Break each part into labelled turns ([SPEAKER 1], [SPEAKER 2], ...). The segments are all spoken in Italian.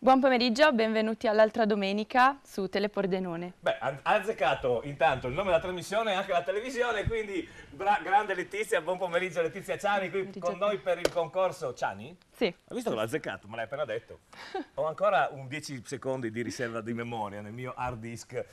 [SPEAKER 1] Buon pomeriggio, benvenuti all'altra domenica su Telepordenone.
[SPEAKER 2] Beh, ha azzeccato intanto il nome della trasmissione e anche la televisione, quindi grande Letizia, buon pomeriggio Letizia Ciani qui con noi per il concorso. Ciani?
[SPEAKER 1] Sì.
[SPEAKER 2] Hai visto che l'ho azzeccato, me l'hai appena detto. Ho ancora un 10 secondi di riserva di memoria nel mio hard disk.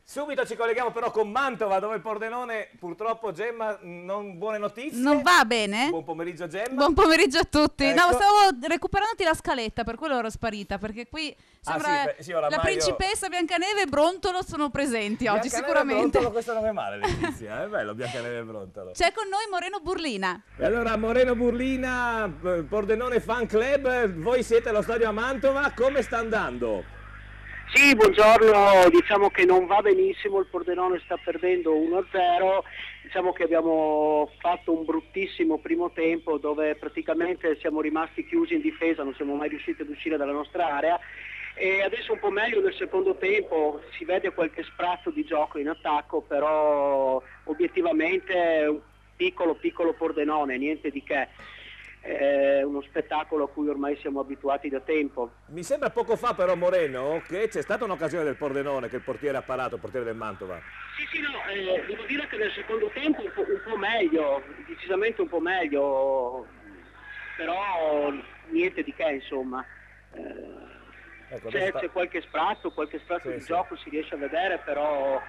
[SPEAKER 2] Subito ci colleghiamo però con Mantova, dove il Pordenone, purtroppo Gemma, non buone notizie.
[SPEAKER 3] Non va bene?
[SPEAKER 2] Buon pomeriggio Gemma.
[SPEAKER 3] Buon pomeriggio a tutti.
[SPEAKER 2] Ecco.
[SPEAKER 3] No, stavo recuperandoti la scaletta, per quello ero sparita, perché qui sembra
[SPEAKER 2] sì, oramai
[SPEAKER 3] la principessa Biancaneve e Brontolo sono presenti oggi sicuramente.
[SPEAKER 2] Brontolo, questo non è male Letizia, è bello Biancaneve e Brontolo.
[SPEAKER 3] C'è con noi Moreno Burlina.
[SPEAKER 2] E allora Moreno Burlina, Pordenone Fan Club, voi siete allo stadio a Mantova, come sta andando?
[SPEAKER 4] Sì, buongiorno, diciamo che non va benissimo, il Pordenone sta perdendo 1-0, diciamo che abbiamo fatto un bruttissimo primo tempo dove praticamente siamo rimasti chiusi in difesa, non siamo mai riusciti ad uscire dalla nostra area e adesso un po' meglio nel secondo tempo, si vede qualche sprazzo di gioco in attacco, però obiettivamente un piccolo Pordenone, niente di che. È uno spettacolo a cui ormai siamo abituati da tempo.
[SPEAKER 2] Mi sembra poco fa però Moreno che c'è stata un'occasione del Pordenone che il portiere ha parato, il portiere del Mantova.
[SPEAKER 4] Sì, no, devo dire che nel secondo tempo un po' meglio, decisamente un po' meglio, però niente di che insomma.
[SPEAKER 2] Ecco,
[SPEAKER 4] c'è qualche sprazzo di gioco si riesce a vedere, però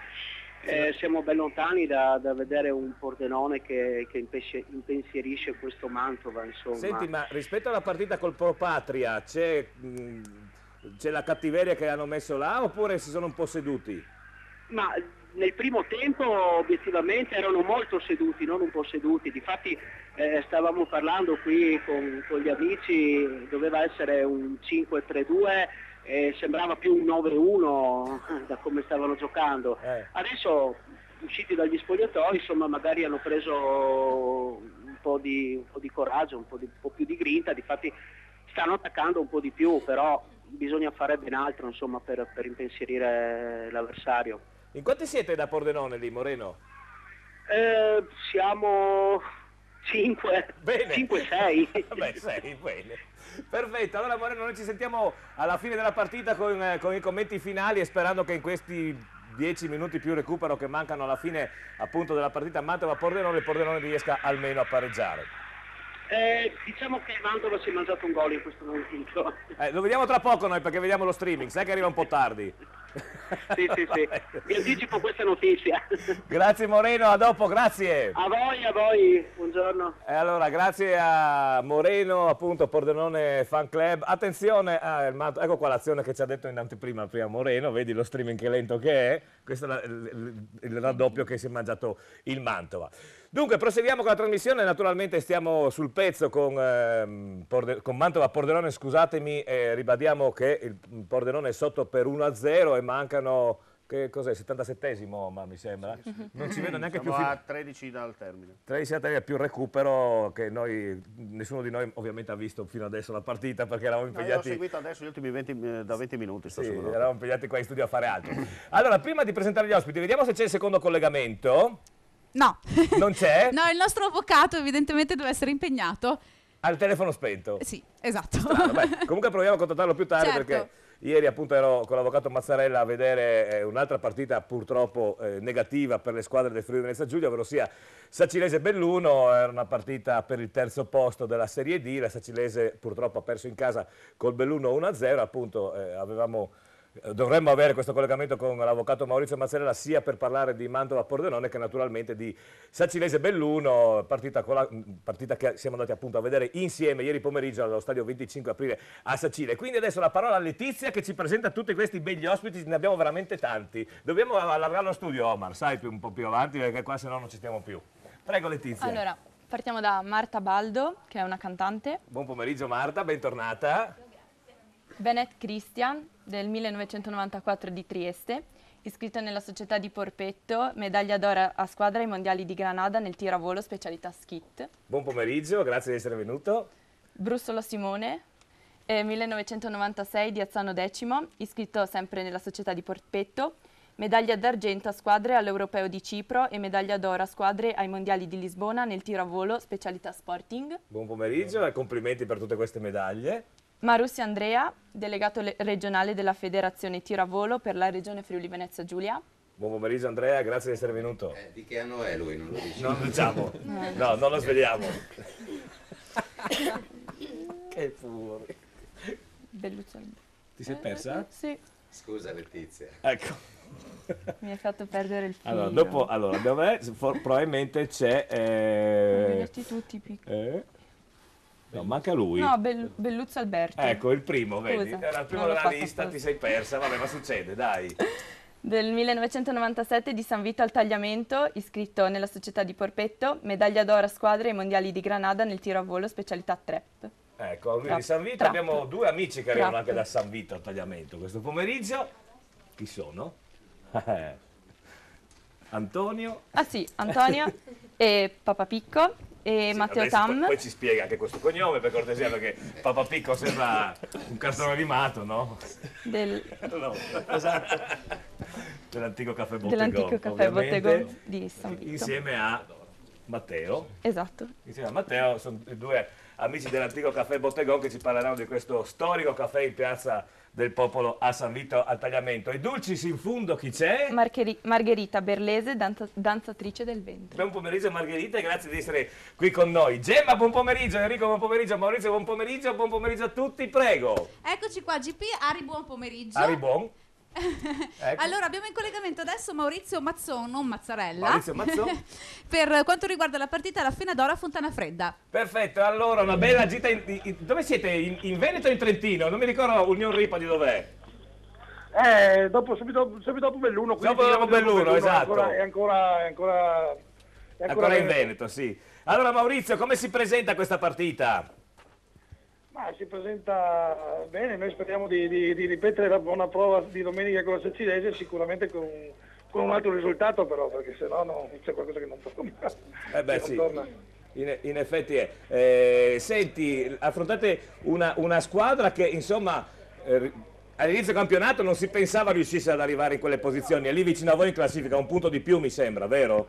[SPEAKER 4] siamo ben lontani da vedere un Pordenone che impensierisce questo Mantova, insomma.
[SPEAKER 2] Senti, ma rispetto alla partita col Pro Patria c'è la cattiveria che hanno messo là oppure si sono un po' seduti?
[SPEAKER 4] Ma nel primo tempo obiettivamente erano molto seduti, non un po' seduti, difatti stavamo parlando qui con gli amici, doveva essere un 5-3-2, sembrava più un 9-1 da come stavano giocando. Adesso usciti dagli spogliatoi insomma magari hanno preso un po' di coraggio, un po' più di grinta, difatti stanno attaccando un po' di più, però bisogna fare ben altro insomma per impensierire l'avversario.
[SPEAKER 2] In quanti siete da Pordenone lì, Moreno?
[SPEAKER 4] Siamo 5, 6.
[SPEAKER 2] Vabbè, 6, bene. Perfetto, allora Moreno noi ci sentiamo alla fine della partita con i commenti finali e sperando che in questi 10 minuti più recupero che mancano alla fine appunto della partita Mantova-Pordenone, il Pordenone riesca almeno a pareggiare.
[SPEAKER 4] Diciamo che Mantova si è mangiato un gol in questo momento.
[SPEAKER 2] Lo vediamo tra poco noi perché vediamo lo streaming, sai che arriva un po' tardi.
[SPEAKER 4] Sì. Vi anticipo questa notizia.
[SPEAKER 2] Grazie Moreno, a dopo, grazie.
[SPEAKER 4] A voi, buongiorno.
[SPEAKER 2] E allora, grazie a Moreno, appunto, Pordenone Fan Club. Attenzione, ecco qua l'azione che ci ha detto in anteprima prima Moreno, vedi lo streaming che lento che è, questo è il raddoppio che si è mangiato il Mantova. Dunque, proseguiamo con la trasmissione, naturalmente stiamo sul pezzo con Mantova-Pordenone, scusatemi, ribadiamo che il Pordenone è sotto per 1-0 e mancano, che cos'è, 77esimo ma mi sembra? Non ci vedo neanche
[SPEAKER 5] Siamo
[SPEAKER 2] più
[SPEAKER 5] a 13 dal termine.
[SPEAKER 2] 13 dal termine, più recupero che nessuno di noi ovviamente ha visto fino adesso la partita perché eravamo impegnati.
[SPEAKER 5] Io ho seguito adesso gli ultimi 20 minuti.
[SPEAKER 2] Sì, eravamo impegnati qua in studio a fare altro. Allora, prima di presentare gli ospiti, vediamo se c'è il secondo collegamento.
[SPEAKER 3] No.
[SPEAKER 2] Non c'è?
[SPEAKER 3] No, il nostro avvocato evidentemente deve essere impegnato.
[SPEAKER 2] Al telefono spento?
[SPEAKER 3] Sì, esatto.
[SPEAKER 2] Beh, comunque proviamo a contattarlo più tardi
[SPEAKER 3] Certo.
[SPEAKER 2] perché ieri appunto ero con l'avvocato Mazzarella a vedere un'altra partita purtroppo negativa per le squadre del Friuli Venezia Giulia, ovvero sia Sacilese-Belluno, era una partita per il terzo posto della Serie D, la Sacilese purtroppo ha perso in casa col Belluno 1-0, appunto dovremmo avere questo collegamento con l'avvocato Maurizio Mazzarella sia per parlare di Mantova-Pordenone che naturalmente di Sacilese-Belluno, partita che siamo andati appunto a vedere insieme ieri pomeriggio allo stadio 25 aprile a Sacile. Quindi adesso la parola a Letizia che ci presenta tutti questi begli ospiti, ne abbiamo veramente tanti. Dobbiamo allargare lo studio, Omar, sai, un po' più avanti perché qua se no non ci stiamo più. Prego Letizia.
[SPEAKER 1] Allora, partiamo da Marta Baldo, che è una cantante.
[SPEAKER 2] Buon pomeriggio Marta, bentornata.
[SPEAKER 1] Bennett Christian, del 1994 di Trieste, iscritto nella società di Porpetto, medaglia d'oro a squadra ai mondiali di Granada nel tiro a volo specialità skit.
[SPEAKER 2] Buon pomeriggio, grazie di essere venuto.
[SPEAKER 1] Brussolo Simone, 1996 di Azzano X, iscritto sempre nella società di Porpetto, medaglia d'argento a squadre all'Europeo di Cipro e medaglia d'oro a squadre ai Mondiali di Lisbona nel tiro a volo, specialità sporting.
[SPEAKER 2] Buon pomeriggio e complimenti per tutte queste medaglie.
[SPEAKER 1] Marussi Andrea, delegato regionale della Federazione Tiro a Volo per la regione Friuli Venezia Giulia.
[SPEAKER 2] Buon pomeriggio Andrea, grazie di essere venuto.
[SPEAKER 6] Di che anno è lui? Non lo dici?
[SPEAKER 2] Non lo diciamo, no, non lo svegliamo. Che furri.
[SPEAKER 1] Belluccio.
[SPEAKER 2] Ti sei persa?
[SPEAKER 1] Sì,
[SPEAKER 6] Scusa Letizia.
[SPEAKER 2] Ecco.
[SPEAKER 1] mi hai fatto perdere il filo.
[SPEAKER 2] Allora, probabilmente c'è...
[SPEAKER 1] Vederti tutti piccoli.
[SPEAKER 2] No, manca lui.
[SPEAKER 1] No, Belluzzo Alberto.
[SPEAKER 2] Ecco, il primo, vedi?
[SPEAKER 1] Scusa,
[SPEAKER 2] Era il primo
[SPEAKER 1] non l'ho
[SPEAKER 2] della
[SPEAKER 1] fatto
[SPEAKER 2] lista,
[SPEAKER 1] apposta.
[SPEAKER 2] ti sei persa, vabbè, ma succede, dai.
[SPEAKER 1] Del 1997 di San Vito al tagliamento, iscritto nella società di Porpetto, medaglia d'oro a squadre ai mondiali di Granada nel tiro a volo, specialità trap.
[SPEAKER 2] Ecco, lui di
[SPEAKER 1] Trap,
[SPEAKER 2] San Vito,
[SPEAKER 1] trap.
[SPEAKER 2] abbiamo due amici che arrivano
[SPEAKER 1] Trap.
[SPEAKER 2] anche da San Vito al tagliamento questo pomeriggio. Chi sono? Antonio.
[SPEAKER 1] Ah sì, Antonio e Papa Picco e
[SPEAKER 2] Sì,
[SPEAKER 1] Matteo
[SPEAKER 2] adesso
[SPEAKER 1] Tam.
[SPEAKER 2] poi ci spiega anche questo cognome per cortesia, perché Papa Picco sembra un cartone animato, no? No, esatto. Dell'antico caffè Bottegone.
[SPEAKER 1] Dell'antico caffè
[SPEAKER 2] ovviamente,
[SPEAKER 1] Bottegone di San Vito.
[SPEAKER 2] Insieme a Matteo.
[SPEAKER 1] Esatto.
[SPEAKER 2] Insieme a Matteo sono i due amici dell'antico caffè Bottegone che ci parleranno di questo storico caffè in piazza del Popolo a San Vito al tagliamento. I dulcis in fundo chi c'è?
[SPEAKER 1] Margherita Berlese, danzatrice del vento.
[SPEAKER 2] Buon pomeriggio Margherita e grazie di essere qui con noi. Gemma, buon pomeriggio, Enrico, buon pomeriggio, Maurizio, buon pomeriggio a tutti, prego.
[SPEAKER 3] Eccoci qua, GP, Ari, buon pomeriggio.
[SPEAKER 2] Ari buon. Ecco.
[SPEAKER 3] Allora, abbiamo in collegamento adesso Maurizio Mazzon, non Mazzarella,
[SPEAKER 2] Maurizio Mazzon.
[SPEAKER 3] per quanto riguarda la partita alla Fenadora Fontana Fredda.
[SPEAKER 2] Perfetto, allora una bella gita. Dove siete? In Veneto o in Trentino? Non mi ricordo Union Ripa di dov'è.
[SPEAKER 7] Subito dopo Belluno.
[SPEAKER 2] Dopo Belluno, esatto.
[SPEAKER 7] È ancora
[SPEAKER 2] In Veneto, sì. Allora Maurizio, come si presenta questa partita?
[SPEAKER 7] Ma si presenta bene, noi speriamo di ripetere la buona prova di domenica con la Sacilese, sicuramente con un altro risultato però, perché sennò c'è qualcosa che non torna.
[SPEAKER 2] Sì. In effetti è. Senti, affrontate una squadra che insomma all'inizio campionato non si pensava riuscisse ad arrivare in quelle posizioni, è lì vicino a voi in classifica, un punto di più mi sembra, vero?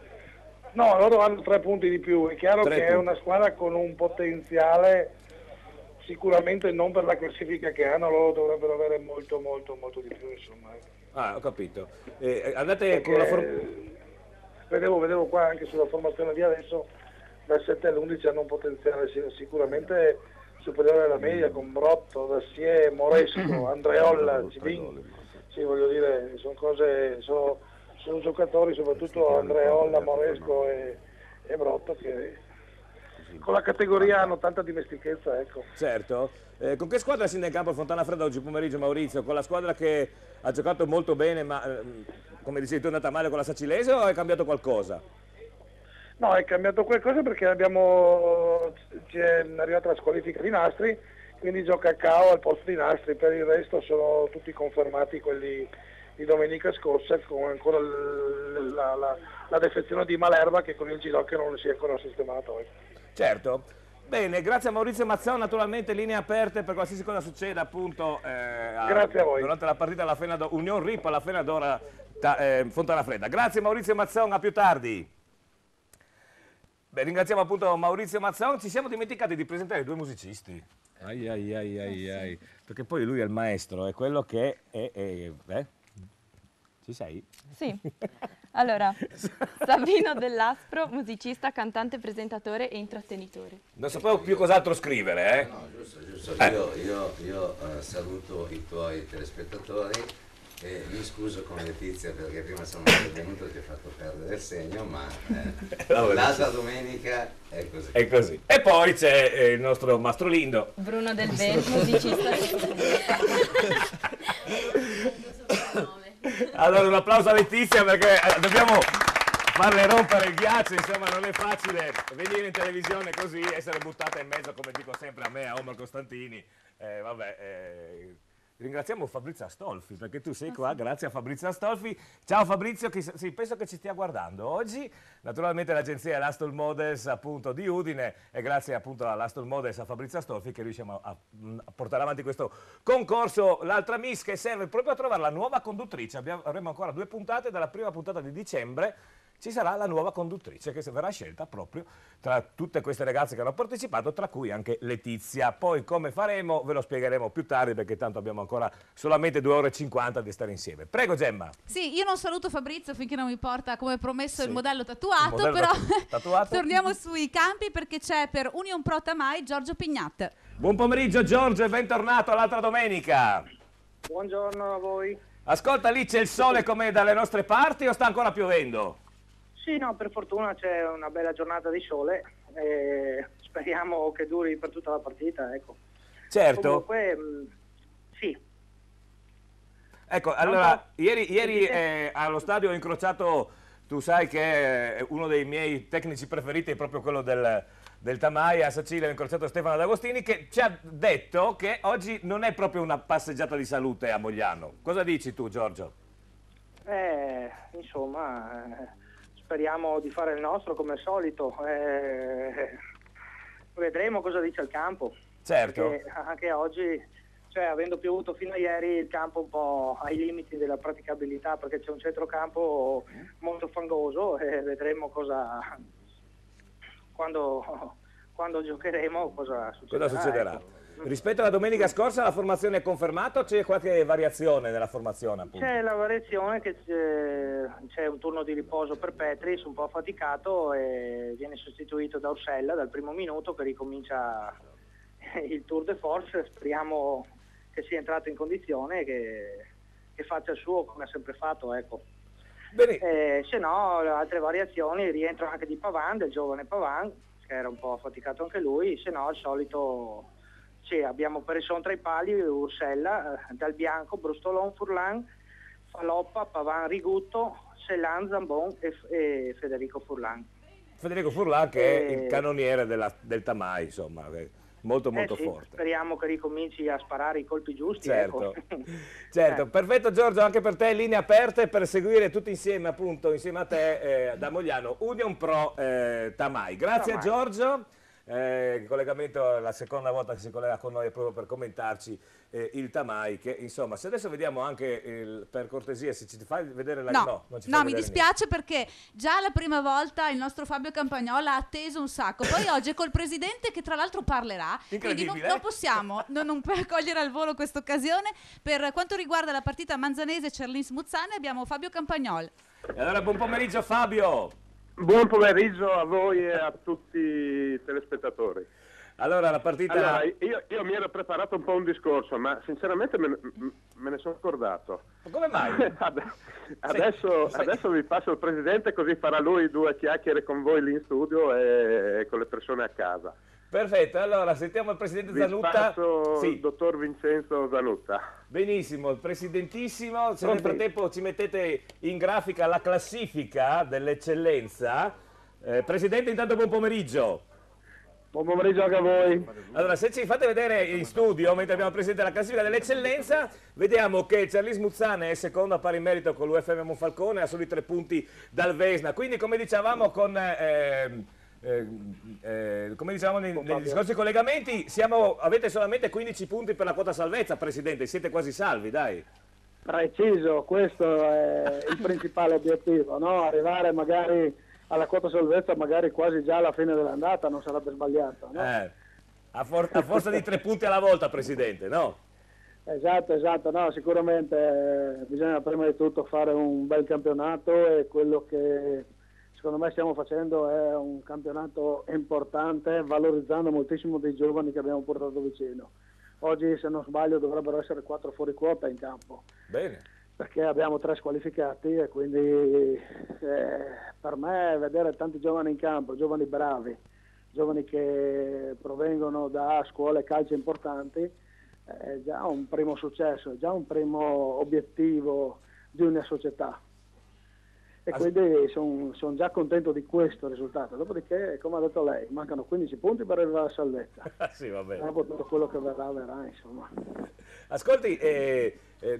[SPEAKER 7] No, loro hanno 3 punti di più, è chiaro che è una squadra con un potenziale, sicuramente non per la classifica che hanno, loro dovrebbero avere molto di più, insomma.
[SPEAKER 2] Ah, ho capito. Andate con la
[SPEAKER 7] vedevo qua anche sulla formazione di adesso, dal 7 all'11 hanno un potenziale sicuramente superiore alla media, con Brotto, Dassier, Moresco, Andreolla, Civin. Sì, voglio dire, sono giocatori, soprattutto Andreolla, Moresco e Brotto, che con la categoria hanno tanta dimestichezza, ecco.
[SPEAKER 2] Certo. Con che squadra scende in campo Fontana Fredda oggi pomeriggio, Maurizio? Con la squadra che ha giocato molto bene, ma come dicevi tu è andata male con la Sacilese o è cambiato qualcosa?
[SPEAKER 7] No, è cambiato qualcosa perché è arrivata la squalifica di Nastri, quindi gioca Cao al posto di Nastri, per il resto sono tutti confermati quelli di domenica scorsa, con ancora la defezione di Malerba che con il ginocchio non si è ancora sistemato.
[SPEAKER 2] Certo. Bene, grazie a Maurizio Mazzon, naturalmente linee aperte per qualsiasi cosa succeda appunto
[SPEAKER 7] grazie a voi.
[SPEAKER 2] Durante la partita alla Union Ripa, alla Fenadora Fontana Fredda. Grazie Maurizio Mazzon, a più tardi. Beh, ringraziamo appunto Maurizio Mazzon, ci siamo dimenticati di presentare 2 musicisti. Ai. Perché poi lui è il maestro, è quello che Ci sei?
[SPEAKER 1] Sì. Allora, Savino Dell'Aspro, musicista, cantante, presentatore e intrattenitore.
[SPEAKER 2] Non sapevo più cos'altro scrivere,
[SPEAKER 6] No, giusto. Io saluto i tuoi telespettatori e mi scuso con Letizia perché prima sono venuto e ti ho fatto perdere il segno, ma l'altra domenica è così.
[SPEAKER 2] È così. E poi c'è il nostro Mastro Lindo.
[SPEAKER 1] Bruno Del Vento, musicista.
[SPEAKER 2] Allora un applauso a Letizia perché dobbiamo farle rompere il ghiaccio, insomma non è facile venire in televisione così, essere buttata in mezzo, come dico sempre a me, a Omar Costantini, ringraziamo Fabrizio Astolfi, perché tu sei qua, grazie a Fabrizio Astolfi. Ciao Fabrizio, sì, penso che ci stia guardando oggi. Naturalmente l'agenzia è l'Astol Models appunto di Udine, e grazie appunto all'Astol Models a Fabrizio Astolfi che riusciamo a portare avanti questo concorso. L'altra Miss che serve proprio a trovare la nuova conduttrice. Avremo ancora 2 puntate, dalla prima puntata di dicembre ci sarà la nuova conduttrice che verrà scelta proprio tra tutte queste ragazze che hanno partecipato, tra cui anche Letizia. Poi come faremo ve lo spiegheremo più tardi, perché tanto abbiamo ancora solamente 2 ore e 50 di stare insieme. Prego Gemma.
[SPEAKER 3] Sì, io non saluto Fabrizio finché non mi porta come promesso
[SPEAKER 2] Sì.
[SPEAKER 3] il modello tatuato,
[SPEAKER 2] Il modello
[SPEAKER 3] però
[SPEAKER 2] tatuato.
[SPEAKER 3] torniamo sui campi perché c'è per Union Pro Tamai Giorgio Pignat.
[SPEAKER 2] Buon pomeriggio Giorgio e bentornato all'altra domenica.
[SPEAKER 7] Buongiorno a voi.
[SPEAKER 2] Ascolta, lì c'è il sole come dalle nostre parti o sta ancora piovendo?
[SPEAKER 7] Sì, no, per fortuna c'è una bella giornata di sole e speriamo che duri per tutta la partita, ecco.
[SPEAKER 2] Certo.
[SPEAKER 7] Comunque, sì.
[SPEAKER 2] Ecco, allora, ieri
[SPEAKER 7] Sentite?
[SPEAKER 2] allo stadio ho incrociato, tu sai che è uno dei miei tecnici preferiti, è proprio quello del Tamai, a Sacile ho incrociato Stefano D'Agostini, che ci ha detto che oggi non è proprio una passeggiata di salute a Mogliano. Cosa dici tu, Giorgio?
[SPEAKER 7] Insomma, speriamo di fare il nostro come al solito. Vedremo cosa dice il campo.
[SPEAKER 2] Certo.
[SPEAKER 7] Perché anche oggi, cioè, avendo piovuto fino a ieri, il campo un po' ai limiti della praticabilità, perché c'è un centrocampo molto fangoso e vedremo quando giocheremo cosa succederà.
[SPEAKER 2] Cosa succederà?
[SPEAKER 7] Ecco.
[SPEAKER 2] Rispetto alla domenica scorsa la formazione è confermata o c'è qualche variazione nella formazione? Appunto?
[SPEAKER 7] C'è la variazione che c'è un turno di riposo per Petris, un po' affaticato, e viene sostituito da Ursella dal primo minuto, che ricomincia il tour de force. Speriamo che sia entrato in condizione e che faccia il suo come ha sempre fatto, ecco.
[SPEAKER 2] Bene.
[SPEAKER 7] Se no, altre variazioni, rientro anche di Pavan, del giovane Pavan, che era un po' affaticato anche lui. Se no, al solito abbiamo Peresson tra i pali, Ursella, Dal Bianco, Brustolon, Furlan, Faloppa, Pavan, Rigutto, Selan, Zambon e Federico Furlan.
[SPEAKER 2] Federico Furlan che è il canoniere del Tamai, insomma, molto
[SPEAKER 7] Sì,
[SPEAKER 2] forte.
[SPEAKER 7] Speriamo che ricominci a sparare i colpi giusti.
[SPEAKER 2] Certo,
[SPEAKER 7] Ecco.
[SPEAKER 2] certo. Perfetto Giorgio, anche per te linee aperte per seguire tutti insieme, appunto, insieme a te da Mogliano, Union Pro Tamai. Grazie
[SPEAKER 7] Tamai.
[SPEAKER 2] Giorgio. Il collegamento è la seconda volta che si collega con noi proprio per commentarci il Tamai, che insomma, se adesso vediamo anche per cortesia se ci fai vedere la...
[SPEAKER 3] No,
[SPEAKER 2] non ci fai
[SPEAKER 3] mi
[SPEAKER 2] vedere
[SPEAKER 3] dispiace perché già la prima volta il nostro Fabio Campagnola ha atteso un sacco. Poi oggi è col presidente che tra l'altro parlerà, quindi non possiamo non cogliere al volo questa occasione. Per quanto riguarda la partita Manzanese-Cerlins-Muzzane abbiamo Fabio Campagnol.
[SPEAKER 2] E allora buon pomeriggio Fabio.
[SPEAKER 8] Buon pomeriggio a voi e a tutti i telespettatori.
[SPEAKER 2] Allora la partita...
[SPEAKER 8] Allora, io mi ero preparato un po' un discorso, ma sinceramente me ne sono scordato.
[SPEAKER 2] Ma come mai?
[SPEAKER 8] Adesso vi passo il presidente, così farà lui 2 chiacchiere con voi lì in studio e con le persone a casa.
[SPEAKER 2] Perfetto, allora sentiamo il presidente Zanutta.
[SPEAKER 8] Sì. Il dottor Vincenzo Zanutta.
[SPEAKER 2] Benissimo, il presidentissimo, se nel frattempo ci mettete in grafica la classifica dell'eccellenza. Presidente, intanto buon pomeriggio.
[SPEAKER 8] Buon pomeriggio anche a voi.
[SPEAKER 2] Allora, se ci fate vedere in studio, mentre abbiamo presente la classifica dell'eccellenza, vediamo che Cerlis Muzzane è secondo a pari merito con l'UFM Monfalcone, ha soli 3 punti dal Vesna. Quindi, come dicevamo negli scorsi collegamenti, avete solamente 15 punti per la quota salvezza, Presidente, siete quasi salvi, dai.
[SPEAKER 9] Preciso, questo è il principale obiettivo, no? Arrivare magari alla quota salvezza magari quasi già alla fine dell'andata non sarebbe sbagliato, no?
[SPEAKER 2] A forza di 3 punti alla volta, Presidente, no?
[SPEAKER 9] Esatto, no, sicuramente bisogna prima di tutto fare un bel campionato e quello che secondo me stiamo facendo è un campionato importante, valorizzando moltissimo dei giovani che abbiamo portato vicino. Oggi, se non sbaglio, dovrebbero essere 4 fuori quota in campo.
[SPEAKER 2] Bene.
[SPEAKER 9] Perché abbiamo 3 squalificati e quindi per me vedere tanti giovani in campo, giovani bravi, giovani che provengono da scuole calcio importanti, è già un primo successo, è già un primo obiettivo di una società. e quindi sono già contento di questo risultato. Dopodiché, come ha detto lei, mancano 15 punti per arrivare alla salvezza.
[SPEAKER 2] Sì, va bene.
[SPEAKER 9] Dopo tutto quello che verrà, insomma.
[SPEAKER 2] Ascolti,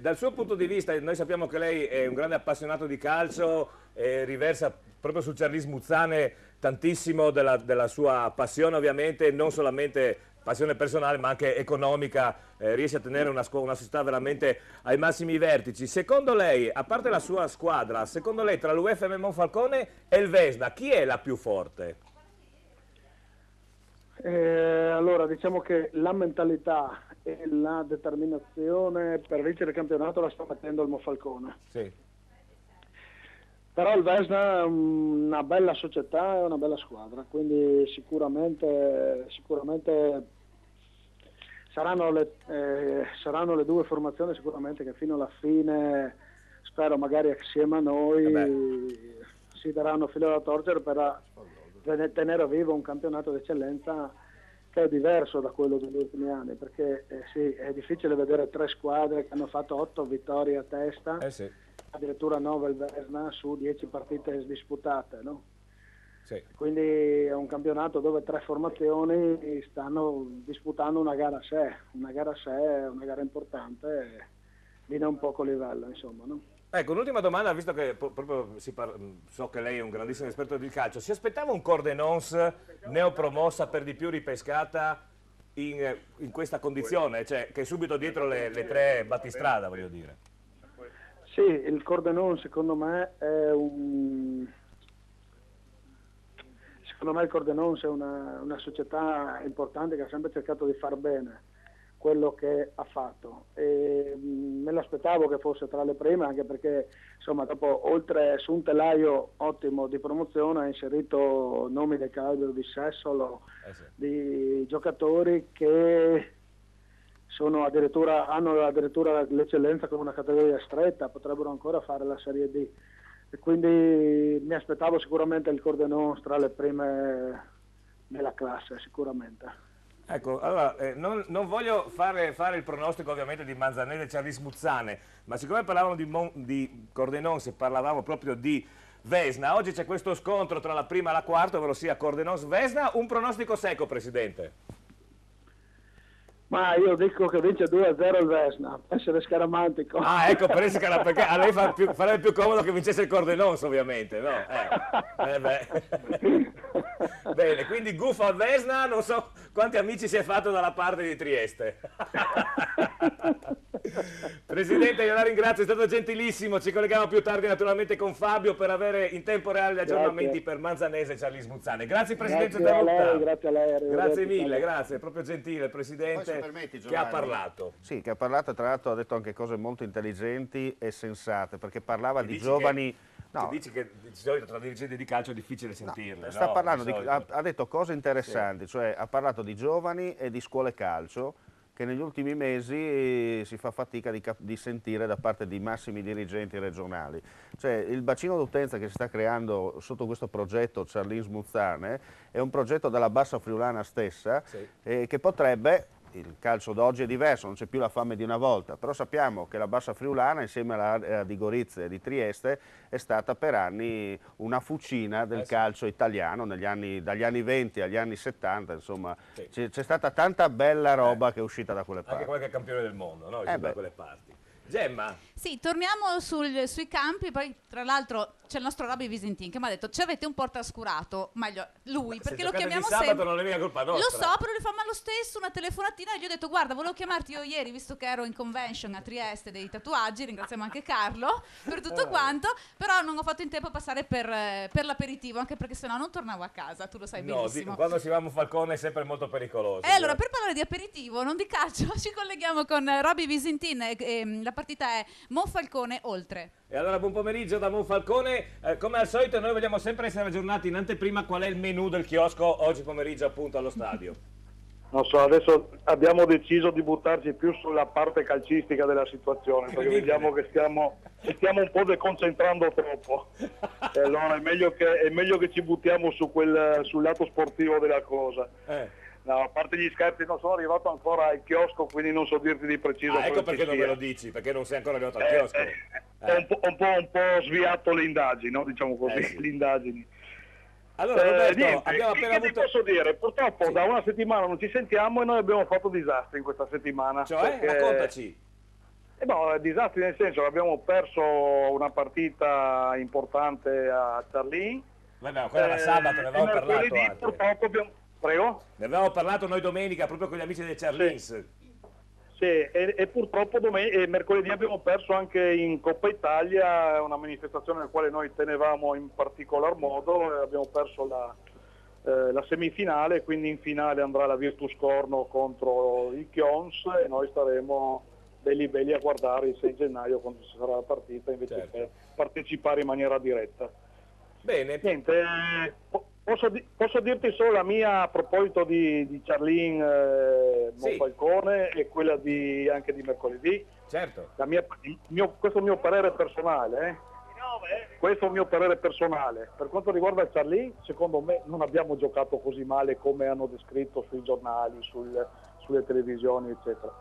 [SPEAKER 2] dal suo punto di vista, noi sappiamo che lei è un grande appassionato di calcio, riversa proprio su Charlis Muzzane tantissimo della sua passione, ovviamente, non solamente passione personale ma anche economica, riesce a tenere una società veramente ai massimi vertici. Secondo lei, a parte la sua squadra, secondo lei tra l'UFM Monfalcone e il Vesna, chi è la più forte?
[SPEAKER 9] Allora, diciamo che la mentalità e la determinazione per vincere il campionato la sta mettendo il Monfalcone.
[SPEAKER 2] Sì.
[SPEAKER 9] Però il Vesna è una bella società e una bella squadra, quindi sicuramente saranno le due formazioni sicuramente che fino alla fine, spero magari assieme a noi, si daranno filo da torcere per tenere vivo un campionato d'eccellenza che è diverso da quello degli ultimi anni, perché sì, è difficile vedere 3 squadre che hanno fatto 8 vittorie a testa, addirittura 9 il Vesna su 10 partite disputate, no?
[SPEAKER 2] Sì.
[SPEAKER 9] Quindi è un campionato dove 3 formazioni stanno disputando una gara a sé, una gara importante, viene un poco livello, insomma, no?
[SPEAKER 2] Ecco, un'ultima domanda, visto che proprio so che lei è un grandissimo esperto di calcio, si aspettava un Cordenons neopromossa, per di più ripescata in questa condizione, cioè che subito dietro le 3 battistrada, voglio dire?
[SPEAKER 9] Sì, il Cordenon secondo me è il Cordenon è una società importante che ha sempre cercato di far bene quello che ha fatto, e me l'aspettavo che fosse tra le prime, anche perché insomma dopo, oltre su un telaio ottimo di promozione, ha inserito nomi del calibro di Sessolo, di giocatori che hanno addirittura l'eccellenza con una categoria stretta, potrebbero ancora fare la Serie D, e quindi mi aspettavo sicuramente il Cordenon tra le prime della classe, sicuramente.
[SPEAKER 2] Ecco, allora, non voglio fare il pronostico ovviamente di Manzanese e Charlis Muzzane, ma siccome parlavamo di Cordenons e parlavamo proprio di Vesna, oggi c'è questo scontro tra la prima e la quarta, ovvero sia Cordenons-Vesna, un pronostico secco, Presidente?
[SPEAKER 9] Ma io dico che vince 2-0 il Vesna, per essere scaramantico.
[SPEAKER 2] Ah, ecco, perché a lei farebbe più comodo che vincesse il Cordenons, ovviamente, no? Bene, quindi gufo al Vesna, non so quanti amici si è fatto dalla parte di Trieste. Presidente, io la ringrazio, è stato gentilissimo, ci colleghiamo più tardi naturalmente con Fabio per avere in tempo reale gli aggiornamenti per Manzanese e Charlis Muzzane. Grazie Presidente Dell'Utta.
[SPEAKER 9] Grazie a lei.
[SPEAKER 2] Grazie mille, grazie, è proprio gentile il Presidente che ha parlato.
[SPEAKER 5] Sì, che ha parlato, tra l'altro ha detto anche cose molto intelligenti e sensate, perché parlava di giovani...
[SPEAKER 2] No. Dici che di solito tra dirigenti di calcio è difficile sentirle.
[SPEAKER 5] Sta parlando ha detto cose interessanti, cioè ha parlato di giovani e di scuole calcio che negli ultimi mesi si fa fatica di sentire da parte di massimi dirigenti regionali. Cioè il bacino d'utenza che si sta creando sotto questo progetto Charlis Muzzane è un progetto della Bassa Friulana stessa, che potrebbe... Il calcio d'oggi è diverso, non c'è più la fame di una volta, però sappiamo che la Bassa Friulana insieme all'area di Gorizia e di Trieste è stata per anni una fucina del calcio italiano, dagli anni 20 agli anni 70, insomma c'è stata tanta bella roba che è uscita da quelle parti.
[SPEAKER 2] Anche qualche campione del mondo, no? Da quelle parti. Gemma?
[SPEAKER 3] Sì, torniamo sui campi, poi tra l'altro c'è il nostro Robby Visintin che mi ha detto ci avete un portascurato, meglio lui, perché lo chiamiamo
[SPEAKER 2] sabato
[SPEAKER 3] sempre.
[SPEAKER 2] Non è mica colpa nostra.
[SPEAKER 3] Lo so, però lui fa ma lo stesso una telefonatina e gli ho detto guarda, volevo chiamarti io ieri visto che ero in convention a Trieste dei tatuaggi, ringraziamo anche Carlo per tutto quanto, però non ho fatto in tempo a passare per l'aperitivo, anche perché sennò non tornavo a casa, tu lo sai benissimo.
[SPEAKER 2] Quando si va a Monfalcone è sempre molto pericoloso.
[SPEAKER 3] E allora per parlare di aperitivo, non di calcio, ci colleghiamo con Robby Visintin e la partita è Monfalcone oltre.
[SPEAKER 2] E allora buon pomeriggio da Monfalcone, come al solito noi vogliamo sempre essere aggiornati in anteprima qual è il menù del chiosco oggi pomeriggio appunto allo stadio.
[SPEAKER 7] Non so, adesso abbiamo deciso di buttarci più sulla parte calcistica della situazione, perché vediamo che ci stiamo un po' deconcentrando troppo. E allora è meglio che ci buttiamo sul lato sportivo della cosa. No, a parte gli scherzi, non sono arrivato ancora al chiosco, quindi non so dirti di preciso.
[SPEAKER 2] Ecco perché non me lo dici, perché non sei ancora arrivato al chiosco.
[SPEAKER 7] un po' sviato le indagini, no? Diciamo così,
[SPEAKER 2] sì.
[SPEAKER 7] le indagini.
[SPEAKER 2] Allora Roberto,
[SPEAKER 7] niente,
[SPEAKER 2] abbiamo appena
[SPEAKER 7] che ti
[SPEAKER 2] avuto...
[SPEAKER 7] posso dire? Purtroppo
[SPEAKER 2] Sì.
[SPEAKER 7] da una settimana non ci sentiamo e noi abbiamo fatto disastri in questa settimana.
[SPEAKER 2] Cioè, raccontaci.
[SPEAKER 7] Disastri nel senso che abbiamo perso una partita importante a Charlie.
[SPEAKER 2] Vabbè, quella era sabato, ne avevamo parlato anche.
[SPEAKER 7] Purtroppo Prego?
[SPEAKER 2] Ne avevamo parlato noi domenica proprio con gli amici dei Charlins.
[SPEAKER 7] Sì, e purtroppo mercoledì abbiamo perso anche in Coppa Italia, una manifestazione nella quale noi tenevamo in particolar modo, abbiamo perso la semifinale, quindi in finale andrà la Virtus Corno contro i Chions e noi staremo belli a guardare il 6 gennaio quando ci sarà la partita invece che partecipare in maniera diretta.
[SPEAKER 2] Bene.
[SPEAKER 7] Niente, posso dirti solo la mia a proposito di Charlene Monfalcone e quella anche di mercoledì.
[SPEAKER 2] Certo.
[SPEAKER 7] Questo è il mio parere personale. Questo è il mio parere personale. Per quanto riguarda Charlie, secondo me non abbiamo giocato così male come hanno descritto sui giornali, sulle televisioni, eccetera.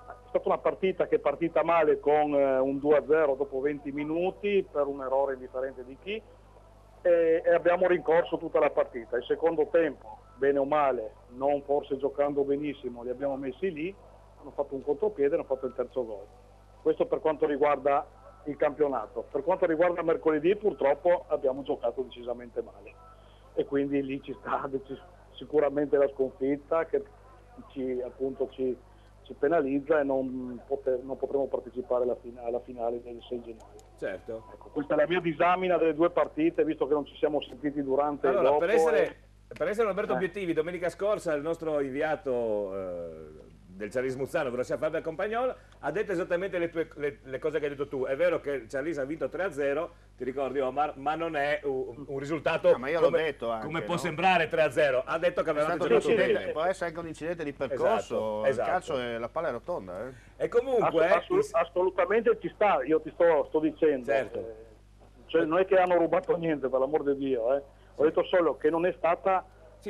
[SPEAKER 7] È stata una partita che è partita male con un 2-0 dopo 20 minuti per un errore indifferente di chi e abbiamo rincorso tutta la partita. Il secondo tempo, bene o male, non forse giocando benissimo, li abbiamo messi lì, hanno fatto un contropiede e hanno fatto il terzo gol. Questo per quanto riguarda il campionato. Per quanto riguarda mercoledì purtroppo abbiamo giocato decisamente male e quindi lì ci sta sicuramente la sconfitta che ci penalizza e non potremo partecipare alla finale del 6 gennaio.
[SPEAKER 2] Certo.
[SPEAKER 7] Ecco, questa è la mia disamina delle due partite, visto che non ci siamo sentiti durante e dopo.
[SPEAKER 2] Per essere Roberto obiettivi, domenica scorsa il nostro inviato del Charlis Muzzano, ovvero sia Fabio Compagnol, ha detto esattamente le cose che hai detto tu. È vero che il Charlis ha vinto 3-0, ti ricordi Omar, ma non è un risultato
[SPEAKER 5] ma io l'ho detto anche,
[SPEAKER 2] come può sembrare 3-0. Ha detto che avevate giocato bene.
[SPEAKER 5] Può essere anche un incidente di percorso,
[SPEAKER 2] esatto.
[SPEAKER 5] Il calcio la palla è rotonda.
[SPEAKER 2] E comunque...
[SPEAKER 7] assolutamente ci sta, io ti sto dicendo.
[SPEAKER 2] Certo.
[SPEAKER 7] Cioè, non è che hanno rubato niente, per l'amor di Dio. Ho detto solo che non è stata...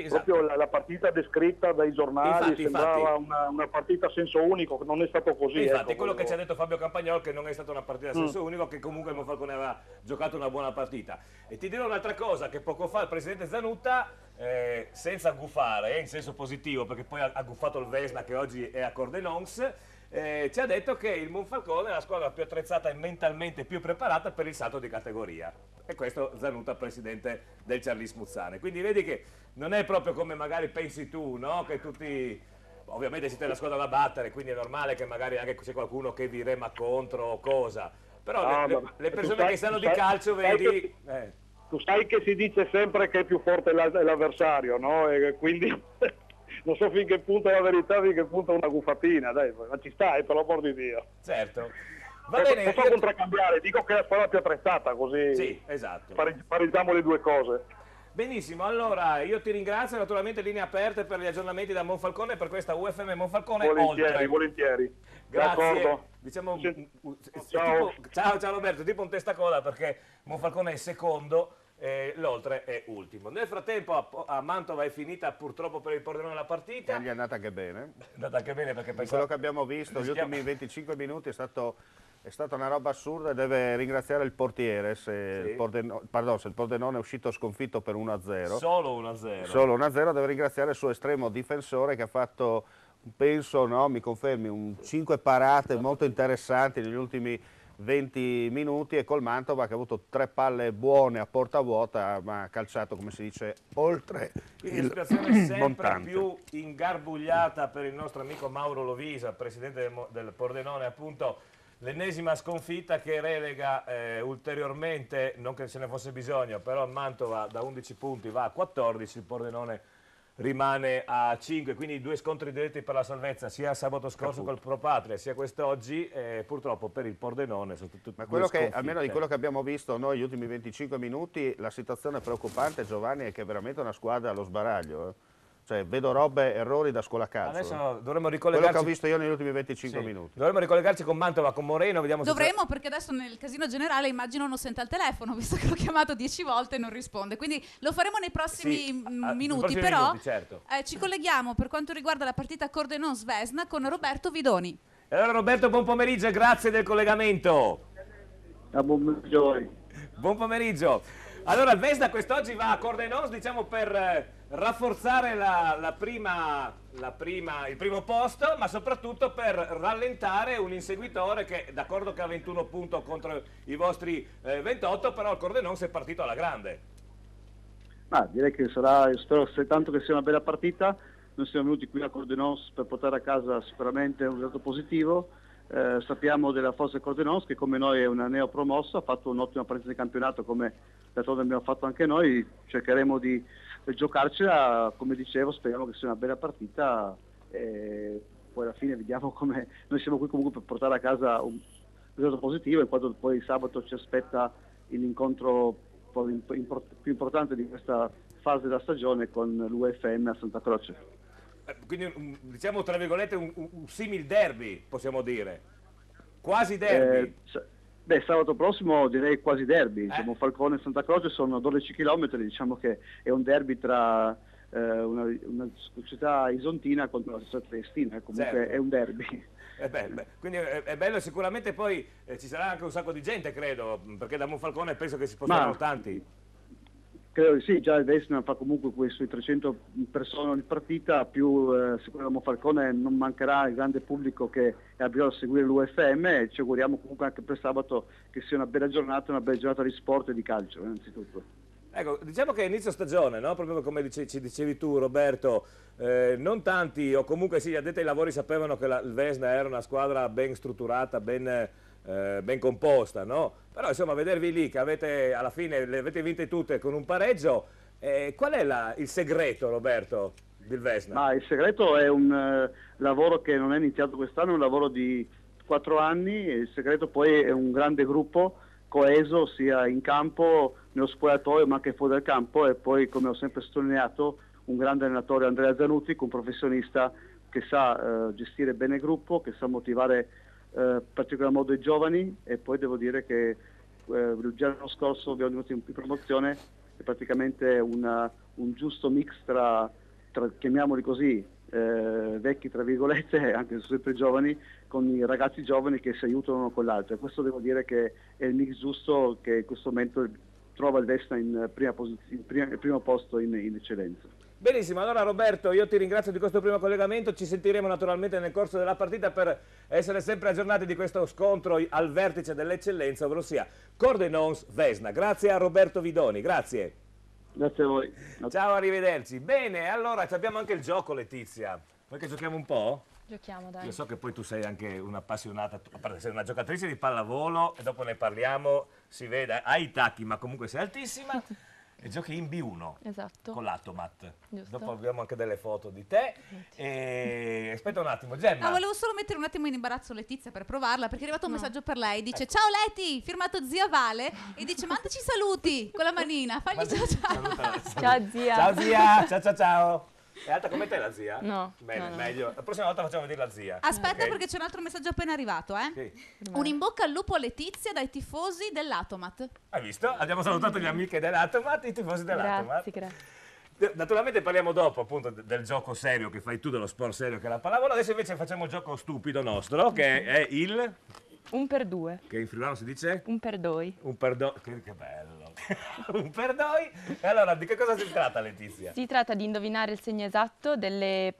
[SPEAKER 7] proprio la partita descritta dai giornali, sembrava una partita a senso unico, non è stato così.
[SPEAKER 2] Infatti, quello che ci ha detto Fabio Campagnol, che non è stata una partita a senso unico, che comunque il Monfalcone aveva giocato una buona partita. E ti dirò un'altra cosa, che poco fa il presidente Zanutta, senza guffare, in senso positivo, perché poi ha guffato il Vesna che oggi è a Cordenons, ci ha detto che il Monfalcone è la squadra più attrezzata e mentalmente più preparata per il salto di categoria. E questo Zanutta, presidente del Charlis Muzzane. Quindi vedi che non è proprio come magari pensi tu, no? Che tutti, ovviamente siete la squadra da battere, quindi è normale che magari anche c'è qualcuno che vi rema contro o cosa. Però le persone che sanno di calcio, vedi...
[SPEAKER 7] Tu sai che si dice sempre che è più forte l'avversario, no? E quindi... non so fin che punto è la verità, fin che punto è una guffatina, dai, ma ci stai, per l'amor di Dio.
[SPEAKER 2] Certo. Va bene.
[SPEAKER 7] Non so contraccambiare, dico che è la squadra più attrezzata, così
[SPEAKER 2] sì, esatto.
[SPEAKER 7] Pareggiamo le due cose.
[SPEAKER 2] Benissimo, allora io ti ringrazio, naturalmente linee aperte per gli aggiornamenti da Monfalcone per questa UFM Monfalcone.
[SPEAKER 7] Volentieri.
[SPEAKER 2] Grazie.
[SPEAKER 7] D'accordo.
[SPEAKER 2] Diciamo,
[SPEAKER 7] ciao.
[SPEAKER 2] Ciao Roberto, tipo un testacoda perché Monfalcone è secondo. L'oltre è ultimo. Nel frattempo a Mantova è finita purtroppo per il Pordenone la partita.
[SPEAKER 5] E gli è andata anche bene.
[SPEAKER 2] È andata anche bene perché
[SPEAKER 5] quello che abbiamo visto, gli ultimi 25 minuti è stata una roba assurda e deve ringraziare il portiere se il Pordenone è uscito sconfitto per 1-0.
[SPEAKER 2] Solo 1-0.
[SPEAKER 5] Solo 1-0, deve ringraziare il suo estremo difensore che ha fatto, penso, no, mi confermi, 5 parate molto interessanti negli ultimi 20 minuti e col Mantova che ha avuto 3 palle buone a porta vuota ma ha calciato, come si dice, oltre il
[SPEAKER 2] situazione sempre
[SPEAKER 5] montante.
[SPEAKER 2] Più ingarbugliata per il nostro amico Mauro Lovisa, presidente del Pordenone, appunto l'ennesima sconfitta che relega ulteriormente, non che ce ne fosse bisogno, però il Mantova da 11 punti va a 14, il Pordenone rimane a 5, quindi 2 scontri diretti per la salvezza, sia sabato scorso col Pro Patria, sia quest'oggi, purtroppo per il Pordenone sono tutte
[SPEAKER 5] ma quello che, almeno di quello che abbiamo visto noi gli ultimi 25 minuti, la situazione preoccupante, Giovanni, è che è veramente una squadra allo sbaraglio. Cioè, vedo robe, errori da scuola calcio.
[SPEAKER 2] Adesso dovremmo ricollegarci.
[SPEAKER 5] Quello che ho visto io negli ultimi 25 minuti.
[SPEAKER 2] Dovremmo ricollegarci con Mantova, con Moreno, vediamo se
[SPEAKER 3] perché adesso nel casino generale immagino non senta il telefono, visto che l'ho chiamato 10 volte e non risponde. Quindi lo faremo nei prossimi minuti, però
[SPEAKER 2] certo.
[SPEAKER 3] Ci colleghiamo per quanto riguarda la partita Cordenon-Svesna con Roberto Vidoni.
[SPEAKER 2] Allora Roberto, buon pomeriggio e grazie del collegamento.
[SPEAKER 9] buon pomeriggio.
[SPEAKER 2] Buon pomeriggio. Allora, il Vesna quest'oggi va a Cordenons, diciamo, per rafforzare il primo posto, ma soprattutto per rallentare un inseguitore che, d'accordo che ha 21 punti contro i vostri 28, però il Cordenons è partito alla grande.
[SPEAKER 9] Direi che sarà, spero tanto che sia una bella partita. Noi siamo venuti qui a Cordenons per portare a casa sicuramente un risultato positivo. Sappiamo della forza del Cordenons, che come noi è una neopromossa, ha fatto un'ottima partita di campionato come d'altronde abbiamo fatto anche noi. Cercheremo di giocarcela, come dicevo, speriamo che sia una bella partita e poi alla fine vediamo come noi siamo qui comunque per portare a casa un risultato positivo, e quando poi sabato ci aspetta l'incontro più importante di questa fase della stagione con l'UFM a Santa Croce.
[SPEAKER 2] Quindi diciamo tra virgolette un simil derby, possiamo dire, quasi derby.
[SPEAKER 9] Sabato prossimo direi quasi derby, diciamo, Falcone e Santa Croce sono 12 km, diciamo che è un derby tra una società isontina contro una società triestina, comunque certo. È un derby.
[SPEAKER 2] Quindi è bello, sicuramente poi ci sarà anche un sacco di gente, credo, perché da Monfalcone penso che si sposteranno tanti.
[SPEAKER 9] Credo di sì, già il Vesna fa comunque quei sui 300 persone ogni partita, più sicuramente a Monfalcone non mancherà il grande pubblico che è abituato a seguire l'UFM, e ci auguriamo comunque anche per sabato che sia una bella giornata di sport e di calcio innanzitutto.
[SPEAKER 2] Ecco, diciamo che è inizio stagione, no? Proprio come ci dicevi tu, Roberto, non tanti, o comunque sì, gli addetti ai lavori sapevano che il Vesna era una squadra ben strutturata, ben composta, no? Però insomma vedervi lì che alla fine le avete vinte tutte con un pareggio, qual è il segreto, Roberto, del Vesna?
[SPEAKER 9] Il segreto è un lavoro che non è iniziato quest'anno, è un lavoro di 4 anni, e il segreto poi è un grande gruppo coeso sia in campo, nello spogliatoio, ma anche fuori dal campo, e poi, come ho sempre sottolineato, un grande allenatore, Andrea Zanutti, un professionista che sa gestire bene il gruppo, che sa motivare in particolar modo i giovani. E poi devo dire che già l'anno scorso abbiamo venuto in promozione, è praticamente un giusto mix tra chiamiamoli così, vecchi tra virgolette, anche se sempre giovani, con i ragazzi giovani che si aiutano uno con l'altro, e questo devo dire che è il mix giusto che in questo momento trova il Vesna in primo posto in eccellenza.
[SPEAKER 2] Benissimo, allora Roberto, io ti ringrazio di questo primo collegamento, ci sentiremo naturalmente nel corso della partita per essere sempre aggiornati di questo scontro al vertice dell'eccellenza, ovvero sia Cordenons-Vesna. Grazie a Roberto Vidoni, grazie.
[SPEAKER 9] Grazie a voi.
[SPEAKER 2] Ciao, arrivederci. Bene, allora abbiamo anche il gioco, Letizia. Vuoi che giochiamo un po'?
[SPEAKER 1] Giochiamo, dai.
[SPEAKER 2] Io so che poi tu sei anche un'appassionata, a parte sei una giocatrice di pallavolo, e dopo ne parliamo, si vede, hai i tacchi ma comunque sei altissima, e giochi in B1.
[SPEAKER 1] Esatto.
[SPEAKER 2] Con l'Atomat.
[SPEAKER 1] Giusto.
[SPEAKER 2] Dopo abbiamo anche delle foto di te. E aspetta un attimo, Gemma.
[SPEAKER 3] Volevo solo mettere un attimo in imbarazzo Letizia per provarla, perché è arrivato un messaggio per lei, dice: ciao Leti, firmato zia Vale, e dice: mandaci saluti con la manina, fagli ciao ciao.
[SPEAKER 1] Ciao zia.
[SPEAKER 2] Ciao zia, ciao ciao ciao. È alta come te la zia?
[SPEAKER 1] No.
[SPEAKER 2] Bene,
[SPEAKER 1] no.
[SPEAKER 2] meglio. La prossima volta facciamo vedere la zia.
[SPEAKER 3] Aspetta,
[SPEAKER 2] okay?
[SPEAKER 3] Perché c'è un altro messaggio appena arrivato,
[SPEAKER 2] Okay.
[SPEAKER 3] Un in bocca al lupo a Letizia dai tifosi dell'Atomat.
[SPEAKER 2] Hai visto? Abbiamo salutato gli amici dell'Atomat, i tifosi dell'Atomat.
[SPEAKER 1] Grazie.
[SPEAKER 2] Naturalmente parliamo dopo appunto del gioco serio che fai tu, dello sport serio che è la pallavolo. Adesso invece facciamo il gioco stupido nostro, che è il...
[SPEAKER 1] Un per due.
[SPEAKER 2] Che in friulano si dice?
[SPEAKER 1] Un per doi.
[SPEAKER 2] Un per doi. Che bello. Un per doi. E allora, di che cosa si tratta, Letizia?
[SPEAKER 1] Si tratta di indovinare il segno esatto delle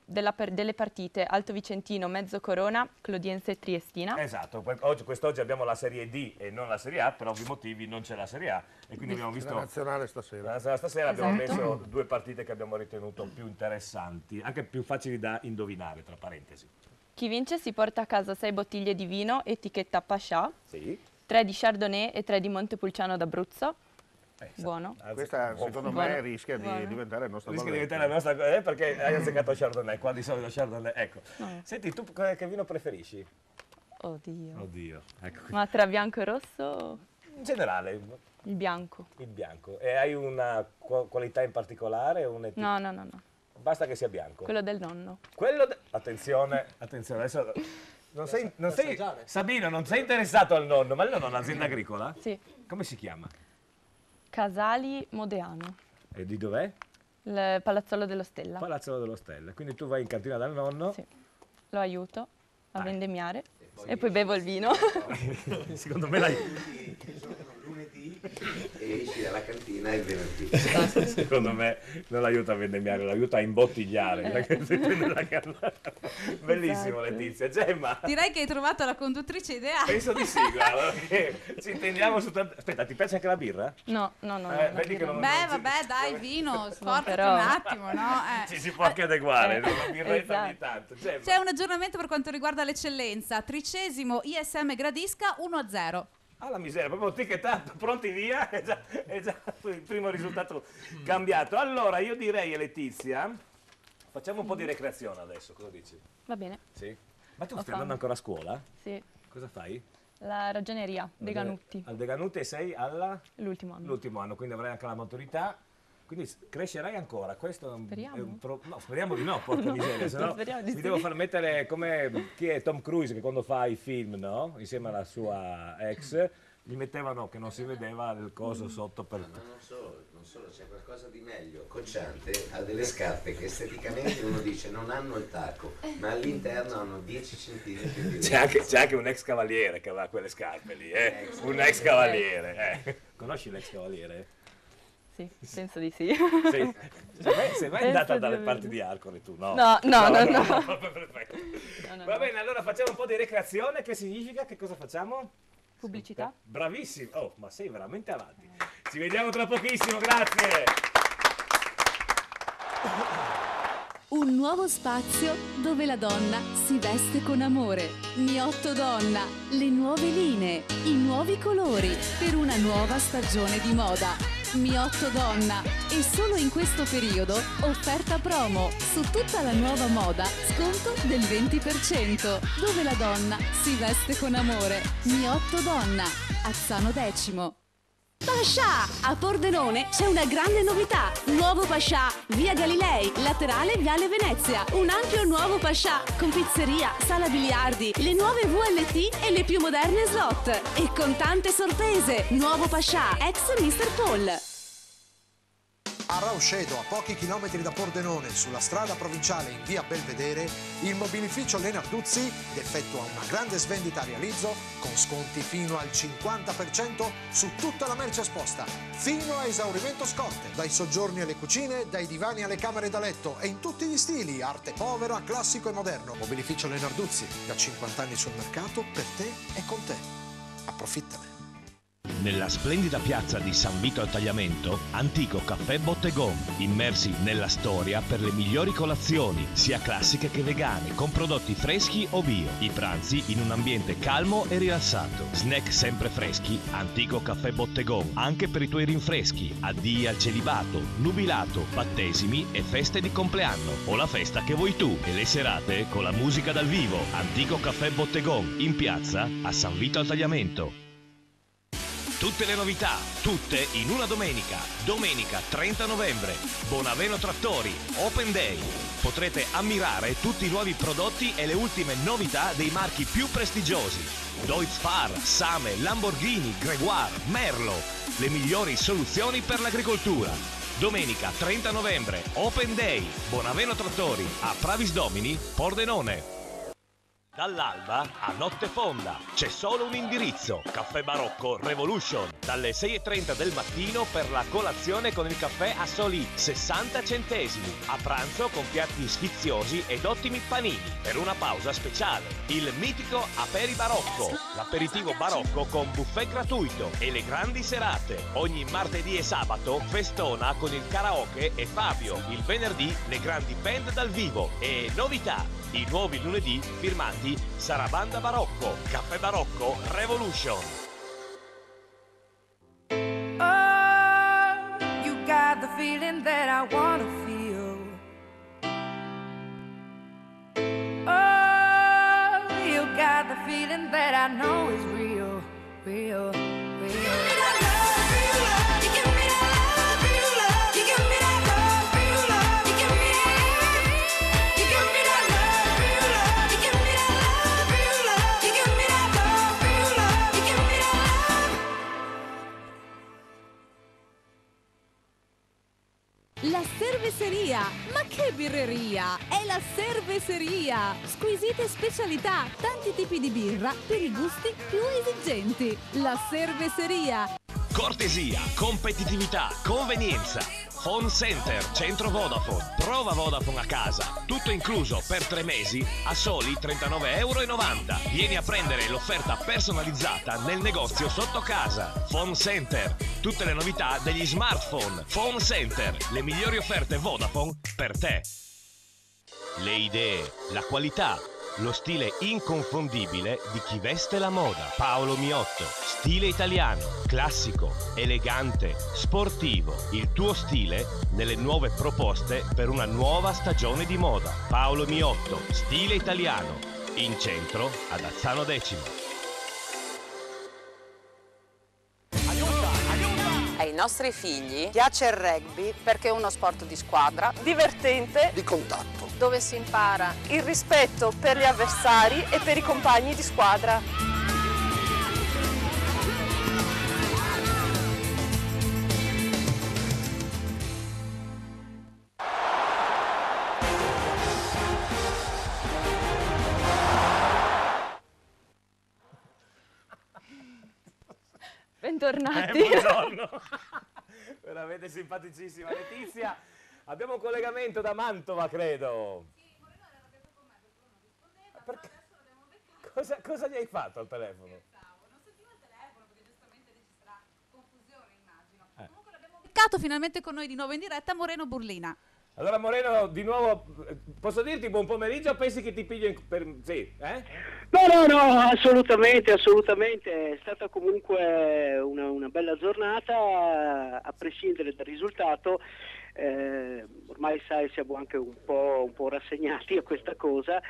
[SPEAKER 1] partite Alto Vicentino, Mezzo Corona, Clodiense e Triestina.
[SPEAKER 2] Esatto. Quest'oggi abbiamo la Serie D e non la Serie A, per ovvi motivi non c'è la Serie A. E quindi abbiamo visto...
[SPEAKER 10] La nazionale stasera.
[SPEAKER 2] La nazionale stasera abbiamo
[SPEAKER 1] Esatto.
[SPEAKER 2] messo 2 partite che abbiamo ritenuto più interessanti, anche più facili da indovinare, tra parentesi.
[SPEAKER 1] Chi vince si porta a casa 6 bottiglie di vino, etichetta Pascià,
[SPEAKER 2] Sì.
[SPEAKER 1] 3 di Chardonnay e 3 di Montepulciano d'Abruzzo.
[SPEAKER 2] Buono.
[SPEAKER 5] Questa secondo me rischia di diventare il nostro
[SPEAKER 2] Rischia di diventare la nostra, perché hai azzeccato Chardonnay, qua di solito Chardonnay, ecco.
[SPEAKER 1] No.
[SPEAKER 2] Senti, tu che vino preferisci?
[SPEAKER 1] Oddio.
[SPEAKER 2] Oddio, ecco.
[SPEAKER 1] Ma tra bianco e rosso,
[SPEAKER 2] In generale,
[SPEAKER 1] il bianco.
[SPEAKER 2] il bianco. E hai una qualità in particolare?
[SPEAKER 1] No.
[SPEAKER 2] Basta che sia bianco.
[SPEAKER 1] Quello del nonno.
[SPEAKER 2] Attenzione, adesso... Sabino, non sei interessato al nonno, ma il nonno è un'azienda agricola?
[SPEAKER 1] Sì.
[SPEAKER 2] Come si chiama?
[SPEAKER 1] Casali Modeano.
[SPEAKER 2] E di dov'è?
[SPEAKER 1] Il Palazzolo dello Stella.
[SPEAKER 2] Palazzo dello Stella. Quindi tu vai in cantina dal nonno?
[SPEAKER 1] Sì. Lo aiuto a vendemmiare. E poi bevo il vino.
[SPEAKER 2] Secondo me
[SPEAKER 6] lunedì e esci dalla cantina il venerdì.
[SPEAKER 2] Secondo me non l'aiuta a vendemmiare, l'aiuta a imbottigliare. Bellissimo, esatto. Letizia. Gemma.
[SPEAKER 3] Direi che hai trovato la conduttrice ideale.
[SPEAKER 2] Penso di sì, guarda, perché ci intendiamo su tanto. Aspetta, ti piace anche la birra?
[SPEAKER 1] No.
[SPEAKER 2] Vedi che
[SPEAKER 3] Vabbè, dai, vino, sforzati un attimo, no?
[SPEAKER 2] Ci si può anche adeguare, una birretta ogni tanto. Gemma.
[SPEAKER 3] C'è un aggiornamento per quanto riguarda l'eccellenza. 30° ISM Gradisca 1-0.
[SPEAKER 2] La miseria, proprio etichettato, pronti via, è già il primo risultato cambiato. Allora, io direi, Letizia, facciamo un po' di recreazione adesso, cosa dici?
[SPEAKER 1] Va bene.
[SPEAKER 2] Sì. Ma tu stai andando ancora a scuola?
[SPEAKER 1] Sì.
[SPEAKER 2] Cosa fai?
[SPEAKER 1] La ragioneria, De Ganutti.
[SPEAKER 2] Al De Ganutti e sei
[SPEAKER 1] l'ultimo anno.
[SPEAKER 2] L'ultimo anno, quindi avrai anche la maturità. Quindi crescerai ancora, questo
[SPEAKER 1] speriamo.
[SPEAKER 2] È no, speriamo di no, porca miseria, sennò mi devo far mettere come chi è Tom Cruise che quando fa i film, no? Insieme alla sua ex, gli mettevano che non si vedeva il coso sotto per...
[SPEAKER 6] Ma non solo, c'è qualcosa di meglio. Cocciante ha delle scarpe che esteticamente uno dice non hanno il tacco, ma all'interno hanno 10 centimetri di
[SPEAKER 2] c'è anche un ex cavaliere che aveva quelle scarpe lì, un ex cavaliere. Conosci l'ex cavaliere?
[SPEAKER 1] Sì, penso di sì.
[SPEAKER 2] Sì. Sei mai andata dalle parti di Arcore tu, no?
[SPEAKER 1] No.
[SPEAKER 2] Perfetto. Va bene, allora facciamo un po' di recreazione, che significa? Che cosa facciamo?
[SPEAKER 1] Pubblicità.
[SPEAKER 2] Bravissimo, oh, ma sei veramente avanti. Ci vediamo tra pochissimo, grazie.
[SPEAKER 10] Un nuovo spazio dove la donna si veste con amore. Miotto Donna, le nuove linee, i nuovi colori per una nuova stagione di moda. Miotto Donna, e solo in questo periodo offerta promo su tutta la nuova moda, sconto del 20%, dove la donna si veste con amore. Miotto Donna, Azzano X. Pascià! A Pordenone c'è una grande novità. Nuovo Pascià, via Galilei, laterale Viale Venezia. Un ampio nuovo Pascià con pizzeria, sala biliardi, le nuove VLT e le più moderne slot. E con tante sorprese. Nuovo Pascià, ex Mr. Paul.
[SPEAKER 11] A Rauscedo, a pochi chilometri da Pordenone, sulla strada provinciale in via Belvedere, il mobilificio Lenarduzzi effettua una grande svendita a realizzo con sconti fino al 50% su tutta la merce esposta, fino a esaurimento scorte, dai soggiorni alle cucine, dai divani alle camere da letto e in tutti gli stili, arte povera, classico e moderno. Mobilificio Lenarduzzi, da 50 anni sul mercato, per te e con te. Approfittane.
[SPEAKER 12] Nella splendida piazza di San Vito al Tagliamento, Antico Caffè Bottegon, immersi nella storia per le migliori colazioni, sia classiche che vegane, con prodotti freschi o bio. I pranzi in un ambiente calmo e rilassato. Snack sempre freschi, Antico Caffè Bottegon, anche per i tuoi rinfreschi, addii al celibato, nubilato, battesimi e feste di compleanno, o la festa che vuoi tu, e le serate con la musica dal vivo. Antico Caffè Bottegon, in piazza a San Vito al Tagliamento. Tutte le novità, tutte in una domenica. Domenica 30 novembre, Bonaveno Trattori, Open Day. Potrete ammirare tutti i nuovi prodotti e le ultime novità dei marchi più prestigiosi. Deutz-Fahr, Same, Lamborghini, Gregoire, Merlo. Le migliori soluzioni per l'agricoltura. Domenica 30 novembre, Open Day, Bonaveno Trattori, a Pravis Domini, Pordenone. Dall'alba a notte fonda c'è solo un indirizzo: Caffè Barocco Revolution, dalle 6:30 del mattino per la colazione con il caffè a soli 60 centesimi, a pranzo con piatti sfiziosi ed ottimi panini, per una pausa speciale il mitico Aperi Barocco, l'aperitivo barocco con buffet gratuito, e le grandi serate ogni martedì e sabato festona con il karaoke e Fabio, il venerdì le grandi band dal vivo e novità. I nuovi lunedì firmati Sarabanda Barocco, Caffè Barocco Revolution.
[SPEAKER 13] Oh, you got the feeling that I wanna feel. Oh, you got the feeling that I know is real, real, real.
[SPEAKER 10] La Cerveseria! Ma che birreria! È la cerveseria! Squisite specialità, tanti tipi di birra per i gusti più esigenti. La cerveseria!
[SPEAKER 12] Cortesia, competitività, convenienza. Phone Center, centro Vodafone. Prova Vodafone a casa. Tutto incluso per 3 mesi a soli €39,90. Vieni a prendere l'offerta personalizzata nel negozio sotto casa. Phone Center. Tutte le novità degli smartphone. Phone Center. Le migliori offerte Vodafone per te. Le idee, la qualità, lo stile inconfondibile di chi veste la moda. Paolo Miotto. Stile italiano, classico, elegante, sportivo. Il tuo stile nelle nuove proposte per una nuova stagione di moda. Paolo Miotto. Stile italiano. In centro ad Azzano Decimo.
[SPEAKER 14] Ai nostri figli piace il rugby perché è uno sport di squadra,
[SPEAKER 15] divertente,
[SPEAKER 11] di contatto,
[SPEAKER 15] dove si impara il rispetto per gli avversari e per i compagni di squadra.
[SPEAKER 1] Bentornati.
[SPEAKER 2] Buongiorno. Veramente simpaticissima Letizia. Abbiamo un collegamento da Mantova, credo. Sì, Moreno era arrabbiato con me perché non rispondeva, però adesso l'abbiamo beccato. Cosa gli hai fatto al telefono?
[SPEAKER 3] Non sentiva il telefono perché giustamente registrerà confusione, immagino. Comunque l'abbiamo beccato finalmente con noi di nuovo in diretta Moreno Burlina.
[SPEAKER 2] Allora Moreno, di nuovo, posso dirti buon pomeriggio o pensi che ti piglio sì, eh?
[SPEAKER 4] No, assolutamente, è stata comunque una bella giornata, a prescindere dal risultato, ormai sai siamo anche un po' rassegnati a questa cosa,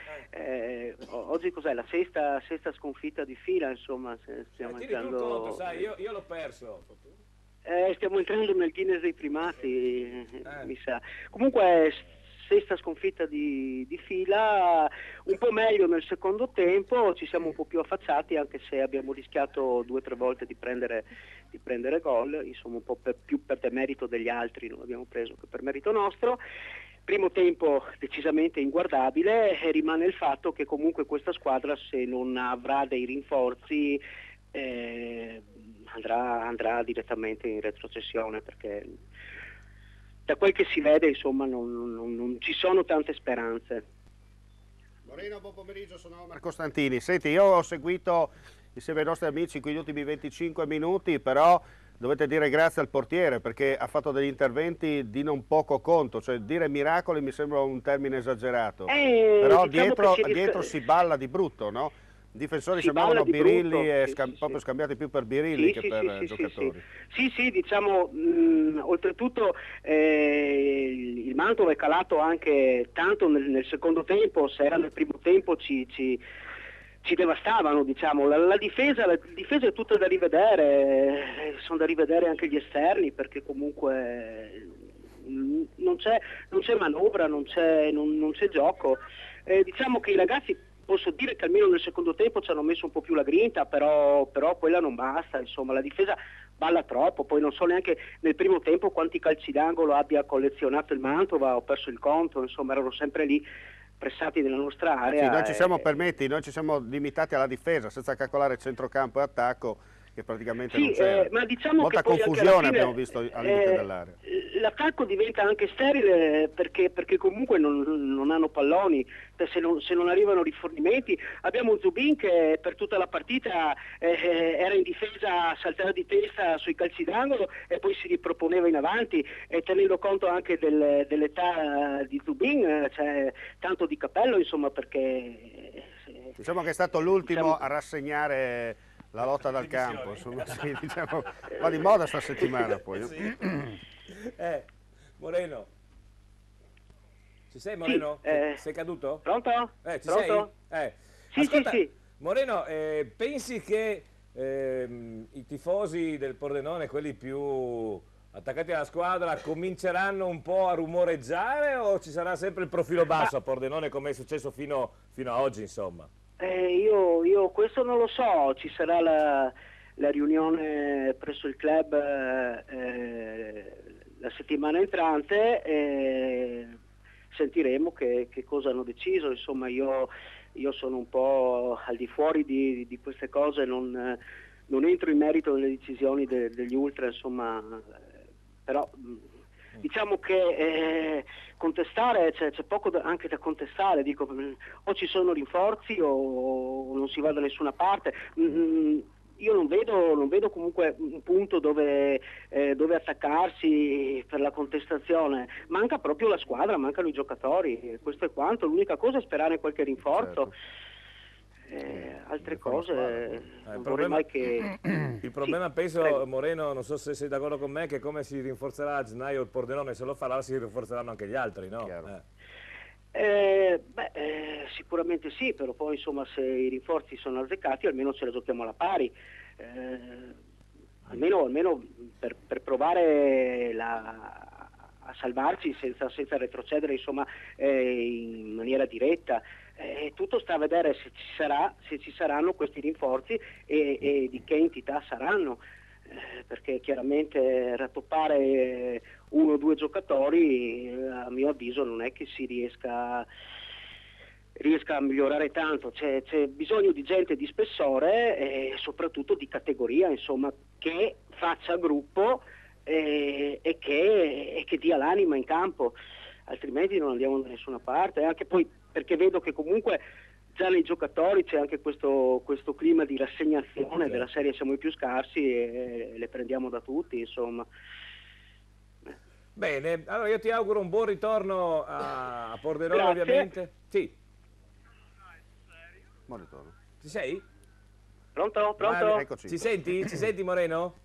[SPEAKER 4] oggi cos'è, la sesta sconfitta di fila, insomma, stiamo entrando...
[SPEAKER 2] Tieni tu conto, sai, io l'ho perso.
[SPEAKER 4] Stiamo entrando nel Guinness dei primati, mi sa. Comunque sesta sconfitta di fila, un po' meglio nel secondo tempo, ci siamo un po' più affacciati anche se abbiamo rischiato 2 o 3 volte di prendere gol, insomma un po' più per demerito degli altri non abbiamo preso che per merito nostro. Primo tempo decisamente inguardabile e rimane il fatto che comunque questa squadra, se non avrà dei rinforzi, andrà direttamente in retrocessione, perché da quel che si vede insomma non ci sono tante speranze.
[SPEAKER 5] Moreno, buon pomeriggio, sono Marco Costantini. Senti, io ho seguito insieme ai nostri amici qui gli ultimi 25 minuti, però dovete dire grazie al portiere perché ha fatto degli interventi di non poco conto, cioè dire miracoli mi sembra un termine esagerato, però
[SPEAKER 4] diciamo
[SPEAKER 5] dietro si balla di brutto, no? I difensori sembravano birilli e proprio scambiati più per birilli che per giocatori.
[SPEAKER 4] Sì, diciamo, oltretutto il Mantova è calato anche tanto nel secondo tempo, se era nel primo tempo ci devastavano, diciamo. La difesa è tutta da rivedere, sono da rivedere anche gli esterni, perché comunque non c'è manovra, non c'è gioco. Diciamo che i ragazzi, posso dire che almeno nel secondo tempo ci hanno messo un po' più la grinta, però quella non basta, insomma, la difesa balla troppo, poi non so neanche nel primo tempo quanti calci d'angolo abbia collezionato il Mantova, ho perso il conto, insomma erano sempre lì pressati nella nostra area.
[SPEAKER 5] Sì, noi ci siamo limitati alla difesa, senza calcolare centrocampo e attacco, che praticamente non c'era.
[SPEAKER 4] Ma diciamo
[SPEAKER 5] molta
[SPEAKER 4] che poi
[SPEAKER 5] confusione
[SPEAKER 4] fine,
[SPEAKER 5] abbiamo visto al limite dell'area.
[SPEAKER 4] L'attacco diventa anche sterile perché comunque non hanno palloni, se non arrivano rifornimenti. Abbiamo Zubin che per tutta la partita era in difesa a saltare di testa sui calci d'angolo e poi si riproponeva in avanti, e tenendo conto anche dell'età di Zubin, c'è tanto di cappello, insomma, perché
[SPEAKER 5] diciamo che è stato l'ultimo a rassegnare la lotta dal campo, insomma, sì, diciamo, va di moda sta settimana poi.
[SPEAKER 2] Sì. Moreno, ci sei Moreno? Sei caduto?
[SPEAKER 4] Pronto?
[SPEAKER 2] Ci
[SPEAKER 4] Pronto?
[SPEAKER 2] sei?
[SPEAKER 4] Sì,
[SPEAKER 2] ascolta,
[SPEAKER 4] sì.
[SPEAKER 2] Moreno, pensi che i tifosi del Pordenone, quelli più attaccati alla squadra, cominceranno un po' a rumoreggiare o ci sarà sempre il profilo basso a Pordenone come è successo fino a oggi, insomma?
[SPEAKER 4] Io questo non lo so, ci sarà la riunione presso il club la settimana entrante sentiremo che cosa hanno deciso. Insomma, io sono un po' al di fuori di queste cose, non entro in merito nelle decisioni degli ultra, insomma, però diciamo che contestare, c'è poco anche da contestare, dico, o ci sono rinforzi o non si va da nessuna parte. Io non vedo comunque un punto dove attaccarsi per la contestazione. Manca proprio la squadra, mancano i giocatori, questo è quanto. L'unica cosa è sperare qualche rinforzo. Altre cose non vorrei mai che...
[SPEAKER 2] Il problema
[SPEAKER 4] Sì,
[SPEAKER 2] penso,
[SPEAKER 4] prego.
[SPEAKER 2] Moreno, non so se sei d'accordo con me, che come si rinforzerà a gennaio il Pordenone, se lo farà si rinforzeranno anche gli altri, no?
[SPEAKER 4] Sicuramente sì, però poi insomma se i rinforzi sono azzeccati almeno ce la giochiamo alla pari, almeno per provare a salvarci senza retrocedere, insomma, in maniera diretta. Tutto sta a vedere se ci saranno questi rinforzi e di che entità saranno, perché chiaramente rattoppare 1 o 2 giocatori a mio avviso non è che si riesca a migliorare tanto. C'è bisogno di gente di spessore e soprattutto di categoria, insomma, che faccia gruppo e che dia l'anima in campo, altrimenti non andiamo da nessuna parte. Anche poi perché vedo che comunque già nei giocatori c'è anche questo clima di rassegnazione della serie, siamo i più scarsi e le prendiamo da tutti, insomma.
[SPEAKER 2] Bene, allora io ti auguro un buon ritorno a Pordenone.
[SPEAKER 4] Grazie.
[SPEAKER 2] Ovviamente. Sì.
[SPEAKER 5] Buon ritorno.
[SPEAKER 2] Ci sei?
[SPEAKER 4] Pronto?
[SPEAKER 5] Eccoci.
[SPEAKER 2] Ci senti Moreno?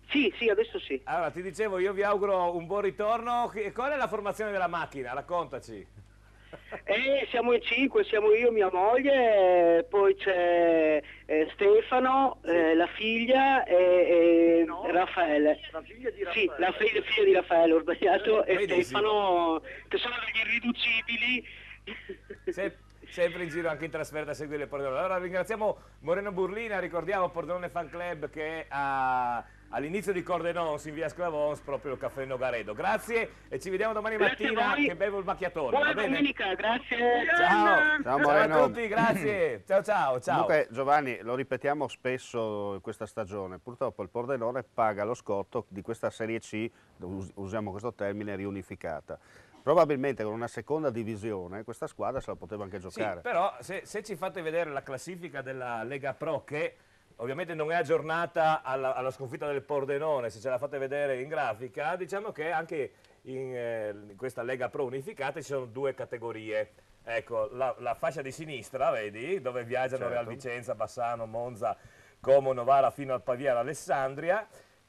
[SPEAKER 4] Sì, adesso sì.
[SPEAKER 2] Allora, ti dicevo, io vi auguro un buon ritorno. Qual è la formazione della macchina? Raccontaci.
[SPEAKER 4] Siamo in 5, siamo io, mia moglie, poi c'è Stefano, la figlia e Raffaele.
[SPEAKER 7] La figlia di
[SPEAKER 4] Sì,
[SPEAKER 7] Raffaele.
[SPEAKER 4] la figlia di Raffaele, ho sbagliato, e
[SPEAKER 2] Benissimo.
[SPEAKER 4] Stefano, che sono degli irriducibili.
[SPEAKER 2] Sempre in giro anche in trasferta a seguire il Pordenone. Allora ringraziamo Moreno Burlina, ricordiamo Pordenone Fan Club che all'inizio di Cordenons in via Sclavons proprio il caffè Nogaredo. Grazie e ci vediamo domani
[SPEAKER 4] Grazie a
[SPEAKER 2] mattina
[SPEAKER 4] voi.
[SPEAKER 2] che bevo il macchiatone.
[SPEAKER 4] Buona
[SPEAKER 2] Va bene?
[SPEAKER 4] domenica, grazie.
[SPEAKER 2] Ciao
[SPEAKER 5] Moreno.
[SPEAKER 2] a tutti, grazie. Ciao.
[SPEAKER 5] Comunque Giovanni, lo ripetiamo spesso in questa stagione, purtroppo il Pordenone paga lo scotto di questa Serie C, usiamo questo termine, riunificata. Probabilmente con una seconda divisione questa squadra se la poteva anche giocare.
[SPEAKER 2] Sì, però se ci fate vedere la classifica della Lega Pro, che ovviamente non è aggiornata alla sconfitta del Pordenone, se ce la fate vedere in grafica, diciamo che anche in questa Lega Pro unificata ci sono 2 categorie. Ecco, la fascia di sinistra, vedi, dove viaggiano
[SPEAKER 5] Certo.
[SPEAKER 2] Real Vicenza, Bassano, Monza, Como, Novara fino al Pavia, Alessandria.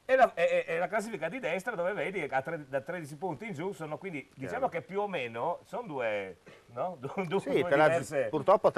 [SPEAKER 2] E la classifica di destra dove vedi che da 13 punti in giù sono, quindi diciamo che più o meno sono due, no?
[SPEAKER 5] Sì,
[SPEAKER 2] due diverse.
[SPEAKER 5] purtroppo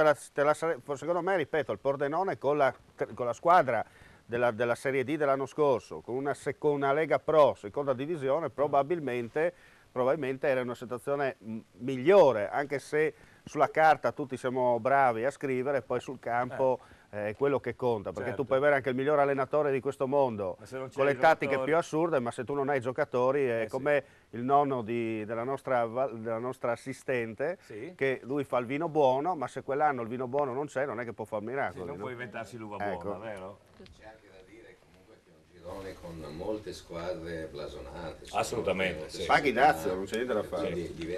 [SPEAKER 5] secondo me, ripeto, il Pordenone con la squadra della Serie D dell'anno scorso, con una Lega Pro, seconda divisione, probabilmente era in una situazione migliore, anche se sulla carta tutti siamo bravi a scrivere, poi sul campo è quello che conta, perché
[SPEAKER 2] Certo.
[SPEAKER 5] tu puoi avere anche il miglior allenatore di questo mondo,
[SPEAKER 2] Ma se non c'è
[SPEAKER 5] con le
[SPEAKER 2] i
[SPEAKER 5] tattiche
[SPEAKER 2] giocatori-
[SPEAKER 5] più assurde, ma se tu non hai giocatori è
[SPEAKER 2] sì.
[SPEAKER 5] come il nonno della nostra assistente,
[SPEAKER 2] Sì.
[SPEAKER 5] che lui fa il vino buono, ma se quell'anno il vino buono non c'è, non è che può fare
[SPEAKER 2] Sì,
[SPEAKER 5] miracoli.
[SPEAKER 2] non
[SPEAKER 5] no?
[SPEAKER 2] può inventarsi l'uva
[SPEAKER 5] Ecco.
[SPEAKER 2] buona, vero?
[SPEAKER 6] C'è anche da dire comunque che è un girone con molte squadre blasonate.
[SPEAKER 2] Assolutamente,
[SPEAKER 6] molte
[SPEAKER 2] sì.
[SPEAKER 5] Paghi
[SPEAKER 6] squadre,
[SPEAKER 5] Dazio, non c'è niente da fare.
[SPEAKER 6] quindi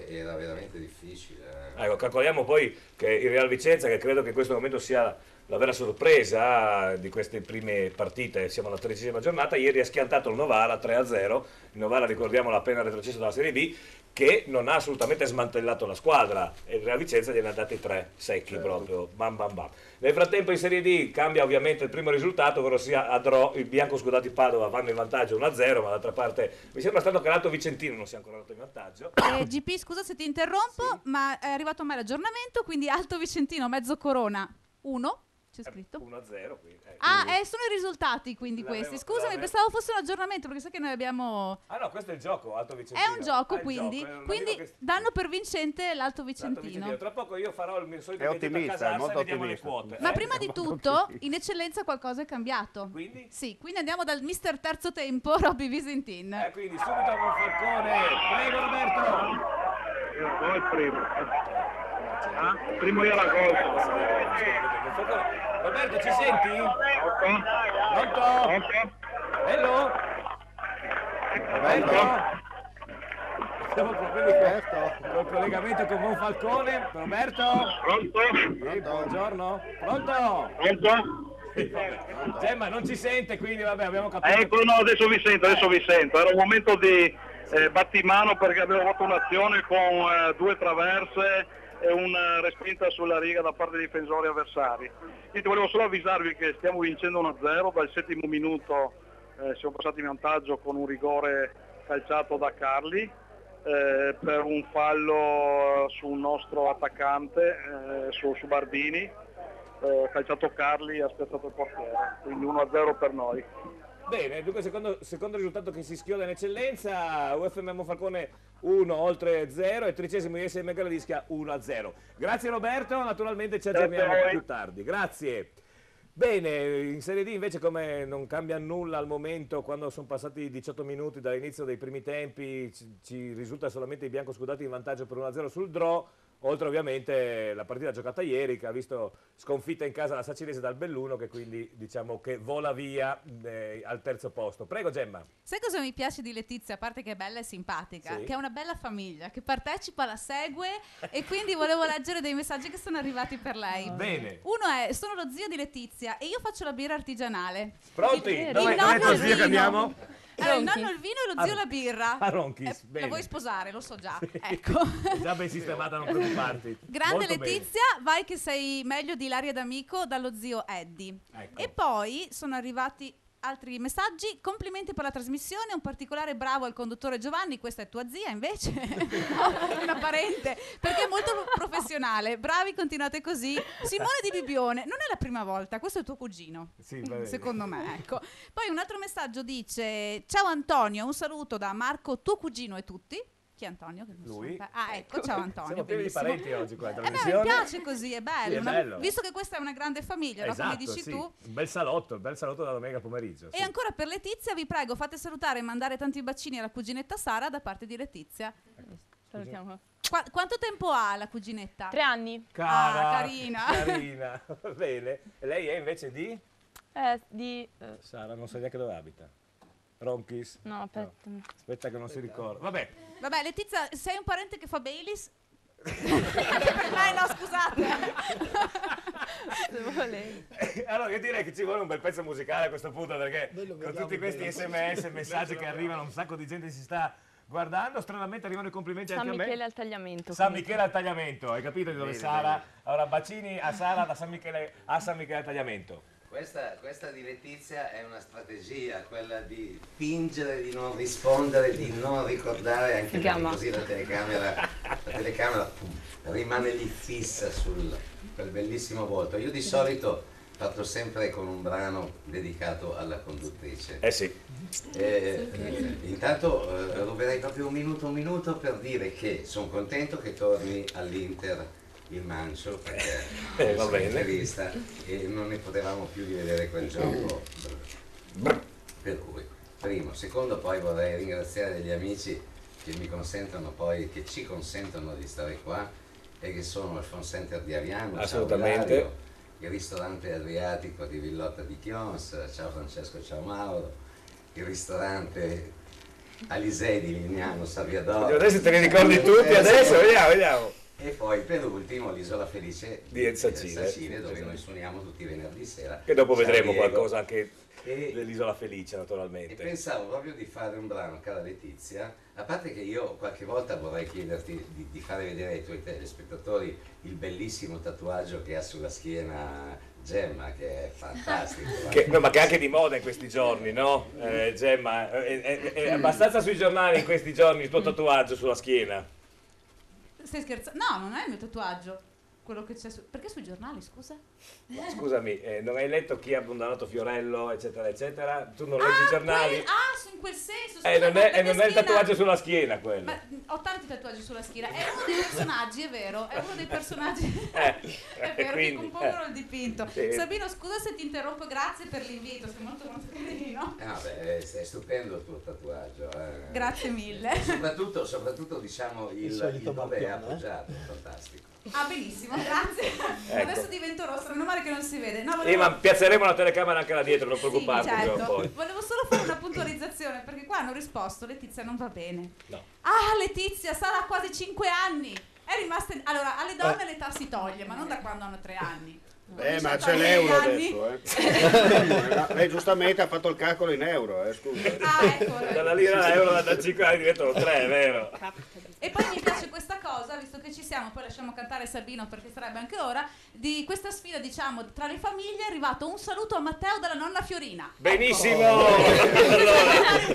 [SPEAKER 6] era veramente difficile.
[SPEAKER 2] Ecco, calcoliamo poi che il Real Vicenza, che credo che in questo momento sia la vera sorpresa di queste prime partite, siamo alla 13ª giornata, ieri ha schiantato il Novara 3-0, il Novara ricordiamo l'ha appena retrocesso dalla Serie B, che non ha assolutamente smantellato la squadra e il Real Vicenza gliene ha dati 3 secchi,
[SPEAKER 5] Certo.
[SPEAKER 2] proprio, bam bam bam. Nel frattempo in Serie D cambia ovviamente il primo risultato, ovvero sia a draw, il bianco scudati Padova vanno in vantaggio 1-0, ma d'altra parte mi sembra stato che l'Alto Vicentino non sia ancora andato in vantaggio.
[SPEAKER 3] GP, scusa se ti interrompo, ma è arrivato a me l'aggiornamento, quindi Alto Vicentino, mezzo Corona 1, c'è scritto?
[SPEAKER 2] 1-0 qui.
[SPEAKER 3] Sono i risultati quindi questi. Scusami, pensavo fosse un aggiornamento perché so che noi abbiamo...
[SPEAKER 2] Ah no, questo è il gioco, Alto Vicentino.
[SPEAKER 3] È un gioco, quindi danno per vincente l'Alto Vicentino.
[SPEAKER 2] Tra poco io farò il mio solito
[SPEAKER 5] è ottimista, è molto
[SPEAKER 2] vediamo
[SPEAKER 5] ottimista.
[SPEAKER 2] le quote.
[SPEAKER 3] Ma prima di tutto, in eccellenza qualcosa è cambiato.
[SPEAKER 2] Quindi?
[SPEAKER 3] Sì, quindi andiamo dal mister terzo tempo, Robby Visentin.
[SPEAKER 2] Quindi subito con Falcone. Prego Roberto.
[SPEAKER 7] Io sono il primo. Primo io la cosa.
[SPEAKER 2] Roberto, ci senti? Pronto? Hello? Roberto? Siamo col collegamento con Monfalcone. Roberto?
[SPEAKER 7] Pronto?
[SPEAKER 2] Sì, buongiorno. Pronto? Gemma non ci sente, quindi vabbè, abbiamo capito.
[SPEAKER 7] Ecco, no, adesso vi sento. Era un momento di battimano perché abbiamo fatto un'azione con 2 traverse e una respinta sulla riga da parte dei difensori avversari. Quindi volevo solo avvisarvi che stiamo vincendo 1-0, dal 7° minuto siamo passati in vantaggio con un rigore calciato da Carli per un fallo sul nostro attaccante, su Bardini, calciato Carli e ha spiazzato il portiere, quindi 1-0 per noi.
[SPEAKER 2] Bene, dunque secondo risultato che si schioda in eccellenza, UFM Monfalcone 1 oltre 0 e 13° IS Megalo di Ischia 1-0. Grazie Roberto, naturalmente ci aggiorniamo più tardi. Grazie. Bene, in Serie D invece come non cambia nulla al momento, quando sono passati 18 minuti dall'inizio dei primi tempi ci risulta solamente i biancoscudati in vantaggio per 1-0 sul draw. Oltre ovviamente la partita giocata ieri che ha visto sconfitta in casa la Sacinese dal Belluno, che quindi diciamo che vola via al terzo posto. Prego Gemma.
[SPEAKER 3] Sai cosa mi piace di Letizia, a parte che è bella e simpatica?
[SPEAKER 2] Sì.
[SPEAKER 3] Che è una bella famiglia, che partecipa, la segue e quindi volevo leggere dei messaggi che sono arrivati per lei.
[SPEAKER 2] Bene.
[SPEAKER 3] Uno è: sono lo zio di Letizia e io faccio la birra artigianale.
[SPEAKER 2] Pronti? Dov'è tuo zio che abbiamo?
[SPEAKER 3] Il nonno il vino e lo zio la birra.
[SPEAKER 2] A Ronchis, bene.
[SPEAKER 3] La vuoi sposare, lo so già.
[SPEAKER 2] Sì.
[SPEAKER 3] Ecco.
[SPEAKER 2] Già ben sistemata, non preoccuparti.
[SPEAKER 3] Grande
[SPEAKER 2] Molto
[SPEAKER 3] Letizia, vai che sei meglio di Ilaria D'Amico dallo zio Eddie.
[SPEAKER 2] Ecco.
[SPEAKER 3] E poi sono arrivati altri messaggi. Complimenti per la trasmissione, un particolare bravo al conduttore Giovanni. Questa è tua zia invece? Una parente, perché è molto professionale. Bravi, continuate così. Simone di Bibione, non è la prima volta, questo è tuo cugino.
[SPEAKER 2] Sì,
[SPEAKER 3] secondo me, ecco. Poi un altro messaggio dice: ciao Antonio, un saluto da Marco, tuo cugino e tutti. Chi è Antonio? Che non
[SPEAKER 2] Lui?
[SPEAKER 3] So. Ah, ecco, ciao Antonio.
[SPEAKER 2] Siamo pieni di parenti oggi qua in
[SPEAKER 3] beh,
[SPEAKER 2] trasmissione.
[SPEAKER 3] mi piace così, è bello.
[SPEAKER 2] Sì, è bello.
[SPEAKER 3] Visto che questa è una grande famiglia, no? Come dici
[SPEAKER 2] sì.
[SPEAKER 3] tu.
[SPEAKER 2] Un bel salotto da domenica pomeriggio.
[SPEAKER 3] E ancora per Letizia, vi prego, fate salutare e mandare tanti bacini alla cuginetta Sara da parte di Letizia.
[SPEAKER 1] Salutiamo.
[SPEAKER 3] Quanto tempo ha la cuginetta?
[SPEAKER 1] 3 anni.
[SPEAKER 3] Carina.
[SPEAKER 2] Carina. Bene. E lei è invece di? Sara, non so neanche dove abita. Ronchis?
[SPEAKER 1] No, aspetta.
[SPEAKER 2] No. Aspetta che non si ricorda. Vabbè,
[SPEAKER 3] Letizia, sei un parente che fa Baileys? Per me no, scusate.
[SPEAKER 2] Allora io direi che ci vuole un bel pezzo musicale a questo punto, perché con tutti questi sms, messaggi che arrivano, un sacco di gente si sta guardando, stranamente arrivano i complimenti anche a me.
[SPEAKER 1] San Michele al tagliamento.
[SPEAKER 2] San Michele al tagliamento, hai capito di dove Sara? Allora bacini a Sara da San Michele a San Michele al tagliamento.
[SPEAKER 6] Questa di Letizia è una strategia, quella di fingere di non rispondere, di non ricordare, anche perché così la telecamera rimane lì fissa sul quel bellissimo volto. Io di solito parto sempre con un brano dedicato alla conduttrice.
[SPEAKER 2] Sì.
[SPEAKER 6] Intanto ruberei proprio un minuto per dire che sono contento che torni all'Inter il Mancio, perché
[SPEAKER 2] va
[SPEAKER 6] intervista e non ne potevamo più di vedere quel gioco. Per cui, primo. Secondo, poi vorrei ringraziare gli amici che mi consentono poi, che ci consentono di stare qua e che sono il Phone Center di Ariano,
[SPEAKER 2] assolutamente,
[SPEAKER 6] ciao Ilario, il ristorante Adriatico di Villotta di Chions, ciao Francesco, ciao Mauro, il ristorante Alisei di Lignano Saviadoro.
[SPEAKER 2] Adesso te li ricordi tutti, adesso vediamo.
[SPEAKER 6] E poi per ultimo l'Isola Felice
[SPEAKER 2] di
[SPEAKER 6] Sacile, dove noi suoniamo tutti i venerdì sera.
[SPEAKER 2] Che dopo vedremo qualcosa anche dell'Isola Felice, naturalmente.
[SPEAKER 6] E pensavo proprio di fare un brano, cara Letizia, a parte che io qualche volta vorrei chiederti di fare vedere ai tuoi telespettatori il bellissimo tatuaggio che ha sulla schiena Gemma, che è fantastico.
[SPEAKER 2] Ma che è anche di moda in questi giorni, no? Gemma, è abbastanza sui giornali in questi giorni il tuo tatuaggio sulla schiena.
[SPEAKER 3] Stai scherzando? No, non è il mio tatuaggio. quello che c'è perché sui giornali, scusa?
[SPEAKER 2] Scusami, non hai letto chi ha abbandonato Fiorello, eccetera, eccetera? Tu non leggi i giornali?
[SPEAKER 3] In quel senso.
[SPEAKER 2] Non è il tatuaggio sulla schiena quello.
[SPEAKER 3] Ma ho tanti tatuaggi sulla schiena. È uno dei personaggi, è vero. È uno dei personaggi. È vero, quindi, che compongono il dipinto. Sì. Sabino, scusa se ti interrompo, grazie per l'invito, sei molto molto carino.
[SPEAKER 6] È stupendo il tuo tatuaggio.
[SPEAKER 3] Grazie mille.
[SPEAKER 6] Soprattutto diciamo il dove è appoggiato, fantastico.
[SPEAKER 3] Ah, benissimo, grazie. Ecco. Adesso divento rossa, meno male che non si vede. No,
[SPEAKER 2] ma piazzeremo la telecamera anche là dietro, non preoccuparti.
[SPEAKER 3] Sì, certo. Volevo solo fare una puntualizzazione, perché qua hanno risposto Letizia non va bene.
[SPEAKER 2] No.
[SPEAKER 3] Ah, Letizia sarà quasi 5 anni. È rimasta allora, alle donne l'età si toglie, ma non da quando hanno 3 anni.
[SPEAKER 5] Ma c'è l'euro adesso, Lei giustamente ha fatto il calcolo in euro, scusa.
[SPEAKER 3] Ecco.
[SPEAKER 2] Dalla lira all'euro da 5 anni diventano 3, è vero.
[SPEAKER 3] E poi mi piace questa cosa, visto che ci siamo, poi lasciamo cantare Sabino perché sarebbe anche ora, di questa sfida, diciamo, tra le famiglie è arrivato un saluto a Matteo dalla nonna Fiorina.
[SPEAKER 2] Benissimo! Allora,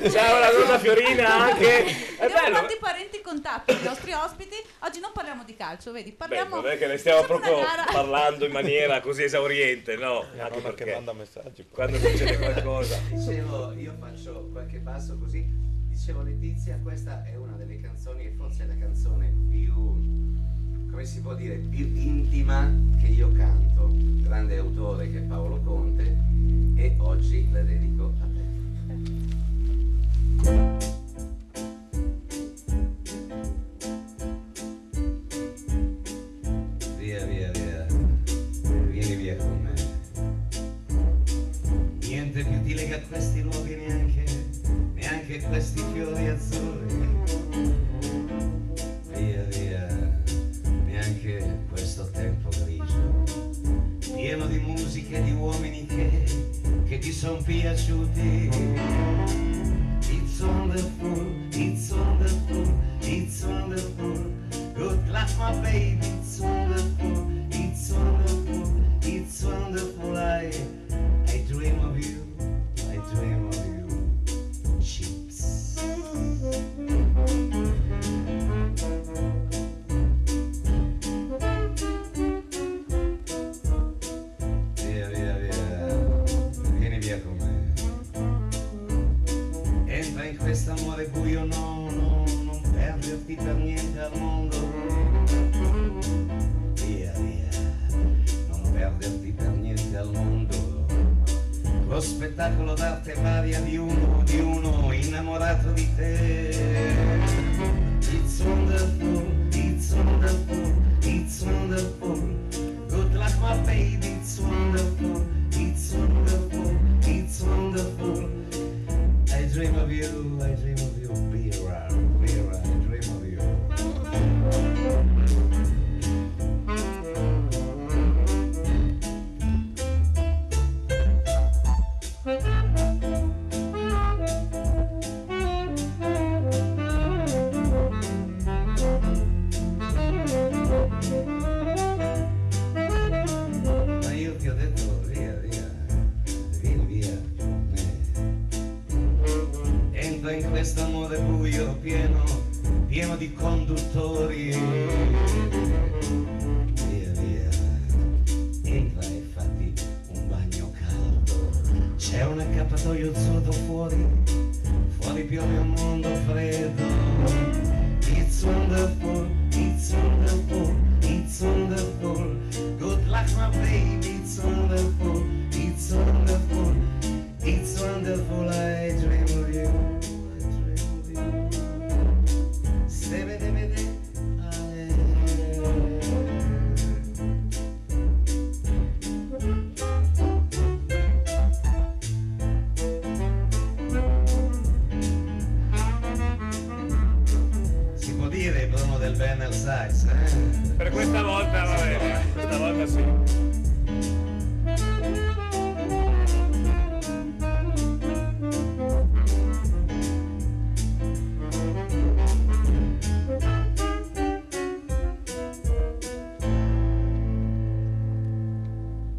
[SPEAKER 2] ciao la nonna Fiorina anche.
[SPEAKER 3] Abbiamo tanti parenti contatti, i nostri ospiti. Oggi non parliamo di calcio, vedi? Parliamo.
[SPEAKER 2] Non è che ne stiamo proprio parlando in maniera così esauriente, no? Anche perché
[SPEAKER 16] che manda messaggi
[SPEAKER 2] quando succede qualcosa.
[SPEAKER 6] Dicevo, io faccio qualche passo così. Dicevo Letizia, questa è una delle canzoni e forse è la canzone più, come si può dire, più intima che io canto. Grande autore che è Paolo Conte e oggi la dedico a te. Via, via, via, vieni via con me. Niente più ti lega a questi luoghi neanche questi fiori azzurri. Via, via, neanche questo tempo grigio, pieno di musiche e di uomini che ti son piaciuti. It's wonderful, it's wonderful, it's wonderful. Good luck my baby, it's wonderful, it's wonderful, it's wonderful. I dream of you, I dream of you. Chips. Via, via, via, vieni via con me. Entra in quest'amore buio, non perderti per niente al mondo. Via, via, non perderti per niente al mondo. Lo spettacolo d'arte varia di uno innamorato di te. It's wonderful, it's wonderful, it's wonderful. Good luck my baby, it's wonderful, it's wonderful, it's wonderful. I dream of you, I dream of you, Vera, Vera, I dream of you. Ma io ti ho detto via, via, vieni via con me. Entra in questo amore buio pieno di conduttori. Via, via, entra e fatti un bagno caldo. C'è un accappatoio azzurro fuori piove un mondo freddo. It's wonderful, it's wonderful, it's wonderful. Good luck my baby, it's wonderful, it's wonderful, it's wonderful. I dream of you, I dream of you. Stay del Benner Sax,
[SPEAKER 2] Per questa volta va bene, questa volta sì.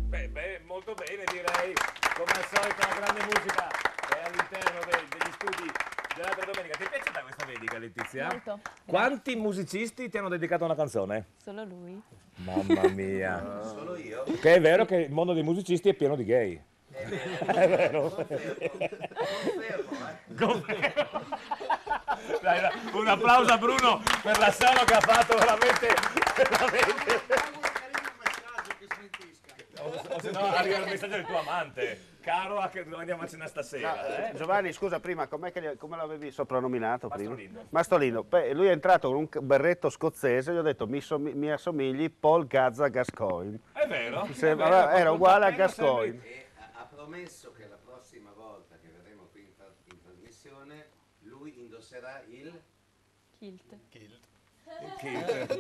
[SPEAKER 2] Beh, molto bene direi, come al solito la grande musica è all'interno degli studi dell'altra domenica. Ti è piaciuta questa dedica, Letizia?
[SPEAKER 1] Molto.
[SPEAKER 2] Quanti musicisti ti hanno dedicato una canzone?
[SPEAKER 1] Solo lui.
[SPEAKER 2] Mamma mia.
[SPEAKER 6] Solo io?
[SPEAKER 2] Che è vero che il mondo dei musicisti è pieno di gay. È vero. Confermo. Dai, un applauso a Bruno per l'assolo che ha fatto veramente. O se no arriva il messaggio del tuo amante. Caro, andiamo a cena stasera.
[SPEAKER 5] Giovanni, scusa, prima come l'avevi soprannominato? Mastolino. Mastolino. Beh, lui è entrato con un berretto scozzese, gli ho detto mi assomigli Paul Gazza Gascoigne.
[SPEAKER 2] È vero?
[SPEAKER 5] Era uguale a Gascoigne.
[SPEAKER 6] E ha promesso che la prossima volta che verremo qui in trasmissione lui indosserà il
[SPEAKER 1] kilt.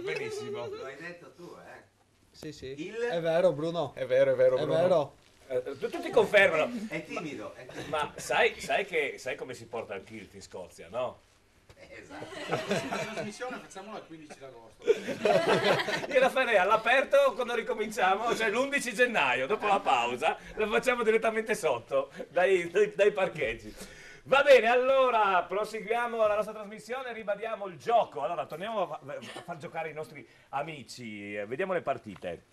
[SPEAKER 2] Benissimo.
[SPEAKER 6] Lo hai detto tu, eh?
[SPEAKER 16] Sì.
[SPEAKER 6] Il...
[SPEAKER 16] È vero, Bruno.
[SPEAKER 2] È vero, Bruno.
[SPEAKER 16] È vero.
[SPEAKER 2] Tutti confermano.
[SPEAKER 6] È timido.
[SPEAKER 2] Ma sai come si porta il kilt in Scozia, no?
[SPEAKER 6] Esatto.
[SPEAKER 17] La trasmissione facciamola il 15 d'agosto.
[SPEAKER 2] Io la farei all'aperto quando ricominciamo, cioè l'11 gennaio, dopo la pausa, la facciamo direttamente sotto, dai parcheggi. Va bene, allora proseguiamo la nostra trasmissione, ribadiamo il gioco. Allora torniamo a far giocare i nostri amici, vediamo le partite.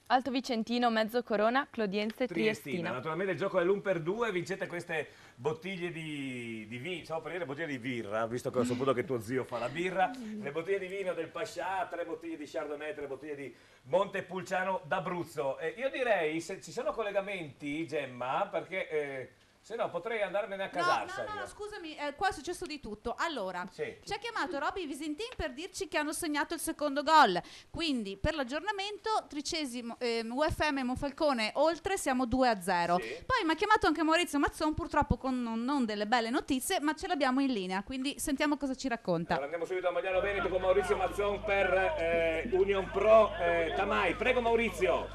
[SPEAKER 1] Alto Vicentino, Mezzo Corona, Clodiense, Triestina.
[SPEAKER 2] Naturalmente il gioco è l'1x2, vincete queste bottiglie di vino, stavo per dire bottiglie di birra, visto che ho saputo che tuo zio fa la birra, le bottiglie di vino del Pascià, 3 bottiglie di Chardonnay, 3 bottiglie di Montepulciano d'Abruzzo. Io direi, se ci sono collegamenti, Gemma, perché... se no potrei andarmene a Casarsari.
[SPEAKER 3] No, scusami, qua è successo di tutto. Allora,
[SPEAKER 2] sì.
[SPEAKER 3] Ci ha chiamato Robby Visentin per dirci che hanno segnato il secondo gol. Quindi per l'aggiornamento, 13° UFM Monfalcone oltre, siamo 2-0. Sì. Poi mi ha chiamato anche Maurizio Mazzon, purtroppo con non delle belle notizie, ma ce l'abbiamo in linea, quindi sentiamo cosa ci racconta.
[SPEAKER 2] Allora andiamo subito a Magliano Veneto con Maurizio Mazzon per Union Pro Tamai. Prego Maurizio.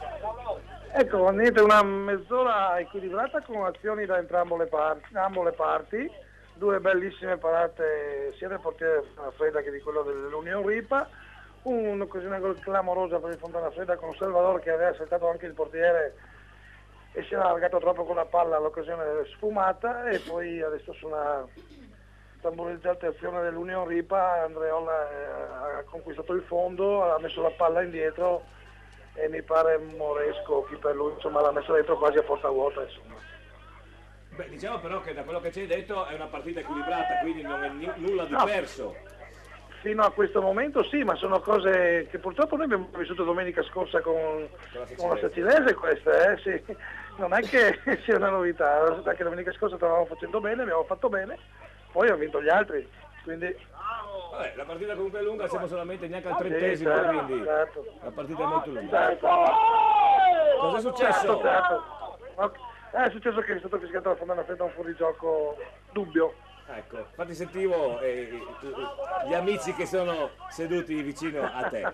[SPEAKER 7] Ecco, niente, una mezz'ora equilibrata con azioni da ambo le parti, 2 bellissime parate sia del portiere Fontana che di quello dell'Union Ripa, un'occasione gol clamorosa per il Fontana Fredda con Salvador che aveva saltato anche il portiere e si era allargato troppo con la palla all'occasione sfumata, e poi adesso su una tamburizzata azione dell'Union Ripa Andreola ha conquistato il fondo, ha messo la palla indietro e mi pare Moresco, chi per lui, insomma, l'ha messa dentro quasi a porta vuota, insomma.
[SPEAKER 2] Beh, diciamo però che da quello che ci hai detto è una partita equilibrata, quindi non è nulla di perso.
[SPEAKER 7] Fino a questo momento sì, ma sono cose che purtroppo noi abbiamo vissuto domenica scorsa con la Sacinese queste, sì. Non è che sia una novità, anche domenica scorsa stavamo facendo bene, abbiamo fatto bene, poi hanno vinto gli altri, quindi...
[SPEAKER 2] Vabbè, la partita comunque è lunga, siamo solamente neanche al 30°, quindi la partita è molto lunga. Cosa è successo?
[SPEAKER 7] È successo che è stato fischiato la Fontana Fredda un fuorigioco dubbio.
[SPEAKER 2] Ecco, infatti sentivo gli amici che sono seduti vicino a te.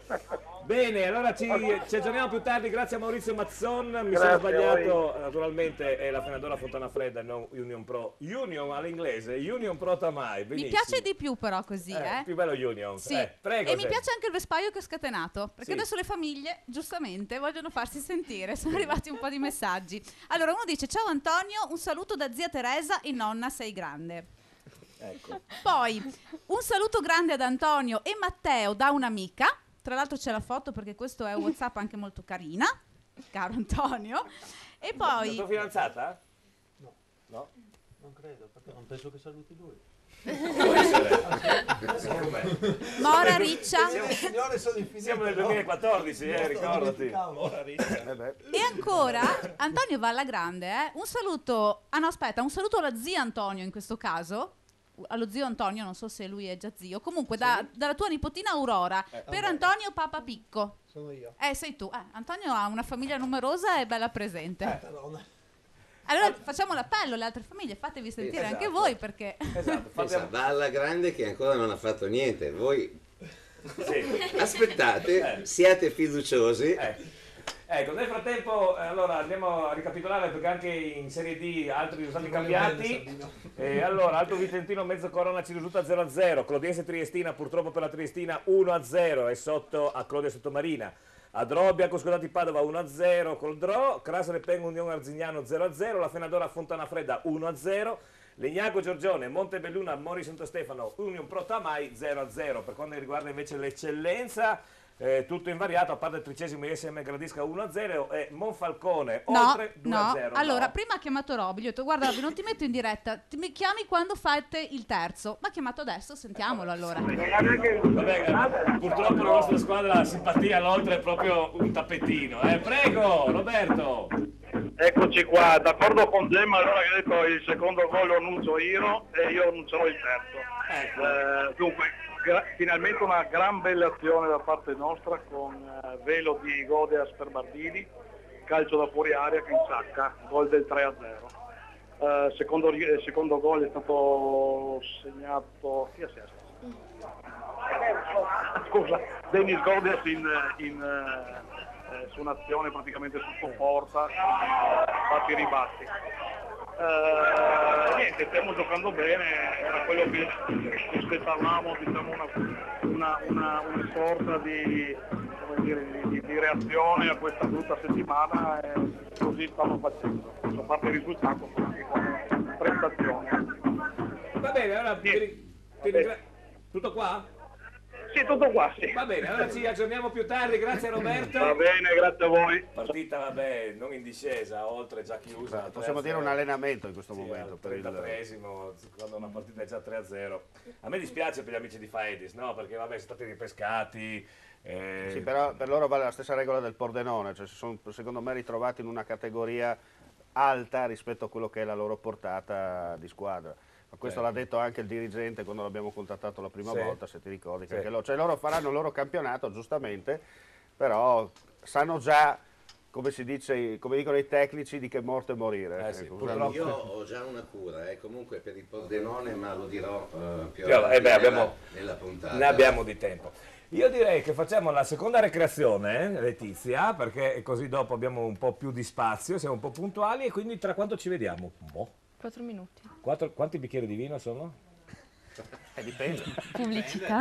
[SPEAKER 2] Bene, allora ci aggiorniamo più tardi, grazie a Maurizio Mazzon. Mi sono sbagliato, naturalmente è la Fenadora Fontana Fredda, non Union Pro. Union all'inglese, Union Pro Tamai, benissimo.
[SPEAKER 3] Mi piace di più però così,
[SPEAKER 2] più bello Union.
[SPEAKER 3] Sì.
[SPEAKER 2] Prego.
[SPEAKER 3] E mi piace anche il vespaio che ho scatenato, perché adesso le famiglie, giustamente, vogliono farsi sentire. Sono arrivati un po' di messaggi. Allora, uno dice: ciao Antonio, un saluto da zia Teresa, in nonna sei grande.
[SPEAKER 2] Ecco.
[SPEAKER 3] Poi un saluto grande ad Antonio e Matteo da un'amica. Tra l'altro c'è la foto perché questo è un WhatsApp anche molto carina, caro Antonio. E poi...
[SPEAKER 2] La tua fidanzata?
[SPEAKER 16] No.
[SPEAKER 2] No?
[SPEAKER 16] Non credo, perché non penso che saluti lui.
[SPEAKER 3] Mora Riccia.
[SPEAKER 2] Siamo nel 2014, ricordati.
[SPEAKER 3] E ancora Antonio va alla grande, un saluto. Ah no, aspetta, un saluto alla zia Antonio in questo caso. Allo zio Antonio, non so se lui è già zio. Comunque dalla tua nipotina Aurora. Per Antonio Papa Picco.
[SPEAKER 16] Sono io.
[SPEAKER 3] Sei tu. Antonio ha una famiglia numerosa e bella presente. Allora facciamo l'appello alle altre famiglie, fatevi sentire anche voi, perché...
[SPEAKER 6] Va alla grande che ancora non ha fatto niente, voi aspettate, siate fiduciosi.
[SPEAKER 2] Ecco, nel frattempo allora andiamo a ricapitolare, perché anche in Serie D altri sono stati cambiati. Allora, Alto Vicentino Mezzo Corona ci risulta 0-0, Clodiense Triestina purtroppo per la Triestina 1-0, è sotto a Clodia Sottomarina. Adrobbia con Scudati Padova 1-0 col draw, Crasare Pengo Unione Arzignano 0-0, la Fenadora Fontana Fredda 1-0, Legnago Giorgione, Montebelluna Mori Santo Stefano, Union Pro Tamai 0-0. Per quanto riguarda invece l'eccellenza, tutto invariato, a parte il 13° ISM Gradisca 1-0 e Monfalcone oltre 2-0.
[SPEAKER 3] No. Allora, prima ha chiamato Robby, gli ho detto guarda Robby, non ti metto in diretta, mi chiami quando fate il terzo. Ma ha chiamato adesso, sentiamolo allora.
[SPEAKER 2] Vabbè, purtroppo la nostra squadra simpatia all'oltre è proprio un tappetino. Prego, Roberto.
[SPEAKER 7] Eccoci qua, d'accordo con Gemma, allora che ha detto il secondo gol lo annuncio io e io annuncerò il terzo. Dunque, finalmente una gran bella azione da parte nostra con velo di Godeas per Bardini, calcio da fuori aria che insacca, gol del 3-0. Secondo gol è stato segnato, chi è scusa, Dennis Godeas su un'azione praticamente sotto porta, fatti i ribatti. Niente, stiamo giocando bene, era quello che aspettavamo, diciamo una sorta di reazione a questa brutta settimana, e così stanno facendo, a parte il risultato, anche come prestazione.
[SPEAKER 2] Va bene, allora tutto qua?
[SPEAKER 7] Sì, tutto qua, sì.
[SPEAKER 2] Va bene, allora ci aggiorniamo più tardi, grazie Roberto.
[SPEAKER 7] Va bene, grazie a voi.
[SPEAKER 2] Partita, vabbè, non in discesa, oltre già chiusa.
[SPEAKER 5] Possiamo dire un allenamento in questo momento.
[SPEAKER 2] Per il 33esimo, quando una partita è già 3-0. A me dispiace per gli amici di Faedis, no? Perché vabbè, sono stati ripescati.
[SPEAKER 5] Sì, però per loro vale la stessa regola del Pordenone, cioè si sono secondo me ritrovati in una categoria alta rispetto a quello che è la loro portata di squadra. Ma questo l'ha detto anche il dirigente quando l'abbiamo contattato la prima volta, se ti ricordi, che anche loro faranno il loro campionato, giustamente, però sanno già, come si dice, come dicono i tecnici, di che morte morire.
[SPEAKER 6] Io ho già una cura, comunque per il Pordenone, ma lo dirò più nella puntata.
[SPEAKER 2] Ne abbiamo di tempo. Io direi che facciamo la seconda recreazione, Letizia, perché così dopo abbiamo un po' più di spazio, siamo un po' puntuali e quindi tra quanto ci vediamo?
[SPEAKER 1] 4 minuti.
[SPEAKER 2] Quanti bicchieri di vino sono?
[SPEAKER 5] Dipende.
[SPEAKER 1] Pubblicità.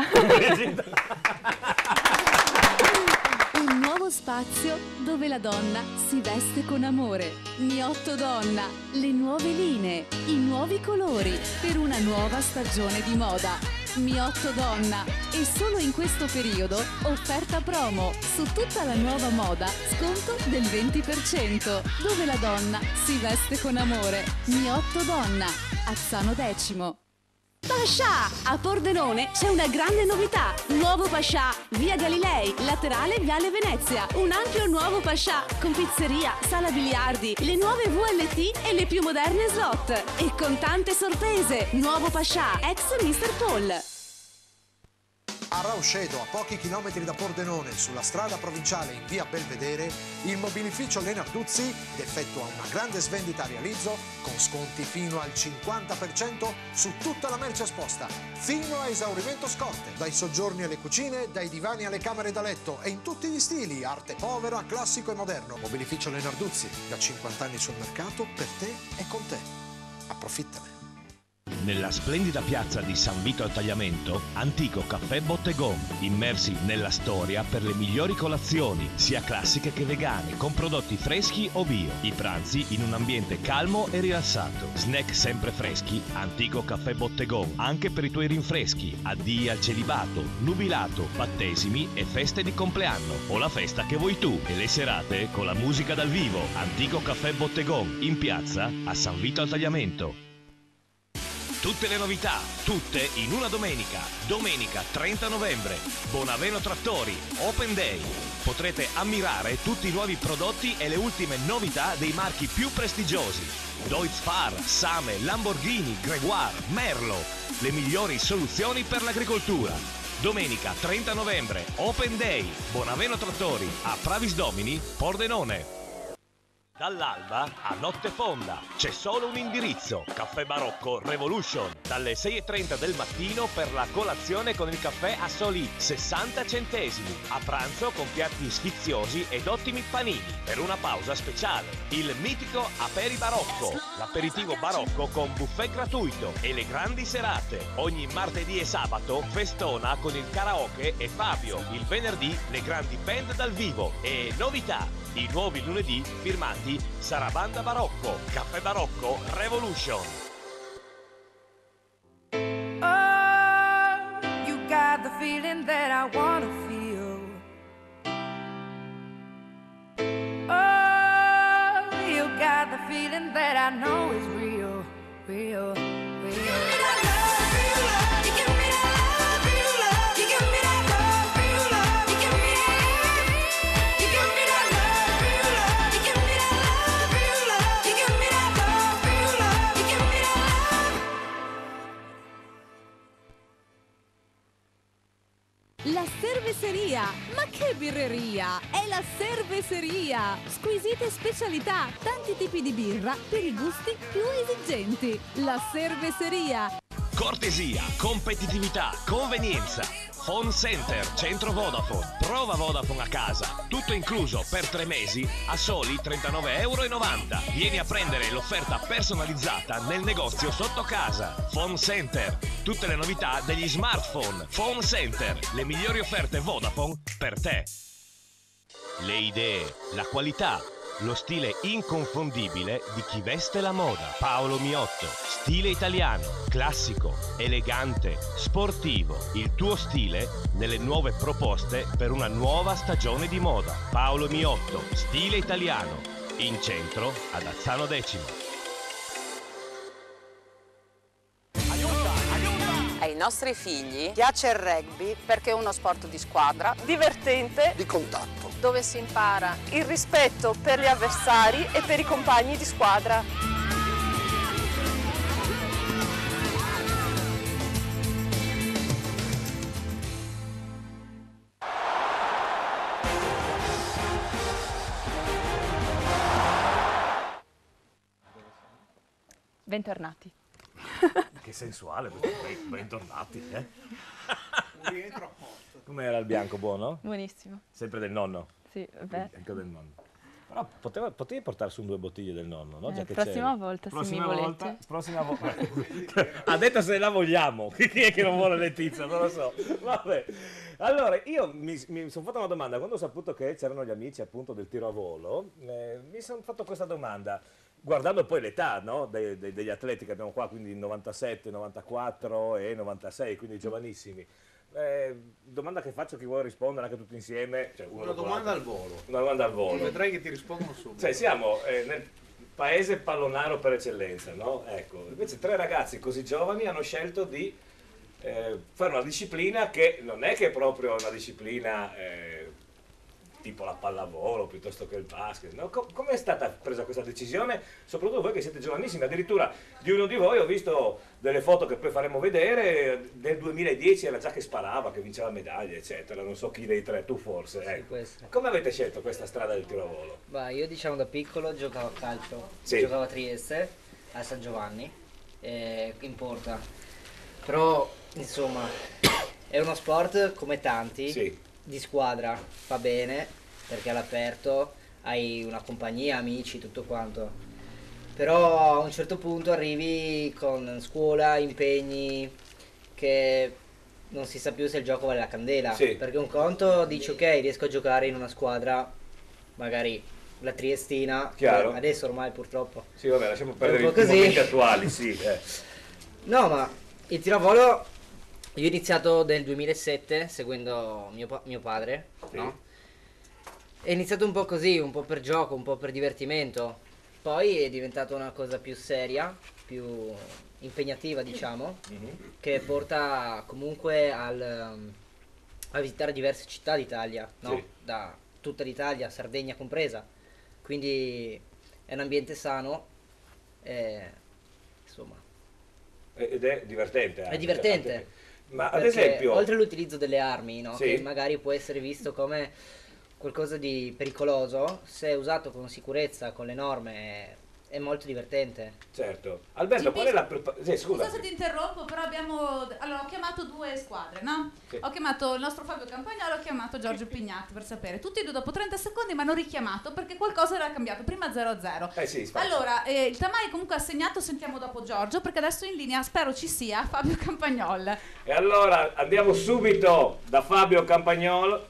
[SPEAKER 10] Un nuovo spazio dove la donna si veste con amore. Miotto Donna, le nuove linee, i nuovi colori per una nuova stagione di moda. Miotto Donna, e solo in questo periodo offerta promo su tutta la nuova moda, sconto del 20%, dove la donna si veste con amore. Miotto Donna, Azzano Decimo. Pascià! A Pordenone c'è una grande novità. Nuovo Pascià, via Galilei, laterale Viale Venezia. Un ampio nuovo Pascià con pizzeria, sala biliardi, le nuove VLT e le più moderne slot. E con tante sorprese. Nuovo Pascià, ex Mr. Paul.
[SPEAKER 11] A Rauscedo, a pochi chilometri da Pordenone, sulla strada provinciale in via Belvedere, il mobilificio Lenarduzzi effettua una grande svendita a realizzo con sconti fino al 50% su tutta la merce esposta, fino a esaurimento scorte. Dai soggiorni alle cucine, dai divani alle camere da letto e in tutti gli stili, arte povera, classico e moderno. Mobilificio Lenarduzzi, da 50 anni sul mercato, per te e con te. Approfittane.
[SPEAKER 12] Nella splendida piazza di San Vito al Tagliamento, antico caffè Bottegon, immersi nella storia per le migliori colazioni, sia classiche che vegane, con prodotti freschi o bio. I pranzi in un ambiente calmo e rilassato. Snack sempre freschi, antico caffè Bottegon, anche per i tuoi rinfreschi, addii al celibato, nubilato, battesimi e feste di compleanno, o la festa che vuoi tu, e le serate con la musica dal vivo. Antico caffè Bottegon, in piazza a San Vito al Tagliamento. Tutte le novità, tutte in una domenica. Domenica 30 novembre. Bonaveno Trattori, Open Day. Potrete ammirare tutti i nuovi prodotti e le ultime novità dei marchi più prestigiosi. Deutz-Fahr, Same, Lamborghini, Gregoire, Merlo. Le migliori soluzioni per l'agricoltura. Domenica 30 novembre, Open Day. Bonaveno Trattori, a Pravis Domini, Pordenone. Dall'alba a notte fonda c'è solo un indirizzo: Caffè Barocco Revolution, dalle 6:30 del mattino per la colazione con il caffè a soli 60 centesimi, a pranzo con piatti sfiziosi ed ottimi panini, per una pausa speciale il mitico Aperi Barocco, l'aperitivo barocco con buffet gratuito, e le grandi serate ogni martedì e sabato festona con il karaoke e Fabio, il venerdì le grandi band dal vivo e novità, i nuovi lunedì firmati Sarabanda Barocco. Caffè Barocco Revolution.
[SPEAKER 13] Oh, you got the feeling that I wanna feel. Oh, you got the feeling that I know is real, real, real.
[SPEAKER 10] La cerveseria, ma che birreria! È la cerveseria! Squisite specialità, tanti tipi di birra per i gusti più esigenti. La cerveseria!
[SPEAKER 12] Cortesia, competitività, convenienza. Phone Center, centro Vodafone. Prova Vodafone a casa. Tutto incluso per 3 mesi a soli 39,90 €. Vieni a prendere l'offerta personalizzata nel negozio sotto casa. Phone Center. Tutte le novità degli smartphone. Phone Center. Le migliori offerte Vodafone per te. Le idee, la qualità, lo stile inconfondibile di chi veste la moda. Paolo Miotto. Stile italiano, classico, elegante, sportivo. Il tuo stile nelle nuove proposte per una nuova stagione di moda. Paolo Miotto. Stile italiano. In centro ad Azzano Decimo.
[SPEAKER 14] Ai nostri figli piace il rugby perché è uno sport di squadra,
[SPEAKER 15] divertente,
[SPEAKER 11] Di contatto.
[SPEAKER 15] dove si impara il rispetto per gli avversari e per i compagni di squadra.
[SPEAKER 1] Bentornati.
[SPEAKER 2] Che sensuale questo, bentornati, eh?
[SPEAKER 17] Un rientro a posto.
[SPEAKER 2] Com'era il bianco, buono?
[SPEAKER 1] Buonissimo.
[SPEAKER 2] Sempre del nonno?
[SPEAKER 1] Sì, beh.
[SPEAKER 2] Anche del nonno. Però potevi portare su 2 bottiglie del nonno, no? Già che
[SPEAKER 1] Prossima
[SPEAKER 2] c'eri.
[SPEAKER 1] volta, se
[SPEAKER 2] Prossima
[SPEAKER 1] mi
[SPEAKER 2] volta,
[SPEAKER 1] volete.
[SPEAKER 2] prossima volta. Ha detto se la vogliamo. Chi è che non vuole Letizia? Non lo so. Vabbè. Allora, io mi sono fatto una domanda. Quando ho saputo che c'erano gli amici appunto del tiro a volo, mi sono fatto questa domanda. Guardando poi l'età, no? degli atleti che abbiamo qua, quindi 97, 94 e 96, quindi giovanissimi. Domanda che faccio, chi vuole rispondere anche tutti insieme. Cioè,
[SPEAKER 17] Una domanda al volo.
[SPEAKER 2] Una domanda al volo.
[SPEAKER 17] Vedrai che ti rispondono subito.
[SPEAKER 2] Cioè, siamo nel paese pallonaro per eccellenza, no? Ecco, invece 3 ragazzi così giovani hanno scelto di fare una disciplina che non è che è proprio una disciplina tipo la pallavolo piuttosto che il basket, no? Come è stata presa questa decisione? Soprattutto voi che siete giovanissimi, addirittura di uno di voi ho visto delle foto che poi faremo vedere, del 2010 era già che sparava, che vinceva medaglie, eccetera, non so chi dei 3, tu forse. Ecco. Come avete scelto questa strada del tiro a volo?
[SPEAKER 18] Bah, io diciamo da piccolo giocavo a calcio,
[SPEAKER 2] Sì.
[SPEAKER 18] giocavo a Trieste, a San Giovanni, in Porta, però insomma è uno sport come tanti,
[SPEAKER 2] Sì.
[SPEAKER 18] di squadra, fa bene perché all'aperto hai una compagnia, amici, tutto quanto, però a un certo punto arrivi con scuola, impegni, che non si sa più se il gioco vale la candela,
[SPEAKER 2] Sì.
[SPEAKER 18] perché un conto dici ok, riesco a giocare in una squadra, magari la Triestina,
[SPEAKER 2] Chiaro.
[SPEAKER 18] adesso ormai purtroppo
[SPEAKER 2] Sì, vabbè, lasciamo
[SPEAKER 18] è un
[SPEAKER 2] perdere
[SPEAKER 18] po'
[SPEAKER 2] i
[SPEAKER 18] così.
[SPEAKER 2] momenti attuali, sì.
[SPEAKER 18] No, ma il tiro a volo io ho iniziato nel 2007 seguendo mio padre,
[SPEAKER 2] Sì.
[SPEAKER 18] no? È iniziato un po' così, un po' per gioco, un po' per divertimento. Poi è diventata una cosa più seria, più impegnativa, diciamo, che porta comunque a visitare diverse città d'Italia, no?
[SPEAKER 2] Sì.
[SPEAKER 18] Da tutta l'Italia, Sardegna compresa. Quindi è un ambiente sano, insomma.
[SPEAKER 2] Ed è divertente.
[SPEAKER 18] È divertente.
[SPEAKER 2] Ma ad
[SPEAKER 18] Perché
[SPEAKER 2] esempio...
[SPEAKER 18] oltre all'utilizzo delle armi, no?
[SPEAKER 2] Sì.
[SPEAKER 18] Che magari può essere visto come qualcosa di pericoloso, se usato con sicurezza, con le norme, è molto divertente.
[SPEAKER 2] Certo. Alberto, qual è la scusa.
[SPEAKER 3] Scusa se ti interrompo, però allora, ho chiamato due squadre, no?
[SPEAKER 2] Sì.
[SPEAKER 3] Ho chiamato il nostro Fabio Campagnolo, ho chiamato Giorgio Pignat per sapere. Tutti e due dopo 30 secondi mi hanno richiamato perché qualcosa era cambiato. Prima 0-0.
[SPEAKER 2] Sì,
[SPEAKER 3] allora, il Tamai comunque ha segnato, sentiamo dopo Giorgio, perché adesso in linea spero ci sia Fabio Campagnol.
[SPEAKER 2] E allora andiamo subito da Fabio Campagnol.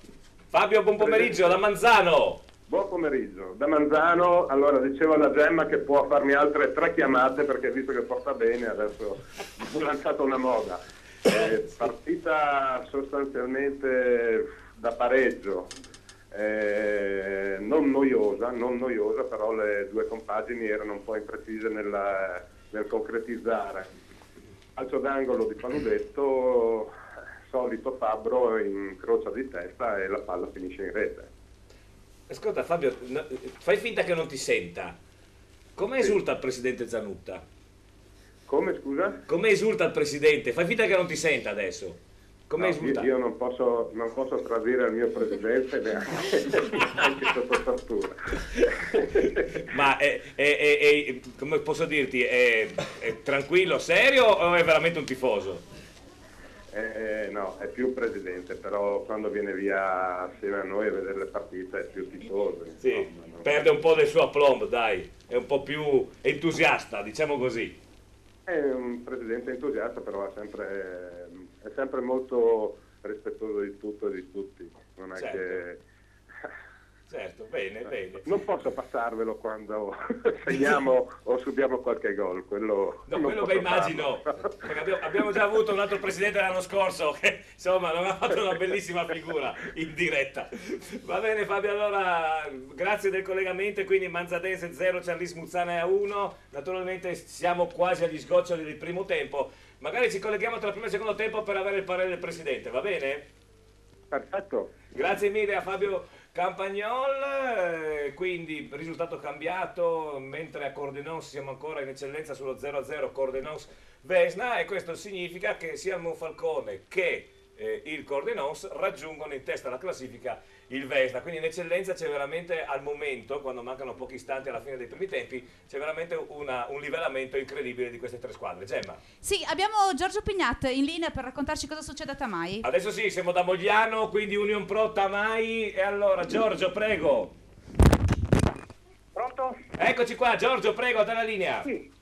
[SPEAKER 2] Fabio, buon pomeriggio da Manzano.
[SPEAKER 8] Buon pomeriggio, da Manzano. Allora, dicevo alla Gemma che può farmi altre 3 chiamate perché visto che porta bene adesso ho lanciato una moda. Partita sostanzialmente da pareggio, non noiosa, però le due compagini erano un po' imprecise nel concretizzare. Calcio d'angolo di Paludetto, solito fabbro incrocia di testa e la palla finisce in rete.
[SPEAKER 2] Ascolta Fabio, fai finta che non ti senta. Come esulta il presidente Zanutta?
[SPEAKER 8] Come, scusa?
[SPEAKER 2] Come esulta il presidente? Fai finta che non ti senta adesso. Come esulta?
[SPEAKER 8] Io non posso tradire il mio presidente neanche sotto tortura.
[SPEAKER 2] Ma come posso dirti, è tranquillo, serio o è veramente un tifoso?
[SPEAKER 8] No, è più presidente, però quando viene via assieme a noi a vedere le partite è più tifoso.
[SPEAKER 2] Sì, insomma, perde un po' del suo aplomb, dai, è un po' più entusiasta, diciamo così.
[SPEAKER 8] È un presidente entusiasta, però è sempre molto rispettoso di tutto e di tutti. Non è che...
[SPEAKER 2] Certo, bene.
[SPEAKER 8] Non posso passarvelo quando segniamo o subiamo qualche gol, quello
[SPEAKER 2] immagino, perché abbiamo già avuto un altro presidente l'anno scorso che insomma non ha fatto una bellissima figura in diretta. Va bene Fabio, allora grazie del collegamento, quindi Manzadense 0, Ciarlis Muzzana 1, naturalmente siamo quasi agli sgoccioli del primo tempo, magari ci colleghiamo tra il primo e il secondo tempo per avere il parere del presidente, va bene?
[SPEAKER 8] Perfetto.
[SPEAKER 2] Grazie mille a Fabio Campagnol, quindi risultato cambiato, mentre a Cordenons siamo ancora in eccellenza sullo 0-0 Cordenons-Vesna, e questo significa che sia il Monfalcone che il Cordenons raggiungono in testa alla classifica il Vesna, quindi in eccellenza c'è veramente al momento, quando mancano pochi istanti alla fine dei primi tempi, c'è veramente un livellamento incredibile di queste tre squadre. Gemma?
[SPEAKER 3] Sì, abbiamo Giorgio Pignat in linea per raccontarci cosa succede a Tamai.
[SPEAKER 2] Adesso sì, siamo da Mogliano, quindi Union Pro Tamai, e allora Giorgio, prego.
[SPEAKER 19] Pronto?
[SPEAKER 2] Eccoci qua, Giorgio, prego, dalla linea.
[SPEAKER 19] Sì.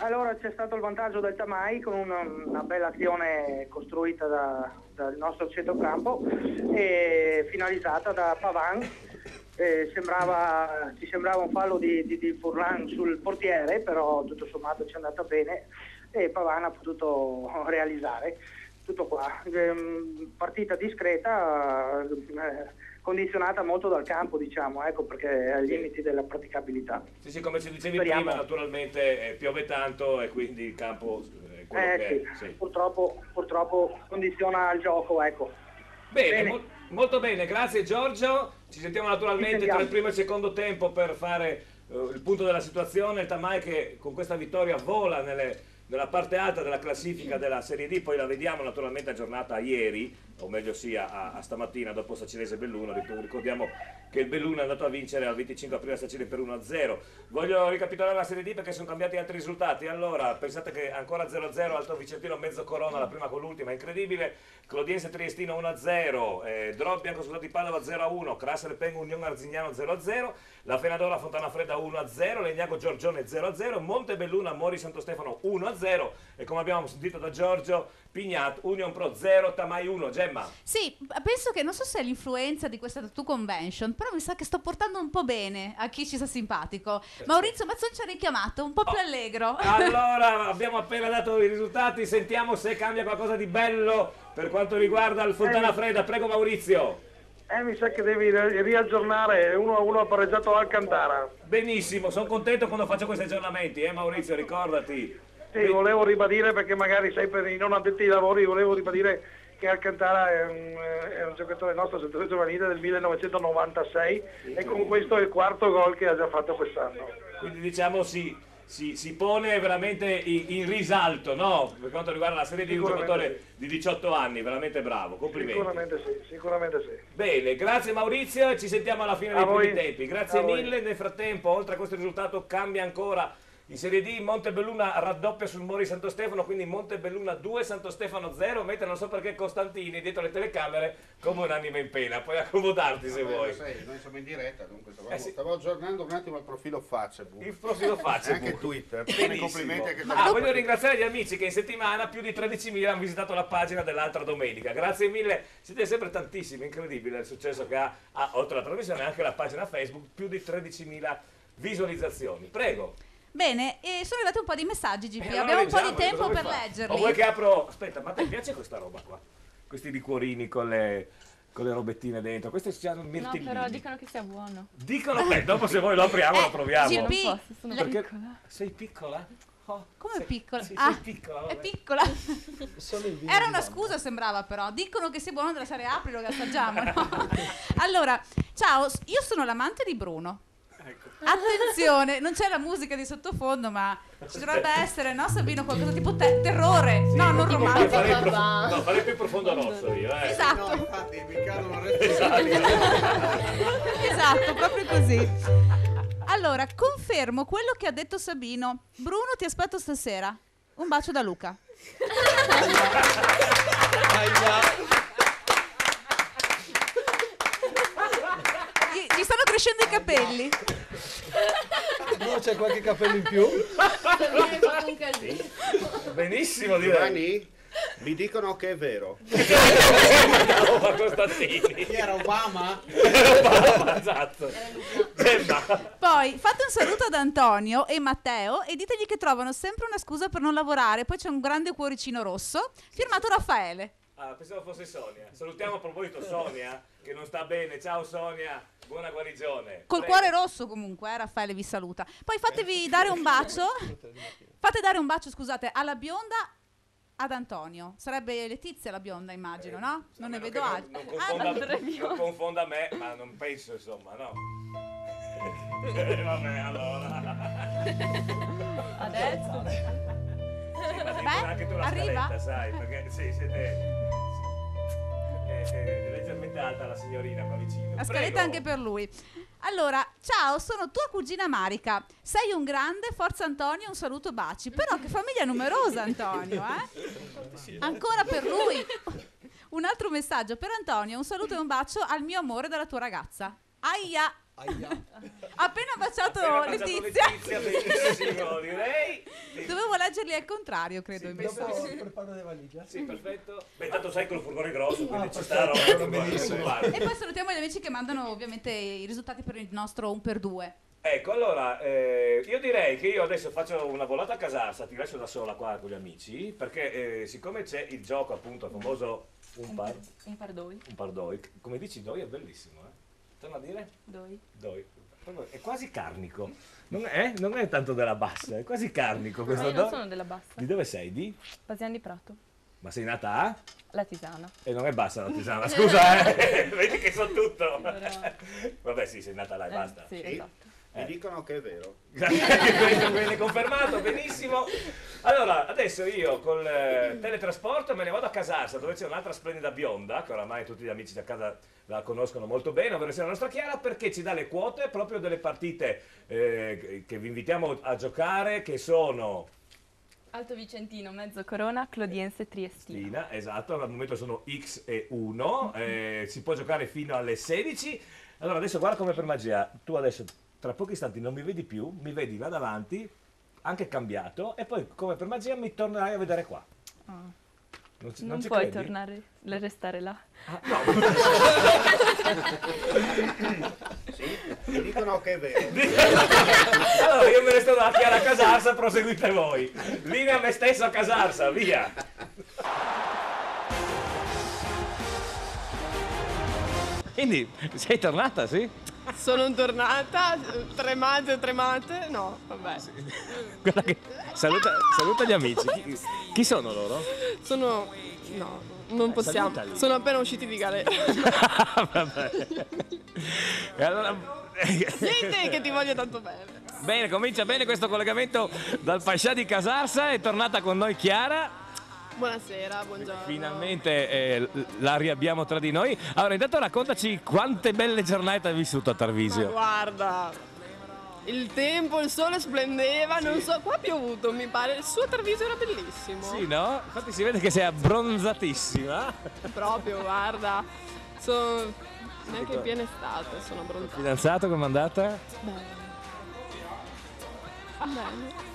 [SPEAKER 19] Allora c'è stato il vantaggio del Tamai con una bella azione costruita dal nostro centrocampo e finalizzata da Pavan. Ci sembrava un fallo di Furlan sul portiere, però tutto sommato ci è andata bene e Pavan ha potuto realizzare. Tutto qua. Partita discreta, condizionata molto dal campo, diciamo, ecco, perché è ai limiti della praticabilità.
[SPEAKER 2] Sì, come ci dicevi prima, naturalmente piove tanto e quindi il campo è quello che
[SPEAKER 19] sì.
[SPEAKER 2] è. Sì.
[SPEAKER 19] Purtroppo condiziona il gioco, ecco.
[SPEAKER 2] Bene. Molto bene, grazie Giorgio. Ci sentiamo naturalmente tra il primo e il secondo tempo per fare il punto della situazione. Il Tamai che con questa vittoria vola nella parte alta della classifica della Serie D, poi la vediamo naturalmente aggiornata a ieri, o meglio sia a stamattina dopo Sacilese Belluno. Ricordiamo che il Belluno è andato a vincere al 25 aprile a Sacile per 1-0. Voglio ricapitolare la Serie D perché sono cambiati altri risultati. Allora, pensate che ancora 0-0 Alto Vicentino mezzo Corona, la prima con l'ultima, incredibile. Clodiense Triestino 1-0, Drop Bianco Soldati di Padova 0-1, Crasser Peng Unione Arzignano 0-0, la Fenadora Fontana Fredda 1-0, Legnago Giorgione 0-0, Montebelluna Mori Santo Stefano 1-0 e come abbiamo sentito da Giorgio, Pignat Union Pro 0, Tamai 1. Gemma?
[SPEAKER 3] Sì, penso che non so se è l'influenza di questa tattoo convention, però mi sa che sto portando un po' bene a chi ci sta simpatico. Maurizio Mazzon ci ha richiamato, un po' più allegro.
[SPEAKER 2] Allora, abbiamo appena dato i risultati, sentiamo se cambia qualcosa di bello per quanto riguarda il Fontana Fredda. Prego Maurizio.
[SPEAKER 7] Mi sa che devi riaggiornare 1-1 ha pareggiato Alcantara.
[SPEAKER 2] Benissimo, sono contento quando faccio questi aggiornamenti, Maurizio, ricordati.
[SPEAKER 7] Sì, volevo ribadire, perché magari sei per i non addetti ai lavori, volevo ribadire che Alcantara è un giocatore nostro settore giovanile del 1996 e con questo è il quarto gol che ha già fatto quest'anno.
[SPEAKER 2] Quindi diciamo si si pone veramente in risalto, no? Per quanto riguarda la Serie D, un giocatore di 18 anni, veramente bravo, complimenti.
[SPEAKER 7] Sicuramente sì.
[SPEAKER 2] Bene, grazie Maurizio e ci sentiamo alla fine dei primi tempi. Grazie mille. Nel frattempo, oltre a questo risultato, cambia ancora in Serie D. Montebelluna raddoppia sul Mori Santo Stefano, quindi Montebelluna 2, Santo Stefano 0, mentre non so perché Costantini dietro le telecamere come un'anima in pena. Puoi accomodarti se vuoi.
[SPEAKER 5] Noi siamo in diretta, dunque stavo aggiornando un attimo il profilo Facebook.
[SPEAKER 2] Il profilo Facebook.
[SPEAKER 5] Anche Twitter.
[SPEAKER 2] Complimenti anche voglio ringraziare gli amici che in settimana più di 13.000 hanno visitato la pagina dell'altra domenica. Grazie mille, siete sempre tantissimi, incredibile il successo che ha oltre alla trasmissione anche la pagina Facebook, più di 13.000 visualizzazioni. Prego.
[SPEAKER 3] Bene, e sono arrivati un po' di messaggi, GP. Abbiamo un po' di tempo per leggerli.
[SPEAKER 2] O vuoi che apro... Aspetta, ma a te piace questa roba qua? Questi liquorini con le robettine dentro. Questi si chiamano mirtillini.
[SPEAKER 1] No, però dicono che sia buono.
[SPEAKER 2] Dicono? Dopo se voi lo apriamo lo proviamo.
[SPEAKER 3] GP,
[SPEAKER 1] sono
[SPEAKER 2] perché...
[SPEAKER 1] piccola.
[SPEAKER 2] Sei piccola?
[SPEAKER 3] Come piccola?
[SPEAKER 2] Sì, sei piccola.
[SPEAKER 3] È piccola. Era una scusa, sembrava, però. Dicono che sia buono della serie Aprilo, che assaggiamo, no? Allora, ciao, io sono l'amante di Bruno. Attenzione, non c'è la musica di sottofondo, ma ci dovrebbe essere, no Sabino, qualcosa tipo terrore, sì, no, non romantico.
[SPEAKER 2] Farei più profondo rosso io,
[SPEAKER 3] Esatto.
[SPEAKER 17] No, infatti mi cadono
[SPEAKER 3] Esatto, proprio così. Allora, confermo quello che ha detto Sabino. Bruno, ti aspetto stasera. Un bacio da Luca. Gli stanno crescendo i capelli.
[SPEAKER 16] No, c'è qualche capello in più?
[SPEAKER 2] Benissimo, direi.
[SPEAKER 5] Mi dicono che è vero.
[SPEAKER 2] Chi
[SPEAKER 17] era Obama?
[SPEAKER 2] Obama, esatto.
[SPEAKER 3] Poi fate un saluto ad Antonio e Matteo e ditegli che trovano sempre una scusa per non lavorare. Poi c'è un grande cuoricino rosso firmato Raffaele.
[SPEAKER 2] Ah, pensavo fosse Sonia. Salutiamo a proposito Sonia, che non sta bene. Ciao Sonia, buona guarigione.
[SPEAKER 3] Col cuore rosso comunque, Raffaele vi saluta. Poi fatevi dare un bacio. Fate dare un bacio, scusate, alla bionda ad Antonio. Sarebbe Letizia la bionda, immagino, no? Non ne vedo altri.
[SPEAKER 2] Non confonda me, ma non penso, insomma, no. Vabbè, allora.
[SPEAKER 3] Adesso.
[SPEAKER 2] Anche tu la
[SPEAKER 3] arriva?
[SPEAKER 2] scaletta, sai, perché siete è leggermente alta la signorina qua vicino.
[SPEAKER 3] La scaletta anche per lui. Allora, ciao, sono tua cugina Marica. Sei un grande, forza Antonio, un saluto, baci. Però che famiglia numerosa, Antonio, eh? Ancora per lui. Un altro messaggio per Antonio, un saluto e un bacio al mio amore dalla tua ragazza. Aia. Appena baciato Letizia.
[SPEAKER 2] Benissimo, direi.
[SPEAKER 3] Dovevo leggerli al contrario, credo.
[SPEAKER 16] Dopo preparo le valigie.
[SPEAKER 2] Sì, perfetto. Beh, tanto sai col furgone grosso, quindi ci sta roba. Benissimo.
[SPEAKER 3] E poi salutiamo gli amici che mandano ovviamente i risultati per il nostro 1x2.
[SPEAKER 2] Ecco, allora, io direi che io adesso faccio una volata a Casarsa, ti lascio da sola qua con gli amici, perché siccome c'è il gioco appunto il famoso un par doi, come dici doi è bellissimo, eh? Torna a dire?
[SPEAKER 1] Doi.
[SPEAKER 2] È quasi carnico. Non è tanto della bassa, è quasi carnico questo.
[SPEAKER 1] No, io non sono della bassa.
[SPEAKER 2] Di dove sei? Di?
[SPEAKER 1] Basian di Prato.
[SPEAKER 2] Ma sei nata a?
[SPEAKER 1] Latisana.
[SPEAKER 2] E non è bassa la Tisana, scusa, vedi che so tutto. Vabbè, sì, sei nata là e basta.
[SPEAKER 1] Sì, esatto.
[SPEAKER 5] Mi dicono che è vero.
[SPEAKER 2] Questo viene confermato, benissimo. Allora, adesso io col teletrasporto me ne vado a Casarsa, dove c'è un'altra splendida bionda, che oramai tutti gli amici da casa la conoscono molto bene, ovvero sia la nostra Chiara, perché ci dà le quote proprio delle partite che vi invitiamo a giocare, che sono...
[SPEAKER 1] Alto Vicentino, Mezzo Corona, Clodiense, Triestina.
[SPEAKER 2] Esatto, al momento sono X e 1, si può giocare fino alle 16. Allora adesso guarda come per magia, tu adesso tra pochi istanti non mi vedi più, mi vedi là davanti, anche cambiato, e poi come per magia mi tornerai a vedere qua.
[SPEAKER 1] Oh.
[SPEAKER 2] Non
[SPEAKER 1] puoi
[SPEAKER 2] credi?
[SPEAKER 1] tornare, restare là.
[SPEAKER 2] Ah, no.
[SPEAKER 5] Sì, mi dicono che è vero.
[SPEAKER 2] Allora io me ne sto da Chiara a Casarsa, proseguite voi. Linea me stesso a Casarsa, via. Quindi sei tornata, sì?
[SPEAKER 20] Sono tornata, tremate, no, vabbè.
[SPEAKER 2] Guarda che saluta gli amici. Chi sono loro?
[SPEAKER 20] Sono, no, non possiamo, sono appena usciti di galera.
[SPEAKER 2] Vabbè. E allora...
[SPEAKER 20] Sei te che ti voglio tanto bene.
[SPEAKER 2] Bene, comincia bene questo collegamento dal Pascià di Casarsa, è tornata con noi Chiara.
[SPEAKER 20] Buonasera, buongiorno.
[SPEAKER 2] Finalmente la riabbiamo tra di noi. Allora, intanto raccontaci quante belle giornate hai vissuto a Tarvisio.
[SPEAKER 20] Ma guarda, il tempo, il sole splendeva, non so, qua ha piovuto, mi pare, il suo Tarvisio era bellissimo.
[SPEAKER 2] Sì, no? Infatti si vede che sei abbronzatissima.
[SPEAKER 20] Proprio, guarda, sono neanche in piena estate, sono abbronzata.
[SPEAKER 2] Fidanzato, com'è andata?
[SPEAKER 20] Bene. Bene.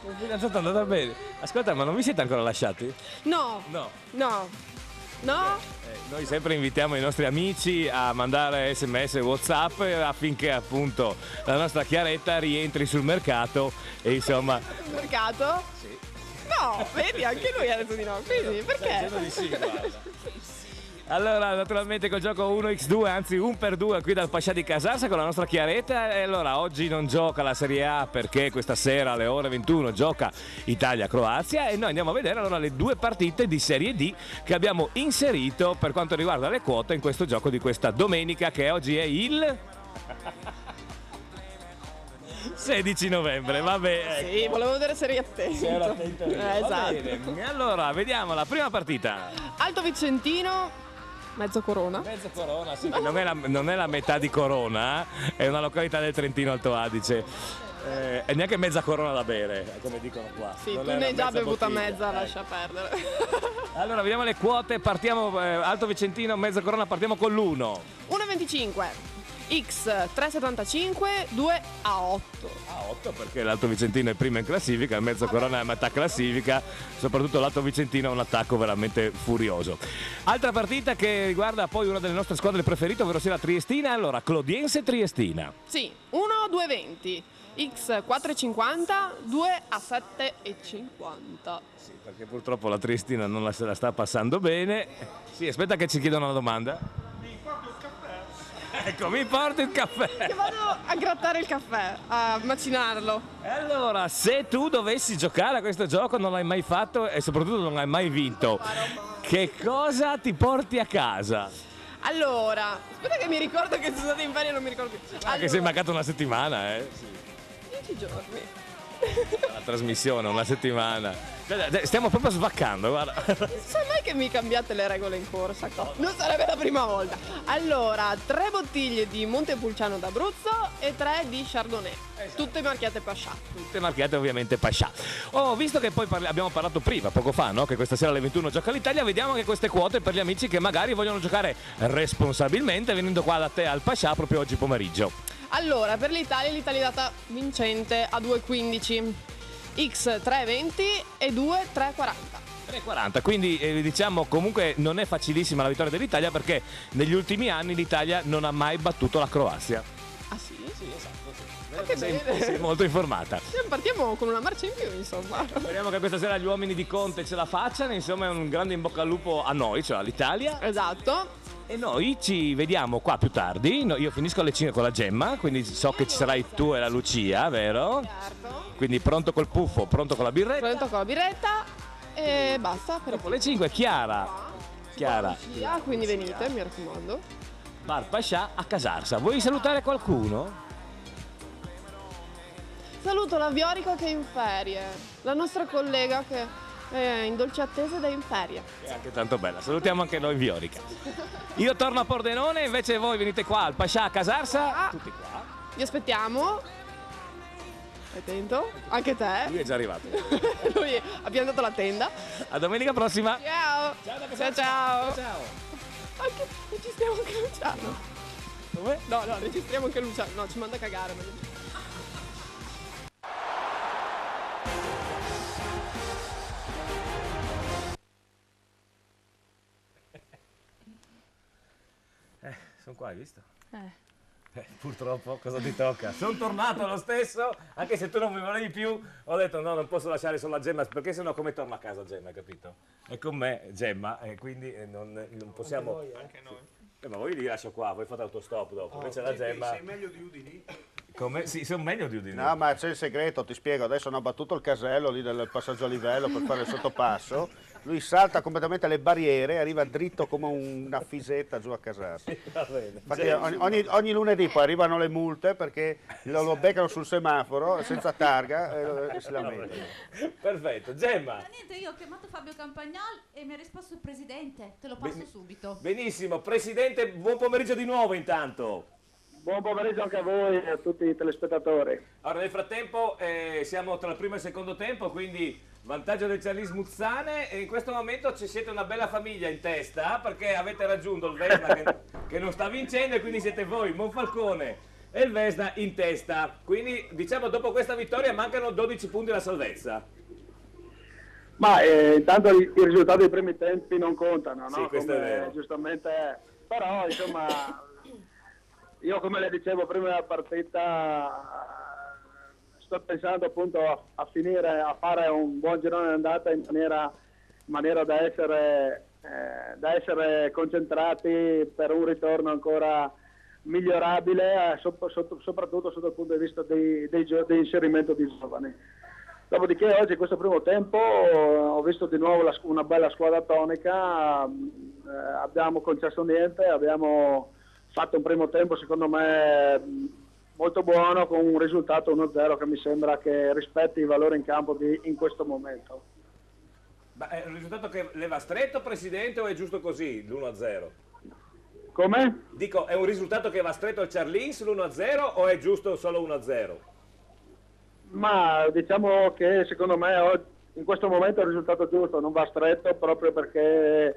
[SPEAKER 2] Il fidanzato è andata bene. Ascolta, ma non vi siete ancora lasciati?
[SPEAKER 20] No.
[SPEAKER 2] No.
[SPEAKER 20] No. No?
[SPEAKER 2] Noi sempre invitiamo i nostri amici a mandare SMS e WhatsApp affinché appunto la nostra Chiaretta rientri sul mercato e insomma...
[SPEAKER 20] Sul mercato?
[SPEAKER 2] Sì.
[SPEAKER 20] No, vedi, anche lui ha detto di no. Quindi, perché?
[SPEAKER 2] Di sì, guarda. Allora, naturalmente col gioco 1x2, anzi 1x2 qui dal Pascià di Casarsa con la nostra Chiaretta. E allora oggi non gioca la Serie A perché questa sera alle ore 21 gioca Italia-Croazia e noi andiamo a vedere allora le due partite di Serie D che abbiamo inserito per quanto riguarda le quote in questo gioco di questa domenica, che oggi è il 16 novembre, vabbè. Ecco.
[SPEAKER 20] Sì, volevo vedere se eri attento.
[SPEAKER 2] Ero attento io. Va
[SPEAKER 20] Esatto.
[SPEAKER 2] bene. Allora, vediamo la prima partita.
[SPEAKER 20] Alto Vicentino, mezzo Corona.
[SPEAKER 2] Mezzo Corona, sì. Non è la metà di Corona, è una località del Trentino Alto Adige. E neanche mezza Corona da bere, come dicono qua.
[SPEAKER 20] Sì,
[SPEAKER 2] non
[SPEAKER 20] tu ne hai già bevuta
[SPEAKER 2] bottiglia.
[SPEAKER 20] mezza, lascia perdere.
[SPEAKER 2] Allora, vediamo le quote, partiamo Alto Vicentino, mezza Corona, partiamo con l'1.
[SPEAKER 20] 1,25. X 3,75, 2 a 8.
[SPEAKER 2] A 8 perché l'Alto Vicentino è primo in classifica, il mezzo Corona è a metà classifica, soprattutto l'Alto Vicentino ha un attacco veramente furioso. Altra partita che riguarda poi una delle nostre squadre preferite, ovvero sia la Triestina, allora Clodiense-Triestina.
[SPEAKER 20] Sì, 1 2,20. X 4,50, 2 a 7,50.
[SPEAKER 2] Sì, perché purtroppo la Triestina non se la sta passando bene. Sì, aspetta che ci chiedono una domanda. Ecco, mi porti il caffè.
[SPEAKER 20] Che vado a grattare il caffè, a macinarlo.
[SPEAKER 2] E allora, se tu dovessi giocare a questo gioco, non l'hai mai fatto e soprattutto non l'hai mai vinto, che cosa ti porti a casa?
[SPEAKER 20] Allora, aspetta che mi ricordo che sono stata in ferie e non mi ricordo più. Allora,
[SPEAKER 2] Che sei mancato una settimana, eh? Sì.
[SPEAKER 20] 10 giorni.
[SPEAKER 2] La trasmissione, una settimana. Stiamo proprio svaccando, guarda.
[SPEAKER 20] Sai mai che mi cambiate le regole in corsa? Non sarebbe la prima volta. Allora, 3 bottiglie di Montepulciano d'Abruzzo e 3 di Chardonnay. Tutte marchiate Pascià.
[SPEAKER 2] Tutte marchiate ovviamente Pascià. Oh, visto che poi abbiamo parlato prima, poco fa, no? Che questa sera alle 21 gioca l'Italia, vediamo che queste quote per gli amici che magari vogliono giocare responsabilmente venendo qua da te al Pascià proprio oggi pomeriggio.
[SPEAKER 20] Allora, per l'Italia è data vincente a 2,15. X 3,20 e 2 3,40.
[SPEAKER 2] 3,40, quindi diciamo comunque non è facilissima la vittoria dell'Italia perché negli ultimi anni l'Italia non ha mai battuto la Croazia.
[SPEAKER 20] Ah sì?
[SPEAKER 2] Sì, esatto, sì.
[SPEAKER 20] Ma che bene.
[SPEAKER 2] Sei molto informata.
[SPEAKER 20] Partiamo con una marcia in più, insomma.
[SPEAKER 2] Speriamo che questa sera gli uomini di Conte ce la facciano, insomma è un grande in bocca al lupo a noi, cioè all'Italia.
[SPEAKER 20] Esatto.
[SPEAKER 2] E noi ci vediamo qua più tardi, io finisco alle 5 con la Gemma, quindi so che ci sarai tu e la Lucia, vero?
[SPEAKER 20] Certo.
[SPEAKER 2] Quindi pronto col puffo, pronto con la birretta.
[SPEAKER 20] Pronto con la birretta e basta.
[SPEAKER 2] Dopo le 5 Chiara.
[SPEAKER 20] Lucia, quindi venite, mi raccomando.
[SPEAKER 2] Bar Pascià a Casarsa. Vuoi salutare qualcuno?
[SPEAKER 20] Saluto la Viorica che è in ferie, la nostra collega che è in dolce attesa ed è in ferie.
[SPEAKER 2] È anche tanto bella, salutiamo anche noi Viorica. Io torno a Pordenone, invece voi venite qua al Pascià a Casarsa, tutti qua.
[SPEAKER 20] Vi aspettiamo. Attento, anche te.
[SPEAKER 2] Lui è già arrivato.
[SPEAKER 20] Lui ha piantato la tenda.
[SPEAKER 2] A domenica prossima.
[SPEAKER 20] Ciao. Ciao. Anche, registriamo anche Luciano.
[SPEAKER 2] Dove?
[SPEAKER 20] No, registriamo anche Luciano. No, ci manda a cagare.
[SPEAKER 2] Sono qua, hai visto? Purtroppo, cosa ti tocca? Sono tornato lo stesso, anche se tu non mi volevi più, ho detto no, non posso lasciare solo la Gemma, perché sennò come torno a casa Gemma, hai capito? È con me Gemma, e quindi non possiamo...
[SPEAKER 17] Anche noi.
[SPEAKER 2] Ma voi li lascio qua, voi fate autostop dopo, invece la Gemma...
[SPEAKER 17] Sei meglio di Udini?
[SPEAKER 2] Come? Sì, sono meglio di udinese.
[SPEAKER 5] No, ma c'è il segreto, ti spiego. Adesso hanno battuto il casello lì del passaggio a livello per fare il sottopasso. Lui salta completamente le barriere e arriva dritto come una fisetta giù a casarsi.
[SPEAKER 2] Va bene.
[SPEAKER 5] Infatti ogni lunedì poi arrivano le multe perché lo beccano sul semaforo senza targa e si lamentano.
[SPEAKER 2] Perfetto. Gemma.
[SPEAKER 3] Niente, io ho chiamato Fabio Campagnol e mi ha risposto il presidente. Te lo passo subito.
[SPEAKER 2] Benissimo. Presidente, buon pomeriggio di nuovo intanto.
[SPEAKER 9] Buon pomeriggio anche a voi e a tutti i telespettatori.
[SPEAKER 2] Allora, nel frattempo siamo tra il primo e il secondo tempo, quindi vantaggio del Charlis Muzzane e in questo momento ci siete una bella famiglia in testa perché avete raggiunto il Vesna che non sta vincendo e quindi siete voi, Monfalcone e il Vesna in testa. Quindi diciamo dopo questa vittoria mancano 12 punti alla salvezza.
[SPEAKER 9] Ma intanto i risultati dei primi tempi non contano, no?
[SPEAKER 2] Sì, questo
[SPEAKER 9] come
[SPEAKER 2] è vero.
[SPEAKER 9] Giustamente è. Però insomma io come le dicevo prima della partita sto pensando appunto a finire, a fare un buon girone d'andata in maniera da essere concentrati per un ritorno ancora migliorabile, soprattutto sotto il punto di vista di inserimento di giovani. Dopodiché oggi, questo primo tempo, ho visto di nuovo una bella squadra tonica, abbiamo concesso niente, abbiamo fatto un primo tempo secondo me molto buono con un risultato 1-0 che mi sembra che rispetti i valori in campo in questo momento.
[SPEAKER 2] Ma è un risultato che leva stretto, Presidente, o è giusto così, l'1-0?
[SPEAKER 9] Come?
[SPEAKER 2] Dico, è un risultato che va stretto al Charlins, l'1-0, o è giusto solo 1-0?
[SPEAKER 9] Ma diciamo che secondo me in questo momento è il risultato giusto, non va stretto proprio perché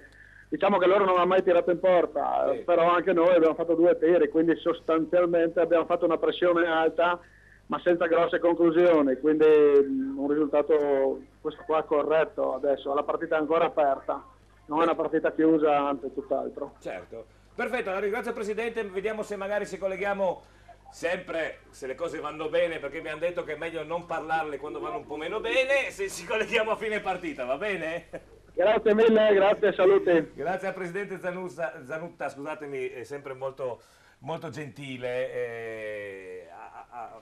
[SPEAKER 9] diciamo che loro non hanno mai tirato in porta, sì. Però anche noi abbiamo fatto 2 tiri, quindi sostanzialmente abbiamo fatto una pressione alta ma senza grosse conclusioni, quindi un risultato questo qua corretto. Adesso la partita è ancora aperta, non è una partita chiusa, anzi tutt'altro.
[SPEAKER 2] Certo, perfetto, la ringrazio Presidente, vediamo se magari ci colleghiamo sempre, se le cose vanno bene, perché mi hanno detto che è meglio non parlarle quando vanno un po' meno bene, se ci colleghiamo a fine partita, va bene?
[SPEAKER 9] Grazie mille, grazie, saluti.
[SPEAKER 2] Grazie al Presidente Zanutta, scusatemi, è sempre molto, molto gentile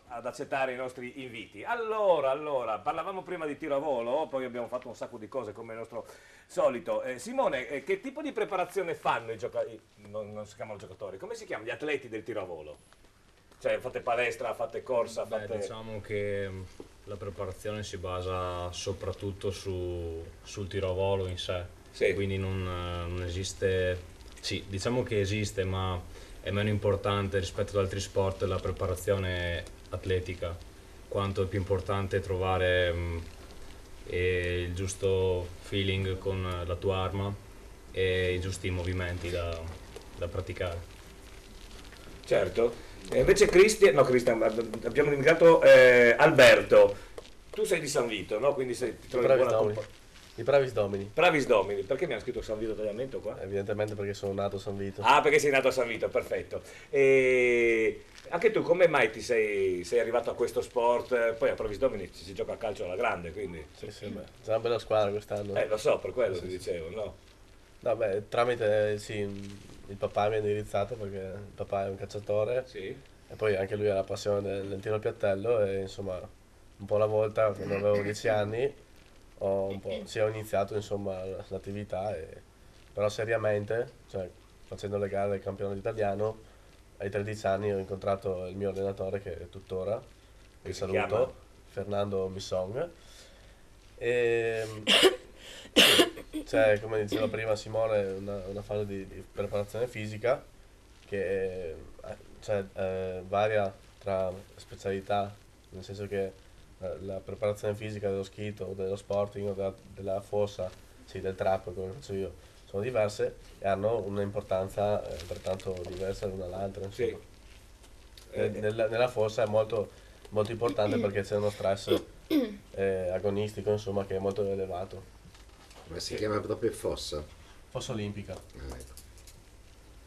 [SPEAKER 2] ad accettare i nostri inviti. Allora, parlavamo prima di tiro a volo, poi abbiamo fatto un sacco di cose come il nostro solito. Simone, che tipo di preparazione fanno i giocatori, non si chiamano giocatori, come si chiamano gli atleti del tiro a volo? Cioè fate palestra, fate corsa, fate...
[SPEAKER 21] Diciamo che la preparazione si basa soprattutto sul tiro a volo in sé, sì. Quindi non esiste, sì, diciamo che esiste, ma è meno importante rispetto ad altri sport la preparazione atletica, quanto è più importante trovare il giusto feeling con la tua arma e i giusti movimenti da praticare.
[SPEAKER 2] Certo. Invece Cristian, abbiamo dimenticato Alberto, tu sei di San Vito, no? Quindi ti trovi in buona compagnia.
[SPEAKER 22] Di Pravis Domini.
[SPEAKER 2] Pravis Domini, perché mi hanno scritto San Vito Tagliamento qua?
[SPEAKER 22] Evidentemente perché sono nato a San Vito.
[SPEAKER 2] Ah, perché sei nato a San Vito, perfetto. E anche tu come mai ti sei arrivato a questo sport? Poi a Pravis Domini si gioca a calcio alla grande, quindi...
[SPEAKER 22] Sì, beh, c'è una bella squadra quest'anno.
[SPEAKER 2] Lo so, per quello ti dicevo, no?
[SPEAKER 22] No, beh, tramite, sì, il papà mi ha indirizzato perché il papà è un cacciatore, sì. E poi anche lui ha la passione del tiro al piattello e insomma un po' alla volta, quando avevo 10 anni ho iniziato insomma l'attività, però seriamente, cioè facendo le gare del campionato italiano, ai 13 anni ho incontrato il mio allenatore che è tuttora, che saluto, Fernando Missong, e cioè, come diceva prima Simone, una fase di preparazione fisica che varia tra specialità, nel senso che la preparazione fisica dello skit o dello sporting o della fossa, sì, del trap, come faccio io, sono diverse e hanno un'importanza altrettanto diversa l'una dall'altra. Sì. Nella fossa è molto, molto importante perché c'è uno stress agonistico, insomma, che è molto elevato.
[SPEAKER 6] Ma si chiama proprio fossa?
[SPEAKER 22] Fossa olimpica.
[SPEAKER 6] Ecco.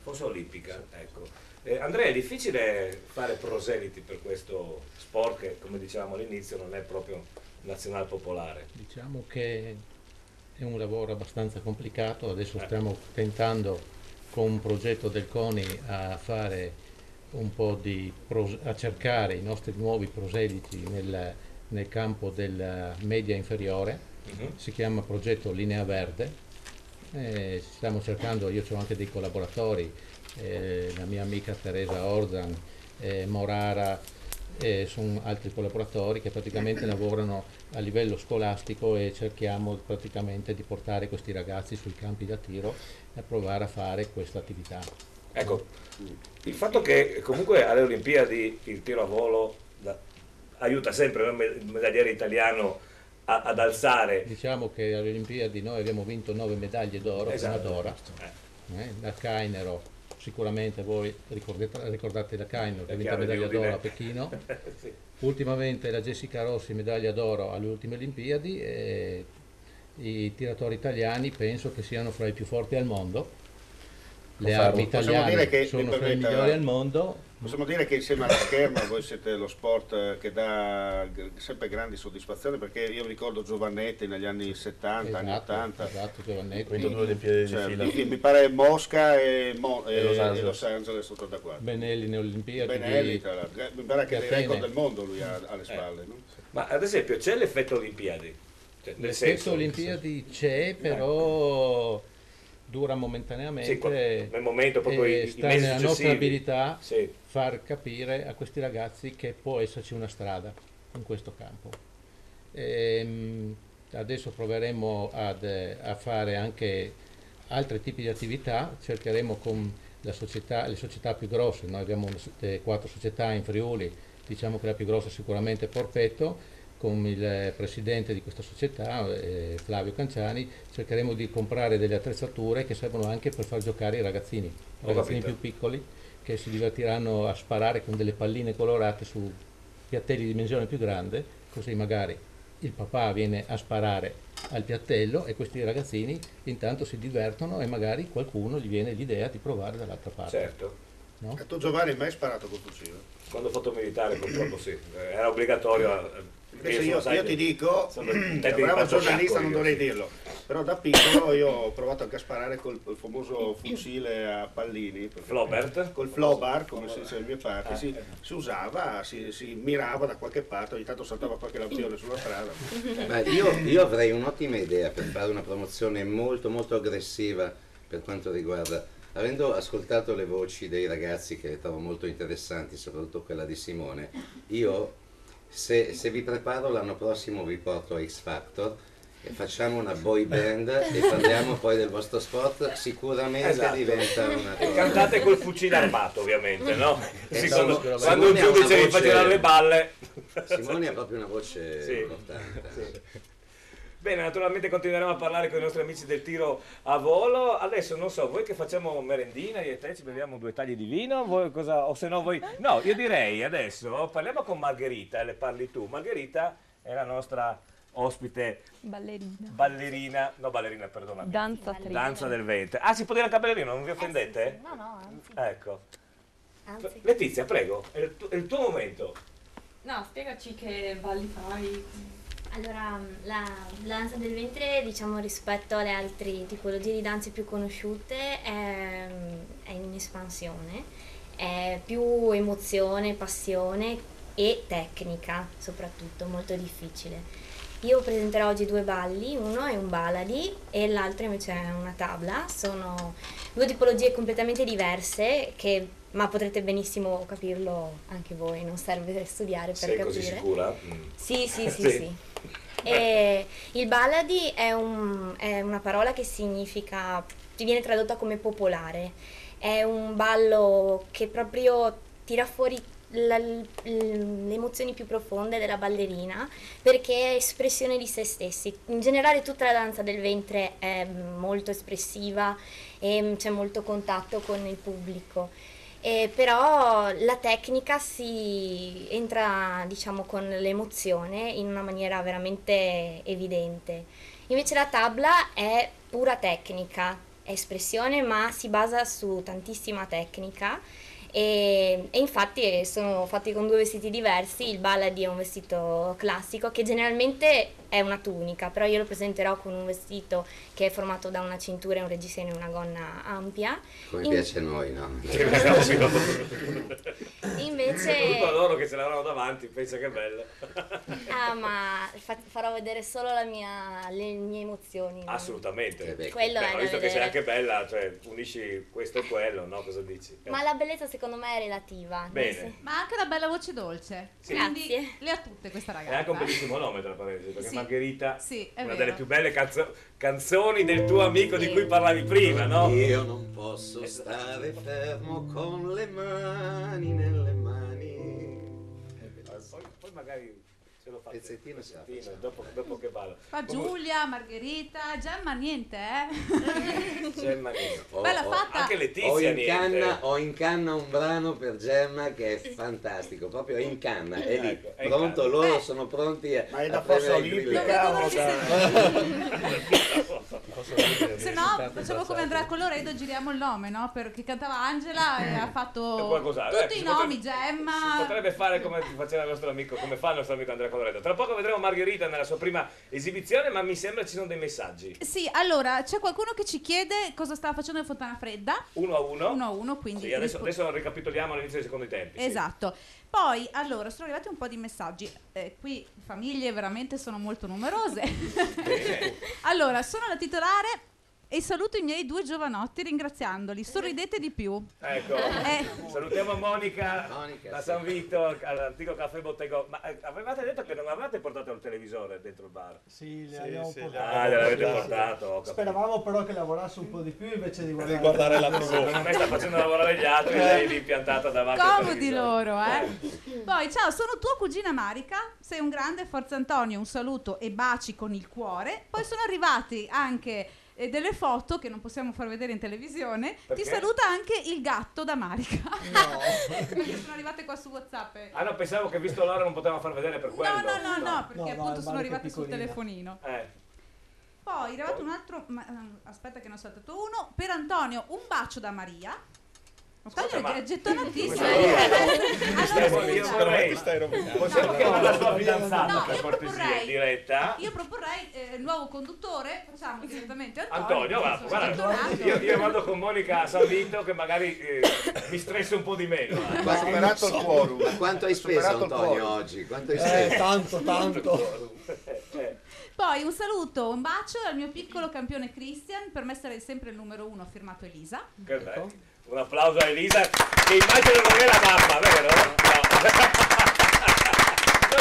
[SPEAKER 2] Fossa olimpica, ecco. Andrea, è difficile fare proseliti per questo sport che, come dicevamo all'inizio, non è proprio nazionale popolare.
[SPEAKER 23] Diciamo che è un lavoro abbastanza complicato, adesso stiamo tentando con un progetto del CONI a fare un po' a cercare i nostri nuovi proseliti nel campo della media inferiore. Si chiama progetto Linea Verde. Stiamo cercando, io ho anche dei collaboratori, la mia amica Teresa Orzan, Morara, sono altri collaboratori che praticamente lavorano a livello scolastico e cerchiamo praticamente di portare questi ragazzi sui campi da tiro e provare a fare questa attività.
[SPEAKER 2] Ecco, il fatto che comunque alle Olimpiadi il tiro a volo aiuta sempre il medagliere italiano ad alzare.
[SPEAKER 23] Diciamo che alle Olimpiadi noi abbiamo vinto 9 medaglie d'oro fino ad ora. Da Cainero, sicuramente voi ricordate la Cainero che ha vinto medaglia d'oro a Pechino. Sì. Ultimamente la Jessica Rossi medaglia d'oro alle ultime Olimpiadi, e i tiratori italiani penso che siano fra i più forti al mondo. Le armi italiane sono fra i migliori al mondo.
[SPEAKER 5] Possiamo dire che insieme alla scherma voi siete lo sport che dà sempre grandi soddisfazioni, perché io ricordo Giovannetti negli anni 70, anni 80.
[SPEAKER 23] Esatto, Giovannetti.
[SPEAKER 22] Vinto 2 Olimpiadi di fila.
[SPEAKER 5] Mi pare Mosca e Los Angeles 84.
[SPEAKER 23] Benelli nelle Olimpiadi.
[SPEAKER 5] Benelli, mi pare che il record del mondo lui ha alle spalle. No?
[SPEAKER 2] Ma ad esempio c'è l'effetto Olimpiadi? Cioè,
[SPEAKER 23] l'effetto Olimpiadi c'è, però dura momentaneamente,
[SPEAKER 2] sì, nel momento proprio
[SPEAKER 23] sta nella nostra abilità far capire a questi ragazzi che può esserci una strada in questo campo. Adesso proveremo a fare anche altri tipi di attività, cercheremo con le società più grosse, noi abbiamo 4 società in Friuli, diciamo che la più grossa è sicuramente Porpetto. Con il presidente di questa società, Flavio Canciani, cercheremo di comprare delle attrezzature che servono anche per far giocare i ragazzini più piccoli, che si divertiranno a sparare con delle palline colorate su piattelli di dimensione più grande, così magari il papà viene a sparare al piattello e questi ragazzini intanto si divertono e magari qualcuno gli viene l'idea di provare dall'altra parte.
[SPEAKER 2] Certo.
[SPEAKER 5] No? E tu Giovanni mai sparato col fucile?
[SPEAKER 2] Quando ho fatto militare purtroppo sì, era obbligatorio.
[SPEAKER 5] Io ti dico, da bravo giornalista non dovrei dirlo, però da piccolo io ho provato anche a sparare col famoso fucile a pallini.
[SPEAKER 2] Flobert?
[SPEAKER 5] Col Flobar, come si dice nelle mie parti, si usava, si mirava da qualche parte, ogni tanto saltava qualche lampione sulla strada.
[SPEAKER 6] Ma io avrei un'ottima idea per fare una promozione molto molto aggressiva per quanto riguarda, avendo ascoltato le voci dei ragazzi che trovo molto interessanti, soprattutto quella di Simone, io se vi preparo l'anno prossimo vi porto a X Factor e facciamo una boy band e parliamo poi del vostro sport, sicuramente diventa una cosa.
[SPEAKER 2] E cantate col fucile armato ovviamente, no? Quando un giudice vi fa girare le balle.
[SPEAKER 6] Simone ha proprio una voce importante.
[SPEAKER 2] Sì. Bene, naturalmente continueremo a parlare con i nostri amici del tiro a volo. Adesso non so, voi che facciamo merendina, io e te ci beviamo 2 tagli di vino, voi cosa, o se no voi... No, io direi adesso parliamo con Margherita, le parli tu. Margherita è la nostra ospite ballerina, perdonami. Danza del ventre. Ah, si può dire anche ballerino, non vi offendete?
[SPEAKER 4] Sì. No, anzi.
[SPEAKER 2] Ecco. Anzi. Letizia, prego, è il tuo momento.
[SPEAKER 1] No, spiegaci che balli fai.
[SPEAKER 4] Allora, la danza del ventre, diciamo, rispetto alle altre tipologie di danze più conosciute, è in espansione, è più emozione, passione e tecnica, soprattutto, molto difficile. Io presenterò oggi 2 balli, uno è un baladi e l'altro invece è una tabla, sono 2 tipologie completamente diverse ma potrete benissimo capirlo anche voi, non serve studiare per capire.
[SPEAKER 2] Sei così sicura?
[SPEAKER 4] Sì. E il baladi è una parola che significa, ti viene tradotta come popolare, è un ballo che proprio tira fuori le emozioni più profonde della ballerina, perché è espressione di se stessi. In generale tutta la danza del ventre è molto espressiva e c'è molto contatto con il pubblico. Però la tecnica si entra, diciamo, con l'emozione in una maniera veramente evidente. Invece la tabla è pura tecnica, è espressione, ma si basa su tantissima tecnica e infatti sono fatti con 2 vestiti diversi. Il Baladi è un vestito classico che generalmente è una tunica, però io lo presenterò con un vestito che è formato da una cintura e un reggiseno e una gonna ampia.
[SPEAKER 6] Come piace a noi, no?
[SPEAKER 4] Invece
[SPEAKER 2] Soprattutto a loro che ce l'avranno davanti, pensa che bello.
[SPEAKER 4] ma farò vedere solo le mie emozioni.
[SPEAKER 2] Assolutamente.
[SPEAKER 4] Quello è da
[SPEAKER 2] visto che sei
[SPEAKER 4] vedere.
[SPEAKER 2] anche bella, cioè unisci questo e quello, no? Cosa dici?
[SPEAKER 4] Ma la bellezza secondo me è relativa.
[SPEAKER 2] Bene.
[SPEAKER 3] Ma ha anche una bella voce dolce.
[SPEAKER 2] Sì.
[SPEAKER 3] Quindi
[SPEAKER 4] Grazie.
[SPEAKER 3] le ha tutte questa
[SPEAKER 2] È
[SPEAKER 3] ragazza.
[SPEAKER 2] anche un bellissimo nome, tra parentesi, perché
[SPEAKER 3] Sì.
[SPEAKER 2] Margherita,
[SPEAKER 3] Sì, è
[SPEAKER 2] una
[SPEAKER 3] vero.
[SPEAKER 2] delle più belle canzoni del tuo amico di cui parlavi prima, no?
[SPEAKER 6] Io non posso stare fermo con le mani nelle mani.
[SPEAKER 2] Poi magari ce lo fa
[SPEAKER 6] Pezzettino sa.
[SPEAKER 2] dopo che ballo.
[SPEAKER 3] Qua Giulia, Margherita, Gemma niente,
[SPEAKER 2] Gemma niente.
[SPEAKER 3] Bella fatta.
[SPEAKER 2] Anche Letizia
[SPEAKER 6] Ho in,
[SPEAKER 2] niente.
[SPEAKER 6] canna, ho in canna un brano per Gemma che è fantastico, proprio in canna, è lì,
[SPEAKER 2] Ecco, è in
[SPEAKER 6] pronto,
[SPEAKER 2] canna.
[SPEAKER 6] loro sono pronti a,
[SPEAKER 5] Ma è da
[SPEAKER 6] a premere
[SPEAKER 5] fossa
[SPEAKER 6] il
[SPEAKER 5] olimpica o
[SPEAKER 3] Se no, facciamo come Andrea Colloredo, giriamo il nome, no? Perché cantava Angela e ha fatto
[SPEAKER 2] Qualcosa.
[SPEAKER 3] tutti i
[SPEAKER 2] Si
[SPEAKER 3] nomi,
[SPEAKER 2] Si
[SPEAKER 3] Gemma.
[SPEAKER 2] potrebbe fare come faceva il nostro amico, come fa il nostro amico Andrea Colloredo. Tra poco vedremo Margherita nella sua prima esibizione, ma mi sembra ci sono dei messaggi.
[SPEAKER 3] Sì, allora, c'è qualcuno che ci chiede cosa stava facendo in Fontana Fredda.
[SPEAKER 2] 1-1.
[SPEAKER 3] 1-1, quindi
[SPEAKER 2] Sì, adesso ricapitoliamo all'inizio dei secondi tempi. sì.
[SPEAKER 3] Esatto. Poi, allora, sono arrivati un po' di messaggi. Qui famiglie veramente sono molto numerose. Allora, sono la titolare e saluto i miei 2 giovanotti ringraziandoli. Sorridete di più.
[SPEAKER 2] Ecco, salutiamo Monica da San Vito all'antico caffè Bottego. Ma avevate detto che non avevate portato il televisore dentro il bar?
[SPEAKER 16] Sì, le abbiamo portate.
[SPEAKER 2] Ah, gliel'avete portato. ho capito.
[SPEAKER 16] Speravamo però che lavorasse un po' di più invece di guardare,
[SPEAKER 2] Guardare la TV. A me sta facendo lavorare gli altri e lei lì piantata davanti al
[SPEAKER 3] Comodi
[SPEAKER 2] televisore.
[SPEAKER 3] loro, Poi, ciao, sono tua cugina Marica. Sei un grande, forza Antonio. Un saluto e baci con il cuore. Poi sono arrivati anche delle foto che non possiamo far vedere in televisione.
[SPEAKER 2] Perché?
[SPEAKER 3] Ti saluta anche il gatto da Marica.
[SPEAKER 2] No.
[SPEAKER 3] Perché sono arrivate qua su WhatsApp.
[SPEAKER 2] Ah no, pensavo che visto l'ora non potevamo far vedere per quello.
[SPEAKER 3] No, perché
[SPEAKER 16] No,
[SPEAKER 3] appunto sono
[SPEAKER 16] Marica
[SPEAKER 3] arrivate sul
[SPEAKER 16] piccolina.
[SPEAKER 3] telefonino.
[SPEAKER 2] Eh.
[SPEAKER 3] Poi è arrivato un altro. Aspetta che ne ho saltato uno. Per Antonio, un bacio da Maria. Antonio è gettonatissimo.
[SPEAKER 2] Possiamo chiamare la sua fidanzata
[SPEAKER 3] No,
[SPEAKER 2] per
[SPEAKER 3] io
[SPEAKER 2] cortesia
[SPEAKER 3] proporrei-
[SPEAKER 2] in diretta?
[SPEAKER 3] Io proporrei il nuovo conduttore, facciamo direttamente
[SPEAKER 2] Antonio, va,
[SPEAKER 3] sono
[SPEAKER 2] guarda,
[SPEAKER 3] gettonato.
[SPEAKER 2] io vado con Monica a San Vito che magari mi stresso un po' di meno.
[SPEAKER 6] Ma
[SPEAKER 5] superato il quorum.
[SPEAKER 6] Ma quanto hai speso
[SPEAKER 5] Superato il
[SPEAKER 6] Antonio
[SPEAKER 5] quorum.
[SPEAKER 6] oggi? Quanto hai speso?
[SPEAKER 16] tanto.
[SPEAKER 3] Poi un saluto, un bacio al mio piccolo campione Christian, per me sarei sempre il numero 1, firmato Elisa.
[SPEAKER 2] Che bello. Un applauso a Elisa, che immagino non è la mamma, vero?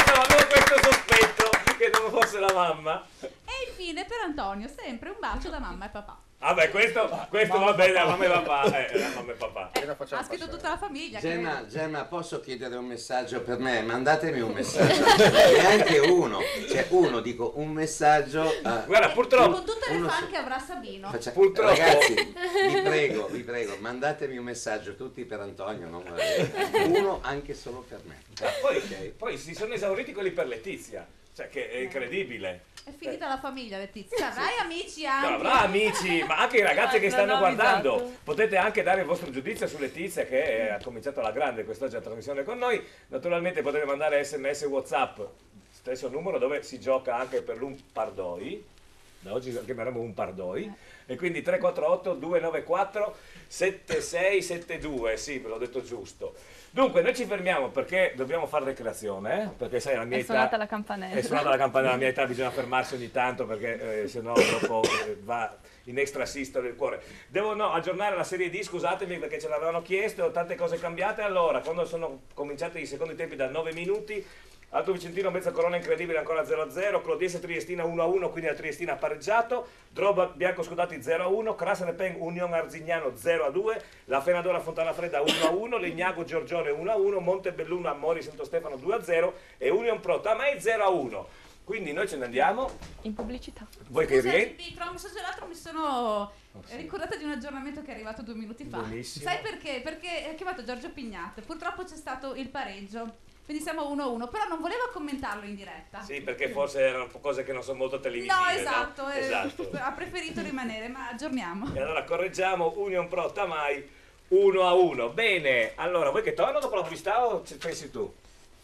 [SPEAKER 2] No, avevo questo sospetto che non fosse la mamma.
[SPEAKER 3] E infine per Antonio, sempre un bacio da mamma e papà.
[SPEAKER 2] Vabbè, questo va bene, la mamma e papà. La mamma e papà.
[SPEAKER 3] Ha scritto tutta la famiglia.
[SPEAKER 6] Gemma, posso chiedere un messaggio per me? Mandatemi un messaggio. Neanche uno. Cioè uno, dico, un messaggio.
[SPEAKER 2] Guarda, purtroppo.
[SPEAKER 3] Con tutte le fan che avrà Sabino.
[SPEAKER 2] Purtroppo.
[SPEAKER 6] Ragazzi, vi prego, mandatemi un messaggio tutti per Antonio, non uno anche solo per me.
[SPEAKER 2] Poi si sono esauriti quelli per Letizia. Cioè, che è incredibile.
[SPEAKER 3] È finita la famiglia, Letizia. Avrai amici anche.
[SPEAKER 2] No, avrà amici, ma anche i ragazzi che stanno
[SPEAKER 3] non ho
[SPEAKER 2] guardando.
[SPEAKER 3] avvisato.
[SPEAKER 2] Potete anche dare il vostro giudizio su Letizia che ha cominciato alla grande quest'oggi a trasmissione con noi. Naturalmente potete mandare SMS e WhatsApp, stesso numero dove si gioca anche per l'un pardoi. Da oggi lo chiameremo un pardoi. E quindi 348 294 7672. Sì, ve l'ho detto giusto. Dunque, noi ci fermiamo perché dobbiamo fare recreazione, perché sai, la mia
[SPEAKER 1] È
[SPEAKER 2] età...
[SPEAKER 1] suonata la campanella.
[SPEAKER 2] È suonata la campanella, la mia età bisogna fermarsi ogni tanto perché sennò dopo va in extra systole il cuore. Devo aggiornare la serie D, scusatemi perché ce l'avevano chiesto, tante cose cambiate. Allora, quando sono cominciati i secondi tempi da 9 minuti, Alto Vicentino, mezza corona incredibile ancora 0-0, Clodiese Triestina 1-1, quindi la Triestina ha pareggiato, Droba Bianco Scudati 0-1, Crasane Peng Union Arzignano 0-2, La Fenadora Fontana Fredda 1-1, Legnago Giorgione 1-1, Montebelluno Mori Santo Stefano 2-0 e Union Pro Tamai 0-1. Quindi noi ce ne andiamo.
[SPEAKER 1] In pubblicità.
[SPEAKER 2] Voi che rientri?
[SPEAKER 3] Pietro, un messaggio l'altro mi sono ricordata di un aggiornamento che è arrivato 2 minuti fa.
[SPEAKER 2] Benissimo.
[SPEAKER 3] Sai perché? Perché ha chiamato Giorgio Pignat. Purtroppo c'è stato il pareggio. Quindi siamo 1-1, però non voleva commentarlo in diretta.
[SPEAKER 2] Sì, perché forse erano cose che non sono molto televisive.
[SPEAKER 3] No, esatto,
[SPEAKER 2] no? Esatto.
[SPEAKER 3] ha preferito rimanere, ma aggiorniamo.
[SPEAKER 2] E allora correggiamo, Union Pro Tamai 1-1. Bene, allora voi che torno dopo la pubblicità o ci pensi tu?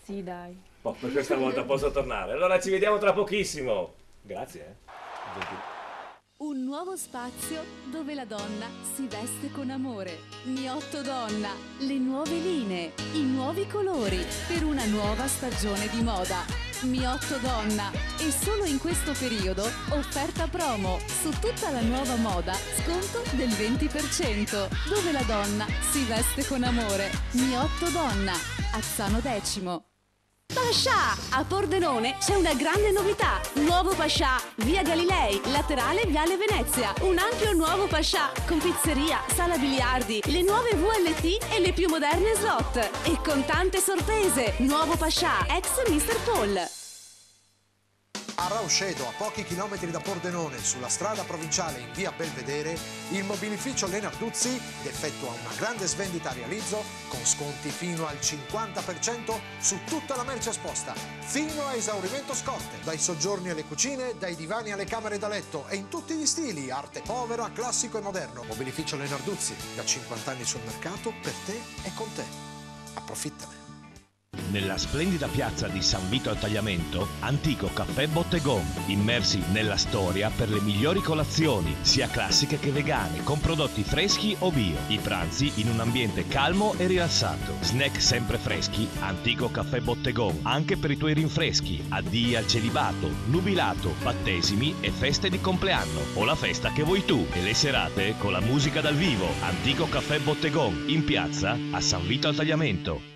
[SPEAKER 1] Sì, dai.
[SPEAKER 2] Oh, per questa volta posso tornare. Allora ci vediamo tra pochissimo. Grazie.
[SPEAKER 10] Un nuovo spazio dove la donna si veste con amore. Miotto Donna, le nuove linee, i nuovi colori per una nuova stagione di moda. Miotto Donna, e solo in questo periodo offerta promo su tutta la nuova moda, sconto del 20%. Dove la donna si veste con amore. Miotto Donna, Azzano Decimo.
[SPEAKER 12] Pascià! A Pordenone c'è una grande novità. Nuovo Pascià, via Galilei, laterale Viale Venezia. Un ampio nuovo Pascià con pizzeria, sala biliardi, le nuove VLT e le più moderne slot. E con tante sorprese. Nuovo Pascià, ex Mr. Paul.
[SPEAKER 11] A Rauscedo, a pochi chilometri da Pordenone, sulla strada provinciale in via Belvedere, il mobilificio Lenarduzzi effettua una grande svendita a realizzo con sconti fino al 50% su tutta la merce esposta, fino a esaurimento scorte. Dai soggiorni alle cucine, dai divani alle camere da letto e in tutti gli stili, arte povera, classico e moderno. Mobilificio Lenarduzzi, da 50 anni sul mercato, per te e con te. Approfittane.
[SPEAKER 13] Nella splendida piazza di San Vito al Tagliamento, Antico Caffè Bottegon, immersi nella storia per le migliori colazioni, sia classiche che vegane, con prodotti freschi o bio. I pranzi in un ambiente calmo e rilassato. Snack sempre freschi, Antico Caffè Bottegon, anche per i tuoi rinfreschi, addii al celibato, nubilato, battesimi e feste di compleanno, o la festa che vuoi tu, e le serate con la musica dal vivo. Antico Caffè Bottegon, in piazza a San Vito al Tagliamento.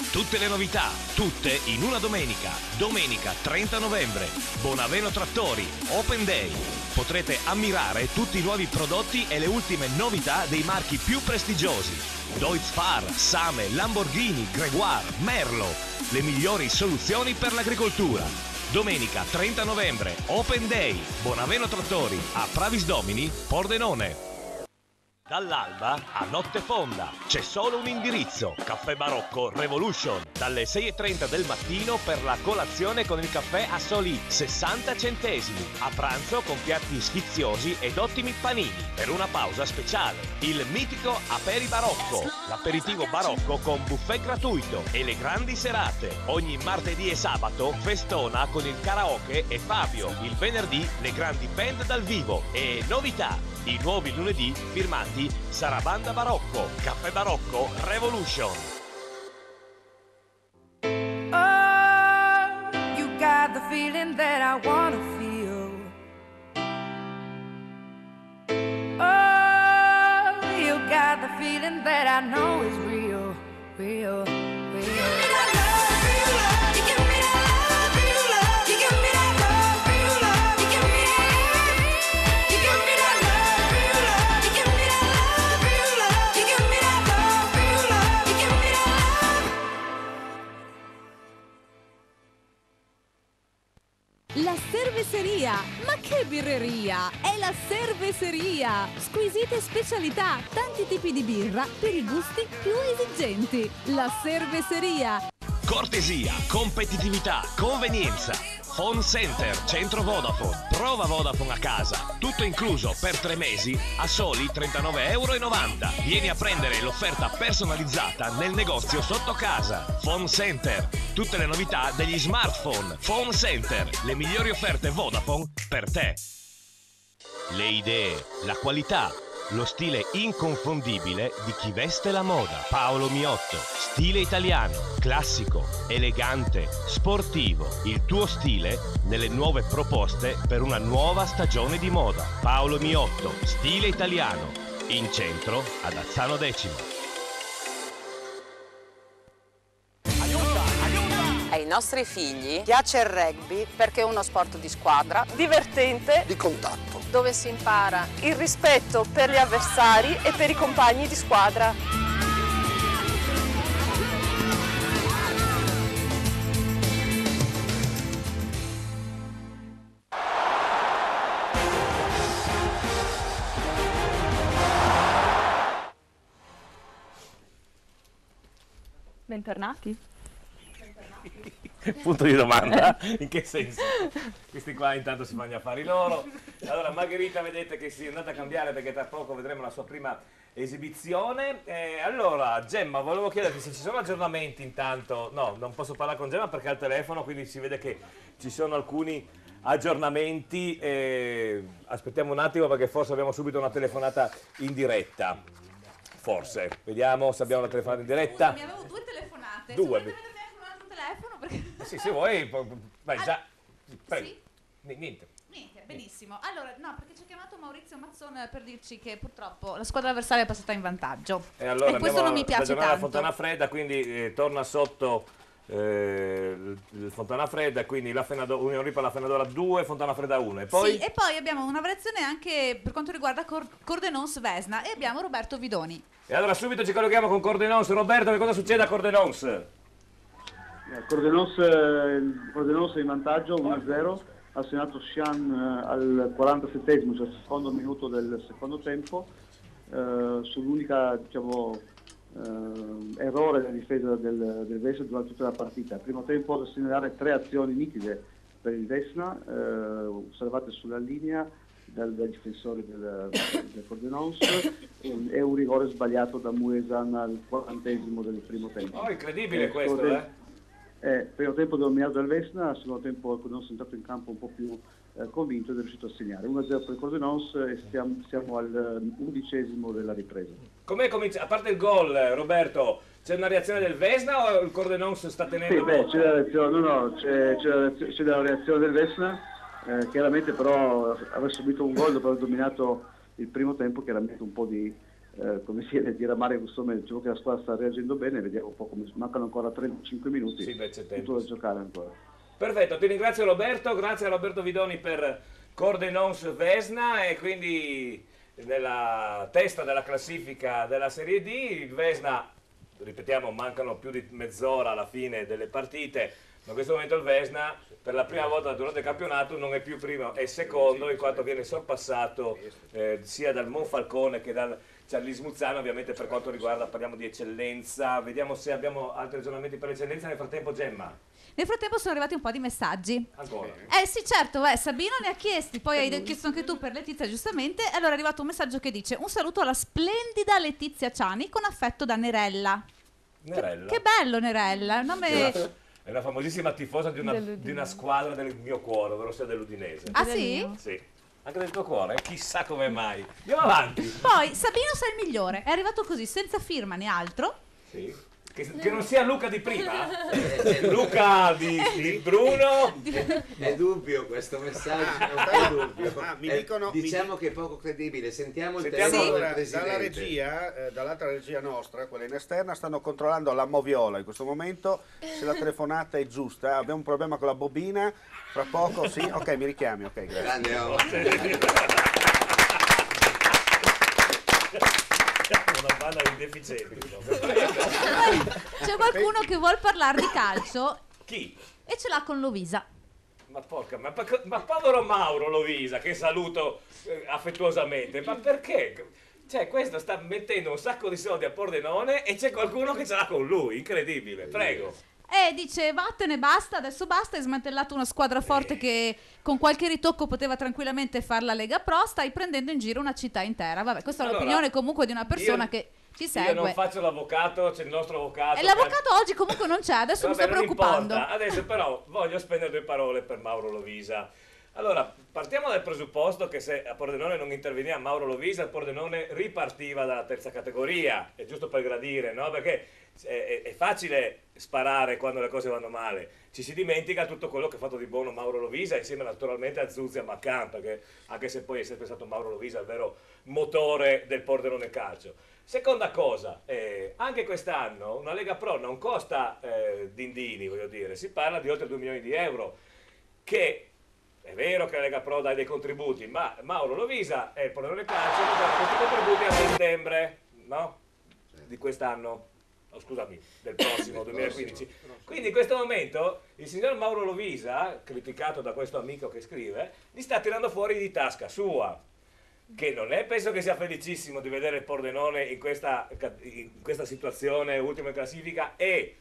[SPEAKER 13] Tutte le novità, tutte in una domenica. Domenica 30 novembre, Bonaveno Trattori, Open Day. Potrete ammirare tutti i nuovi prodotti e le ultime novità dei marchi più prestigiosi. Deutz-Fahr, Same, Lamborghini, Gregoire, Merlo. Le migliori soluzioni per l'agricoltura. Domenica 30 novembre, Open Day, Bonaveno Trattori, a Pravis Domini, Pordenone. Dall'alba a notte fonda c'è solo un indirizzo: Caffè Barocco Revolution, dalle 6:30 del mattino per la colazione con il caffè a soli 60 centesimi, a pranzo con piatti sfiziosi ed ottimi panini, per una pausa speciale il mitico Aperi Barocco, l'aperitivo barocco con buffet gratuito, e le grandi serate. Ogni martedì e sabato festona con il karaoke e Fabio, il venerdì le grandi band dal vivo e novità. I nuovi lunedì firmati Sarabanda Barocco, Caffè Barocco Revolution.
[SPEAKER 24] Oh, you got the feeling that I wanna feel. Oh, you got the feeling that I know is real, real, real.
[SPEAKER 10] La cerveseria! Ma che birreria! È la cerveseria! Squisite specialità, tanti tipi di birra per i gusti più esigenti. La cerveseria!
[SPEAKER 13] Cortesia, competitività, convenienza. Phone Center, centro Vodafone. Prova Vodafone a casa. Tutto incluso per 3 mesi a soli 39,90 €. Vieni a prendere l'offerta personalizzata nel negozio sotto casa. Phone Center. Tutte le novità degli smartphone. Phone Center. Le migliori offerte Vodafone per te. Le idee, la qualità, lo stile inconfondibile di chi veste la moda. Paolo Miotto. Stile italiano, classico, elegante, sportivo. Il tuo stile nelle nuove proposte per una nuova stagione di moda. Paolo Miotto. Stile italiano. In centro ad Azzano Decimo.
[SPEAKER 14] Ai nostri figli piace il rugby perché è uno sport di squadra,
[SPEAKER 15] divertente,
[SPEAKER 11] di contatto,
[SPEAKER 15] dove si impara il rispetto per gli avversari e per i compagni di squadra.
[SPEAKER 1] Bentornati.
[SPEAKER 2] Punto di domanda? In che senso? Questi qua intanto si fanno gli affari loro. Allora Margherita vedete che si è andata a cambiare perché tra poco vedremo la sua prima esibizione. Allora, Gemma, volevo chiederti se ci sono aggiornamenti intanto. No, non posso parlare con Gemma perché è al telefono, quindi si vede che ci sono alcuni aggiornamenti. Aspettiamo un attimo perché forse abbiamo subito una telefonata in diretta. Forse. Vediamo se abbiamo una telefonata in diretta.
[SPEAKER 3] Mi avevo 2 telefonate.
[SPEAKER 2] Due.
[SPEAKER 3] Se volete vedere anche un altro telefono, perché...
[SPEAKER 2] Sì, se vuoi. Vai, già. Prego.
[SPEAKER 3] Sì?
[SPEAKER 2] Niente.
[SPEAKER 3] Niente, benissimo. Allora, no, perché ci ha chiamato Maurizio Mazzone per dirci che purtroppo la squadra avversaria è passata in vantaggio.
[SPEAKER 2] E allora
[SPEAKER 3] questo non mi piace
[SPEAKER 2] la
[SPEAKER 3] tanto.
[SPEAKER 2] Fontana Fredda, quindi torna sotto il Fontana Fredda, quindi Unione Ripa la Fenadora 2, Fontana Fredda 1. E poi?
[SPEAKER 3] Sì, e poi abbiamo una variazione anche per quanto riguarda Cordenons Vesna e abbiamo Roberto Vidoni.
[SPEAKER 2] E allora subito ci colleghiamo con Cordenons. Roberto, che cosa succede a Cordenons?
[SPEAKER 9] Cordenons è in vantaggio 1-0, ha segnato Sian al 47esimo, cioè al secondo minuto del secondo tempo, sull'unica errore della difesa del Vesna durante tutta la partita. Al primo tempo da segnalare 3 azioni nitide per il Vesna, osservate sulla linea dai difensori del Cordenons, e un rigore sbagliato da Muesan al 40esimo del primo tempo.
[SPEAKER 2] Oh, incredibile questo,
[SPEAKER 9] primo tempo dominato dal Vesna, al secondo tempo il Cordenons è entrato in campo un po' più convinto ed è riuscito a segnare 1-0 per il Cordenons e siamo al 11esimo della ripresa.
[SPEAKER 2] Com'è cominciato? A parte il gol, Roberto, c'è una reazione del Vesna o il Cordenons sta tenendo?
[SPEAKER 9] Sì, c'è la reazione del Vesna, chiaramente però aver subito un gol dopo aver dominato il primo tempo, chiaramente un po' di rammarico, insomma, diciamo che la squadra sta reagendo bene, vediamo un po' come mancano ancora 35 minuti,
[SPEAKER 2] c'è tempo,
[SPEAKER 9] tutto da giocare ancora.
[SPEAKER 2] Perfetto, ti ringrazio Roberto, grazie a Roberto Vidoni per Cordenons Vesna, e quindi nella testa della classifica della Serie D il Vesna, ripetiamo, mancano più di mezz'ora alla fine delle partite, ma in questo momento il Vesna per la prima volta durante il campionato non è più primo, è secondo, in quanto viene sorpassato sia dal Monfalcone che dal Ciarlismuzzano. Ovviamente per quanto riguarda, parliamo di eccellenza, vediamo se abbiamo altri aggiornamenti per l'eccellenza. Nel frattempo, Gemma.
[SPEAKER 3] Nel frattempo sono arrivati un po' di messaggi.
[SPEAKER 2] Ancora?
[SPEAKER 3] Sì, certo, Sabino ne ha chiesti, poi hai chiesto anche tu per Letizia, giustamente. Allora è arrivato un messaggio che dice: un saluto alla splendida Letizia Ciani con affetto da Nerella.
[SPEAKER 2] Nerella?
[SPEAKER 3] Che bello Nerella, un nome...
[SPEAKER 2] È una famosissima tifosa di una squadra del mio cuore, ovvero sia dell'Udinese.
[SPEAKER 3] Ah sì?
[SPEAKER 2] Sì. Anche del tuo cuore? Chissà come mai. Andiamo avanti.
[SPEAKER 3] Poi Sabino sei il migliore, è arrivato così, senza firma né altro.
[SPEAKER 2] Sì. Che non sia Luca di prima? Luca di Bruno?
[SPEAKER 6] È dubbio questo messaggio, è dubbio.
[SPEAKER 5] Mi dicono,
[SPEAKER 6] diciamo che è poco credibile. Sentiamo il
[SPEAKER 5] Sentiamo
[SPEAKER 6] telefono del
[SPEAKER 5] dalla
[SPEAKER 6] presidente.
[SPEAKER 5] regia, dall'altra regia nostra, quella in esterna, stanno controllando la moviola in questo momento, se la telefonata è giusta. Abbiamo un problema con la bobina, fra poco, sì? Ok, mi richiami, ok, grazie.
[SPEAKER 6] Grande,
[SPEAKER 2] una banda di deficienti.
[SPEAKER 3] C'è qualcuno che vuol parlare di calcio.
[SPEAKER 2] Chi?
[SPEAKER 3] E ce l'ha con Lovisa.
[SPEAKER 2] Ma porca, ma povero Mauro Lovisa, che saluto affettuosamente, ma perché? Cioè, questo sta mettendo un sacco di soldi a Pordenone e c'è qualcuno che ce l'ha con lui, incredibile, prego.
[SPEAKER 3] E dice vattene, basta, adesso basta, hai smantellato una squadra forte che con qualche ritocco poteva tranquillamente fare la Lega Pro, stai prendendo in giro una città intera. Vabbè, questa è l'opinione comunque di una persona che ci segue.
[SPEAKER 2] Io non faccio l'avvocato, c'è il nostro avvocato.
[SPEAKER 3] E l'avvocato oggi comunque non c'è, adesso
[SPEAKER 2] vabbè,
[SPEAKER 3] mi sto preoccupando.
[SPEAKER 2] Importa. Adesso però voglio spendere 2 parole per Mauro Lovisa. Allora, partiamo dal presupposto che se a Pordenone non interveniva Mauro Lovisa, il Pordenone ripartiva dalla terza categoria, è giusto per gradire, no? Perché è facile sparare quando le cose vanno male, ci si dimentica tutto quello che ha fatto di buono Mauro Lovisa, insieme naturalmente a Zuzzi e a Maccan, perché anche se poi è sempre stato Mauro Lovisa il vero motore del Pordenone calcio. Seconda cosa, anche quest'anno una Lega Pro non costa dindini, voglio dire, si parla di oltre 2 milioni di euro, che è vero che la Lega Pro dà dei contributi, ma Mauro Lovisa e il Pordenone calcio dà questi contributi a settembre, no? Di quest'anno. Scusami, del prossimo 2015. Quindi in questo momento il signor Mauro Lovisa, criticato da questo amico che scrive, gli sta tirando fuori di tasca sua, che non è, penso che sia felicissimo di vedere il Pordenone in questa situazione ultima in classifica e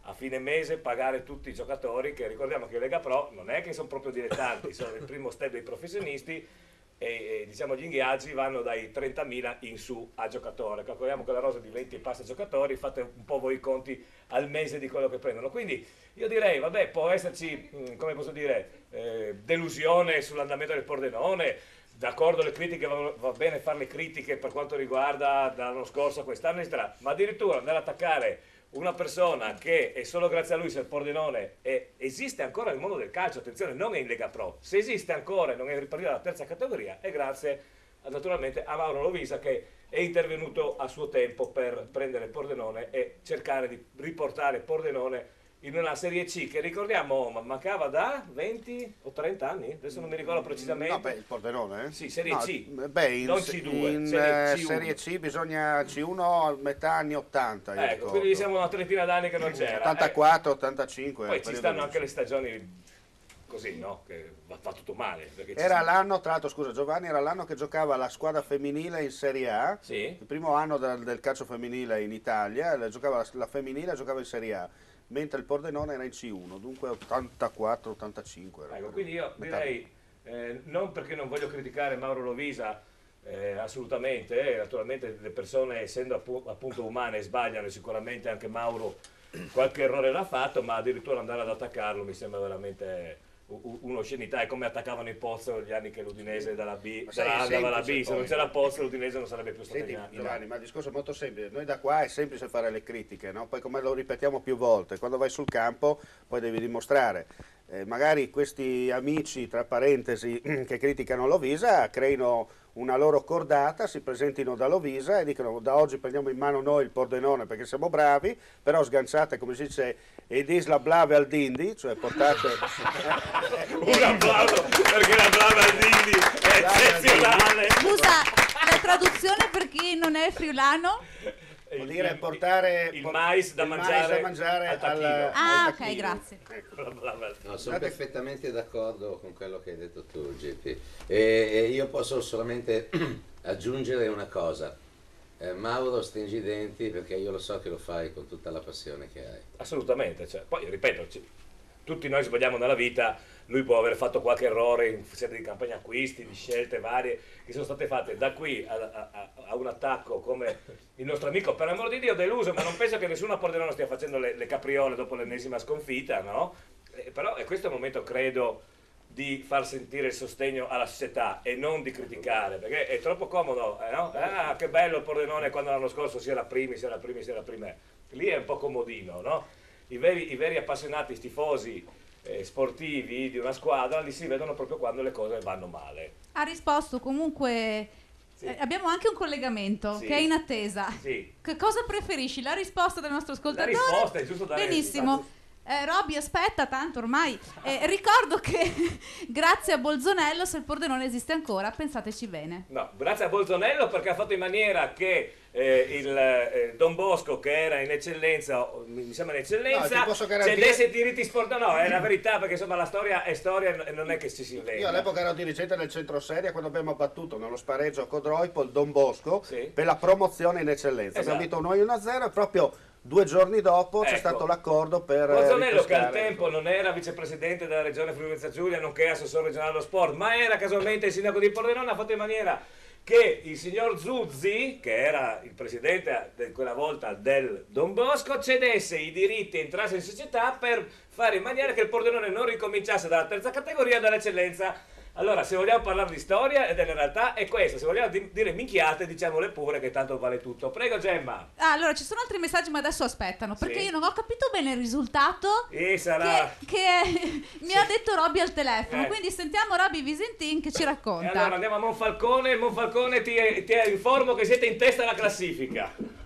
[SPEAKER 2] a fine mese pagare tutti i giocatori, che ricordiamo che Lega Pro non è che sono proprio dilettanti, sono il primo step dei professionisti, e diciamo gli ingaggi vanno dai 30.000 in su a giocatore. Calcoliamo che la rosa di 20 e passa giocatori, fate un po' voi i conti al mese di quello che prendono. Quindi io direi, vabbè, può esserci, come posso dire, delusione sull'andamento del Pordenone. D'accordo, le critiche, va bene fare le critiche per quanto riguarda dall'anno scorso a quest'anno, eccetera, ma addirittura andare ad attaccare una persona che è solo grazie a lui se il Pordenone esiste ancora nel mondo del calcio, attenzione, non è in Lega Pro, se esiste ancora e non è ripartita dalla terza categoria è grazie naturalmente a Mauro Lovisa, che è intervenuto a suo tempo per prendere il Pordenone e cercare di riportare il Pordenone in una Serie C che, ricordiamo, mancava da 20 o 30 anni, adesso non mi ricordo precisamente.
[SPEAKER 5] No, beh, il Pordenone?
[SPEAKER 2] Sì, Serie C,
[SPEAKER 5] beh,
[SPEAKER 2] non C2,
[SPEAKER 5] in
[SPEAKER 2] Serie
[SPEAKER 5] C bisogna C1 a metà anni 80.
[SPEAKER 2] Ecco, quindi siamo una trentina d'anni che non c'era.
[SPEAKER 5] 84, 85.
[SPEAKER 2] Poi ci stanno anche le stagioni così, no? Che va tutto male.
[SPEAKER 5] Era l'anno, tra l'altro, scusa Giovanni, era l'anno che giocava la squadra femminile in Serie A,
[SPEAKER 2] sì.
[SPEAKER 5] Il primo anno del calcio femminile in Italia, giocava la femminile giocava in Serie A, mentre il Pordenone era in C1, dunque 84-85.
[SPEAKER 2] Ecco, quindi io direi, non perché non voglio criticare Mauro Lovisa, assolutamente, naturalmente le persone essendo appunto umane sbagliano, e sicuramente anche Mauro qualche errore l'ha fatto, ma addirittura andare ad attaccarlo mi sembra veramente un'oscenità. È come attaccavano il Pozzo gli anni che l'Udinese dalla B andava alla B, se non c'era Pozzo l'Udinese non sarebbe più stato in
[SPEAKER 5] Giovanni, ma il discorso è molto semplice, noi da qua è semplice fare le critiche, no? Poi come lo ripetiamo più volte, quando vai sul campo poi devi dimostrare. Magari questi amici, tra parentesi, che criticano Lovisa creino una loro cordata, si presentino da Lovisa e dicono: da oggi prendiamo in mano noi il Pordenone perché siamo bravi, però sganciate, come si dice, ed isla blave al dindi, cioè portate
[SPEAKER 2] un applauso perché la blava al dindi è eccezionale.
[SPEAKER 3] Scusa, la traduzione per chi non è friulano?
[SPEAKER 5] Vuol dire portare
[SPEAKER 2] il mais da mangiare al tacchino.
[SPEAKER 3] Ok, grazie.
[SPEAKER 6] No, sono perfettamente d'accordo con quello che hai detto tu, GP. E io posso solamente aggiungere una cosa. Mauro, stringi i denti, perché io lo so che lo fai con tutta la passione che hai.
[SPEAKER 2] Assolutamente, cioè, poi ripeto, tutti noi sbagliamo nella vita, lui può aver fatto qualche errore in sede di campagna acquisti, di scelte varie che sono state fatte. Da qui a un attacco come il nostro amico, per amor di Dio, deluso, ma non penso che nessuno a Pordenone stia facendo le capriole dopo l'ennesima sconfitta, no? Però è questo il momento, credo, di far sentire il sostegno alla società e non di criticare, perché è troppo comodo, no? Ah, che bello il Pordenone quando l'anno scorso si era primi. Lì è un po' comodino, no? I veri appassionati, tifosi sportivi di una squadra li si vedono proprio quando le cose vanno male.
[SPEAKER 3] Ha risposto comunque. Sì. Abbiamo anche un collegamento, sì, che è in attesa.
[SPEAKER 2] Sì.
[SPEAKER 3] Che cosa preferisci? La risposta del nostro ascoltatore?
[SPEAKER 2] La risposta è giusto dare.
[SPEAKER 3] Benissimo. Robby, aspetta, tanto ormai ricordo che grazie a Bolzonello, se il Pordenone esiste ancora, pensateci bene.
[SPEAKER 2] No, grazie a Bolzonello, perché ha fatto in maniera che il Don Bosco, che era in eccellenza, mi sembra in eccellenza, cedesse i diritti sport. No, è la verità, perché insomma la storia è storia e non è che ci si inventa.
[SPEAKER 5] Io all'epoca ero dirigente del centro serie quando abbiamo battuto nello spareggio a Codroipo il Don Bosco, sì, per la promozione in eccellenza. Esatto. Abbiamo vinto 1-0 e proprio 2 giorni dopo c'è stato l'accordo per
[SPEAKER 2] Bolzonello, che al tempo non era vicepresidente della regione Friuli Venezia Giulia, nonché assessore regionale dello sport, ma era casualmente il sindaco di Pordenone, ha fatto in maniera che il signor Zuzzi, che era il presidente quella volta del Don Bosco, cedesse i diritti e entrasse in società per fare in maniera che il Pordenone non ricominciasse dalla terza categoria dall'eccellenza. Allora, se vogliamo parlare di storia e della realtà è questo, se vogliamo dire minchiate, diciamole pure, che tanto vale tutto. Prego, Gemma.
[SPEAKER 3] Allora, ci sono altri messaggi, ma adesso aspettano, perché io non ho capito bene il risultato
[SPEAKER 2] sarà...
[SPEAKER 3] che mi ha detto Robby al telefono, quindi sentiamo Robby Visentin che ci racconta.
[SPEAKER 2] E allora andiamo a Monfalcone. Monfalcone, ti informo che siete in testa alla classifica.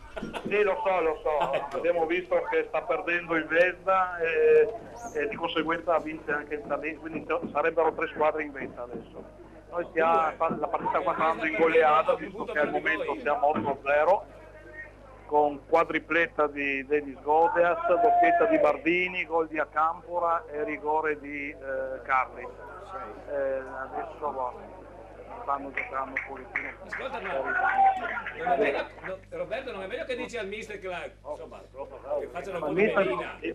[SPEAKER 7] Sì, lo so. Ecco. Abbiamo visto che sta perdendo il Vesda e di conseguenza vince anche il Talento, quindi sarebbero 3 squadre in vetta adesso. Noi la partita qua sta andando in goleata, visto che al momento siamo 8-0, con quadripletta di Denis Godeas, doppietta di Bardini, gol di Acampora e rigore di Carli. Adesso stanno giocando un pochettino.
[SPEAKER 2] Ascolta, Roberto, non è meglio che dici al mister che che facciano un po' di melina.
[SPEAKER 7] Il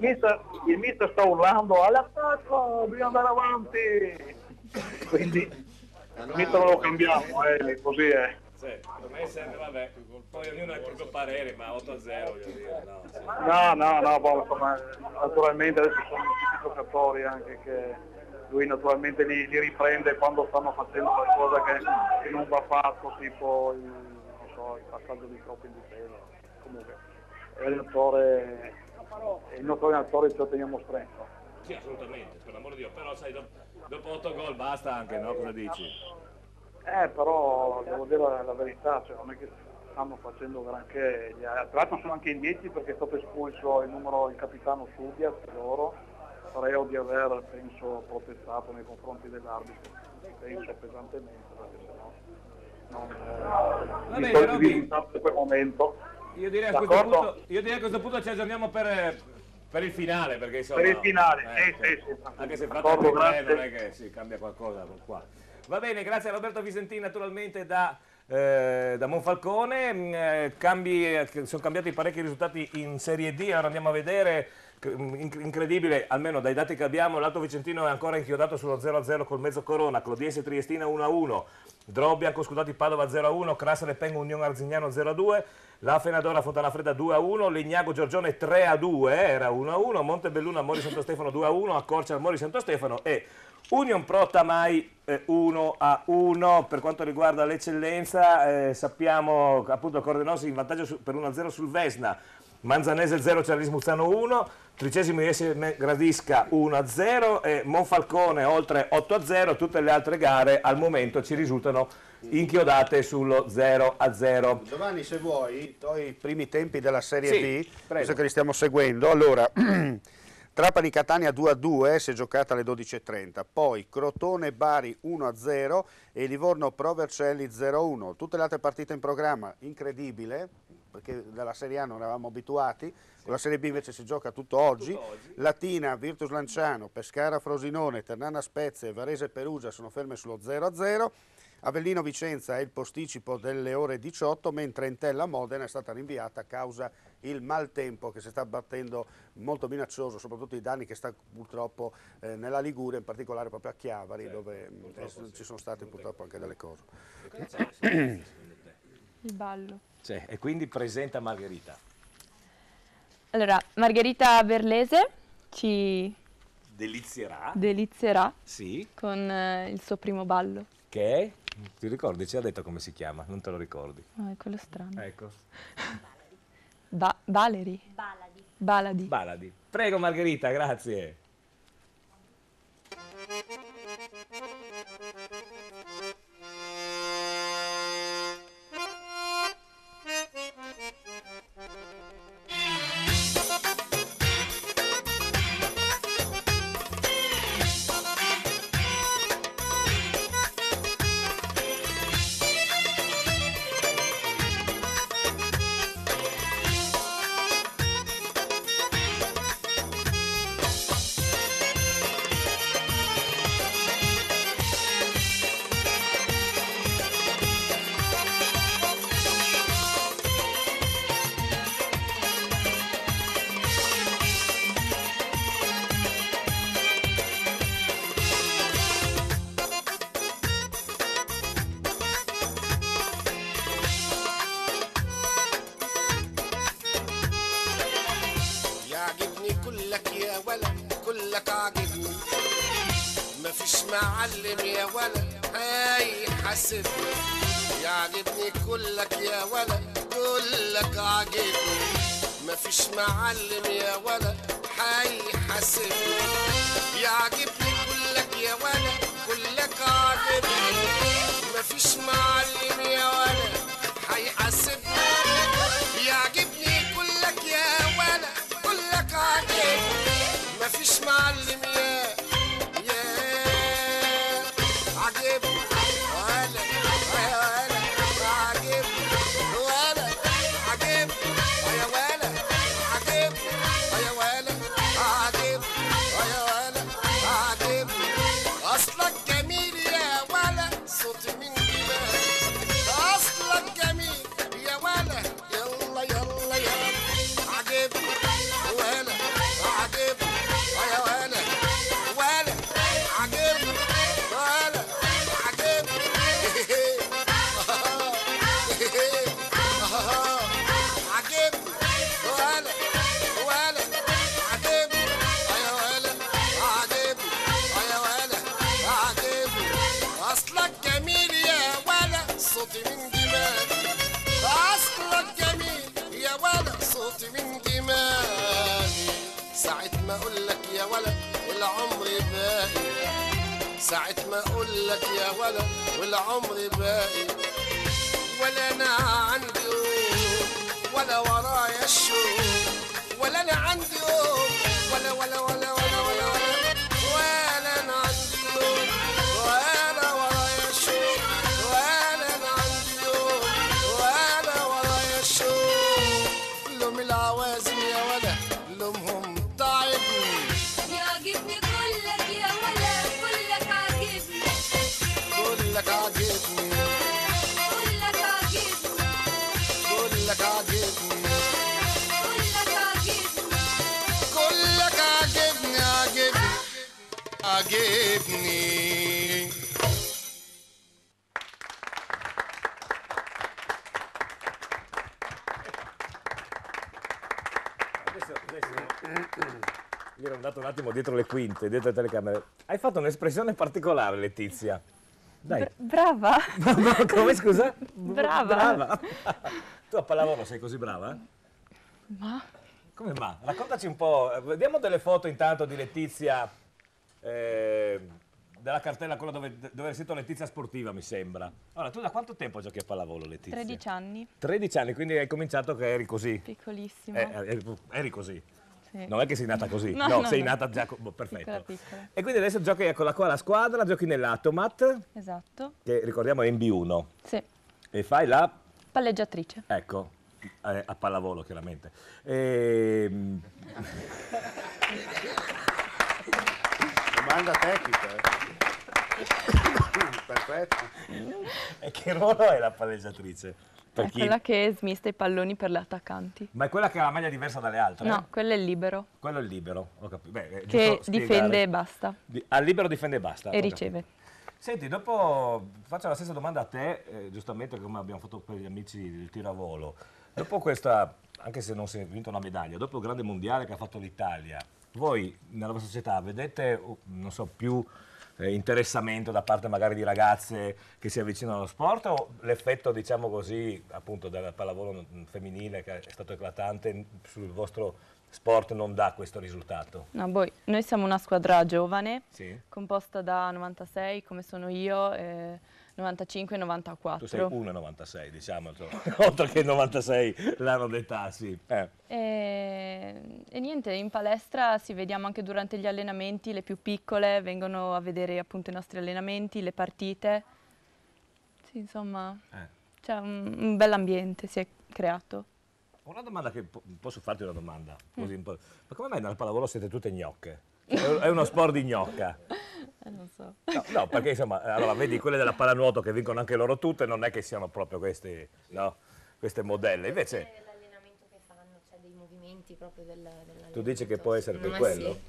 [SPEAKER 7] mister sta urlando all'attacco, bisogna andare avanti. Quindi Mister lo cambiamo, così è.
[SPEAKER 2] Sì, per me serve, vabbè, poi ognuno ha il proprio parere, ma 8-0 voglio dire, no. Sì.
[SPEAKER 7] Boh, insomma, naturalmente adesso sono tutti i giocatori anche che lui naturalmente li riprende quando stanno facendo qualcosa che non va fatto, tipo il passaggio di troppo in difesa. Comunque, il nostro allenatore ce lo teniamo stretto.
[SPEAKER 2] Sì, assolutamente, per l'amor di Dio, però sai, dopo 8 gol basta anche, no? Cosa dici?
[SPEAKER 7] Però devo dire la verità, cioè, non è che stanno facendo granché, tra l'altro sono anche in 10 perché è stato espulso il capitano Subias loro, reo di aver, penso, protestato nei confronti dell'arbitro, penso pesantemente, perché sennò non sto risultato in quel momento.
[SPEAKER 2] Io direi a questo punto ci aggiorniamo per il finale, perché insomma,
[SPEAKER 7] per il finale, sì.
[SPEAKER 2] Anche se fate anche 3 non è che si cambia qualcosa qua. Va bene, grazie a Roberto Visentini naturalmente da Monfalcone. Sono cambiati parecchi risultati in Serie D, ora andiamo a vedere. Incredibile, almeno dai dati che abbiamo, l'Alto Vicentino è ancora inchiodato sullo 0-0 col mezzo Corona, Clodiense Triestina 1-1, Drò Bianco Scudati Padova 0-1, Crassale Pengo Unione Arzignano 0-2, La Fenadora Fontanafredda 2-1, Legnago Giorgione 3-2, era 1-1, Montebelluna Mori Santo Stefano 2-1, Accorcia Mori Santo Stefano e Union Pro Tamai 1-1. Per quanto riguarda l'eccellenza, sappiamo appunto Cordenosi in vantaggio per 1-0 sul Vesna, Manzanese 0, Ciarlis Muzzano 1, Tricesimo IS Gradisca 1-0 e Monfalcone oltre 8-0, tutte le altre gare al momento ci risultano inchiodate sullo 0-0.
[SPEAKER 5] Giovanni, se vuoi, i primi tempi della Serie D,
[SPEAKER 2] prego.
[SPEAKER 5] visto che li stiamo seguendo, allora Trapani Catania 2-2, si è giocata alle 12:30, poi Crotone Bari 1-0 e Livorno Pro Vercelli 0-1. Tutte le altre partite in programma, incredibile, perché dalla Serie A non eravamo abituati, con la Serie B invece si gioca tutto oggi. Latina, Virtus Lanciano, Pescara Frosinone, Ternana Spezia e Varese Perugia sono ferme sullo 0-0. Avellino Vicenza è il posticipo delle ore 18, mentre Entella Modena è stata rinviata a causa il maltempo che si sta battendo molto minaccioso, soprattutto i danni che sta purtroppo nella Liguria, in particolare proprio a Chiavari, dove ci sono state purtroppo anche delle cose.
[SPEAKER 1] Il ballo.
[SPEAKER 2] E quindi presenta Margherita.
[SPEAKER 1] Allora, Margherita Berlese ci delizierà
[SPEAKER 2] sì,
[SPEAKER 1] con il suo primo ballo.
[SPEAKER 2] Che è? Ti ricordi? Ci ha detto come si chiama? Non te lo ricordi?
[SPEAKER 1] No, è quello strano.
[SPEAKER 2] Ecco.
[SPEAKER 1] Valerie?
[SPEAKER 2] Baladi. Prego Margherita, grazie.
[SPEAKER 8] معلم يا ولد هاي حاسب يعجبني كلك يا ولد كلك عاجبني مفيش معلم يا ولد هاي حاسب يعجبني كلك يا ولد كلك عاجبني مفيش معلم يا ولد هاي حاسب يعجبني كلك يا ولد كلك عاجبني مفيش معلم يا صوت ولد العمر باقي ساعة ما اقول لك يا ولد والعمر باقي ولا انا عندي يوم ولا ورايا الشوق ولا انا عندي يوم ولا ولا ولا ولا ولا ولا ولا انا عندي يوم ولا ورايا الشوق ولا انا عندي يوم ولا ورايا الشوق لوم العوازم يا ولا لومهم تعبني
[SPEAKER 24] يعجبني كلك يا ولا كلك عاجبني
[SPEAKER 8] كلك عاجبني
[SPEAKER 24] كلك عاجبني
[SPEAKER 8] كلك عاجبني
[SPEAKER 24] كلك
[SPEAKER 8] كلك
[SPEAKER 24] عاجبني
[SPEAKER 8] عاجبني عاجبني
[SPEAKER 2] Io ero andato un attimo dietro le quinte, dietro le telecamere. Hai fatto un'espressione particolare, Letizia. Dai.
[SPEAKER 1] Brava.
[SPEAKER 2] Come, scusa?
[SPEAKER 1] Brava.
[SPEAKER 2] Tu a pallavolo sei così brava?
[SPEAKER 1] Ma?
[SPEAKER 2] Come ma? Raccontaci un po'. Vediamo delle foto intanto di Letizia, della cartella, quella dove è scritto Letizia Sportiva, mi sembra. Allora, tu da quanto tempo giochi a pallavolo, Letizia?
[SPEAKER 1] 13 anni.
[SPEAKER 2] 13 anni, quindi hai cominciato che eri così.
[SPEAKER 1] Piccolissimo.
[SPEAKER 2] Eri così.
[SPEAKER 1] Sì.
[SPEAKER 2] Non è che sei nata così,
[SPEAKER 1] No,
[SPEAKER 2] sei
[SPEAKER 1] no.
[SPEAKER 2] nata già, perfetto.
[SPEAKER 1] Piccola.
[SPEAKER 2] E quindi adesso giochi, eccola qua la squadra, giochi nell'Atomat,
[SPEAKER 1] Esatto.
[SPEAKER 2] che ricordiamo è in B1.
[SPEAKER 1] Sì.
[SPEAKER 2] E fai la...
[SPEAKER 1] Palleggiatrice.
[SPEAKER 2] Ecco, a pallavolo chiaramente.
[SPEAKER 5] Domanda tecnica. Perfetto.
[SPEAKER 2] E che ruolo è la palleggiatrice? Per
[SPEAKER 1] È
[SPEAKER 2] chi?
[SPEAKER 1] quella che smista i palloni per le attaccanti.
[SPEAKER 2] Ma è quella che ha la maglia diversa dalle altre?
[SPEAKER 1] No, quello è il libero.
[SPEAKER 2] Quello è il libero, ho capito. Beh,
[SPEAKER 1] Che
[SPEAKER 2] giusto
[SPEAKER 1] difende
[SPEAKER 2] spiegare.
[SPEAKER 1] e basta.
[SPEAKER 2] Al libero difende e basta.
[SPEAKER 1] E
[SPEAKER 2] ho
[SPEAKER 1] riceve.
[SPEAKER 2] capito. Senti, dopo faccio la stessa domanda a te, giustamente come abbiamo fatto per gli amici del tiro a volo. Dopo questa, anche se non si è vinto una medaglia, dopo il grande mondiale che ha fatto l'Italia, voi nella vostra società vedete, non so, più interessamento da parte magari di ragazze che si avvicinano allo sport, o l'effetto, diciamo così, appunto del pallavolo femminile che è stato eclatante sul vostro sport non dà questo risultato?
[SPEAKER 1] No, noi siamo una squadra giovane,
[SPEAKER 2] Sì.
[SPEAKER 1] composta da 96, come sono io, 95 e 94.
[SPEAKER 2] Tu sei 1,96, diciamo, oltre che 96 l'anno d'età, sì.
[SPEAKER 1] E niente, in palestra si vediamo anche durante gli allenamenti, le più piccole vengono a vedere appunto i nostri allenamenti, le partite. Sì, insomma, c'è un bell'ambiente, si è creato.
[SPEAKER 2] Una domanda che posso farti una domanda? Così un po'. Ma come mai nel pallavolo siete tutte gnocche? È uno sport di gnocca.
[SPEAKER 1] Non so.
[SPEAKER 2] No, perché insomma, allora vedi quelle della pallanuoto che vincono anche loro tutte, non è che siano proprio queste modelle. Invece
[SPEAKER 4] L'allenamento che fanno, cioè dei movimenti proprio dell'allenamento.
[SPEAKER 2] tu dici che può essere per
[SPEAKER 4] Ma
[SPEAKER 2] quello?
[SPEAKER 4] sì.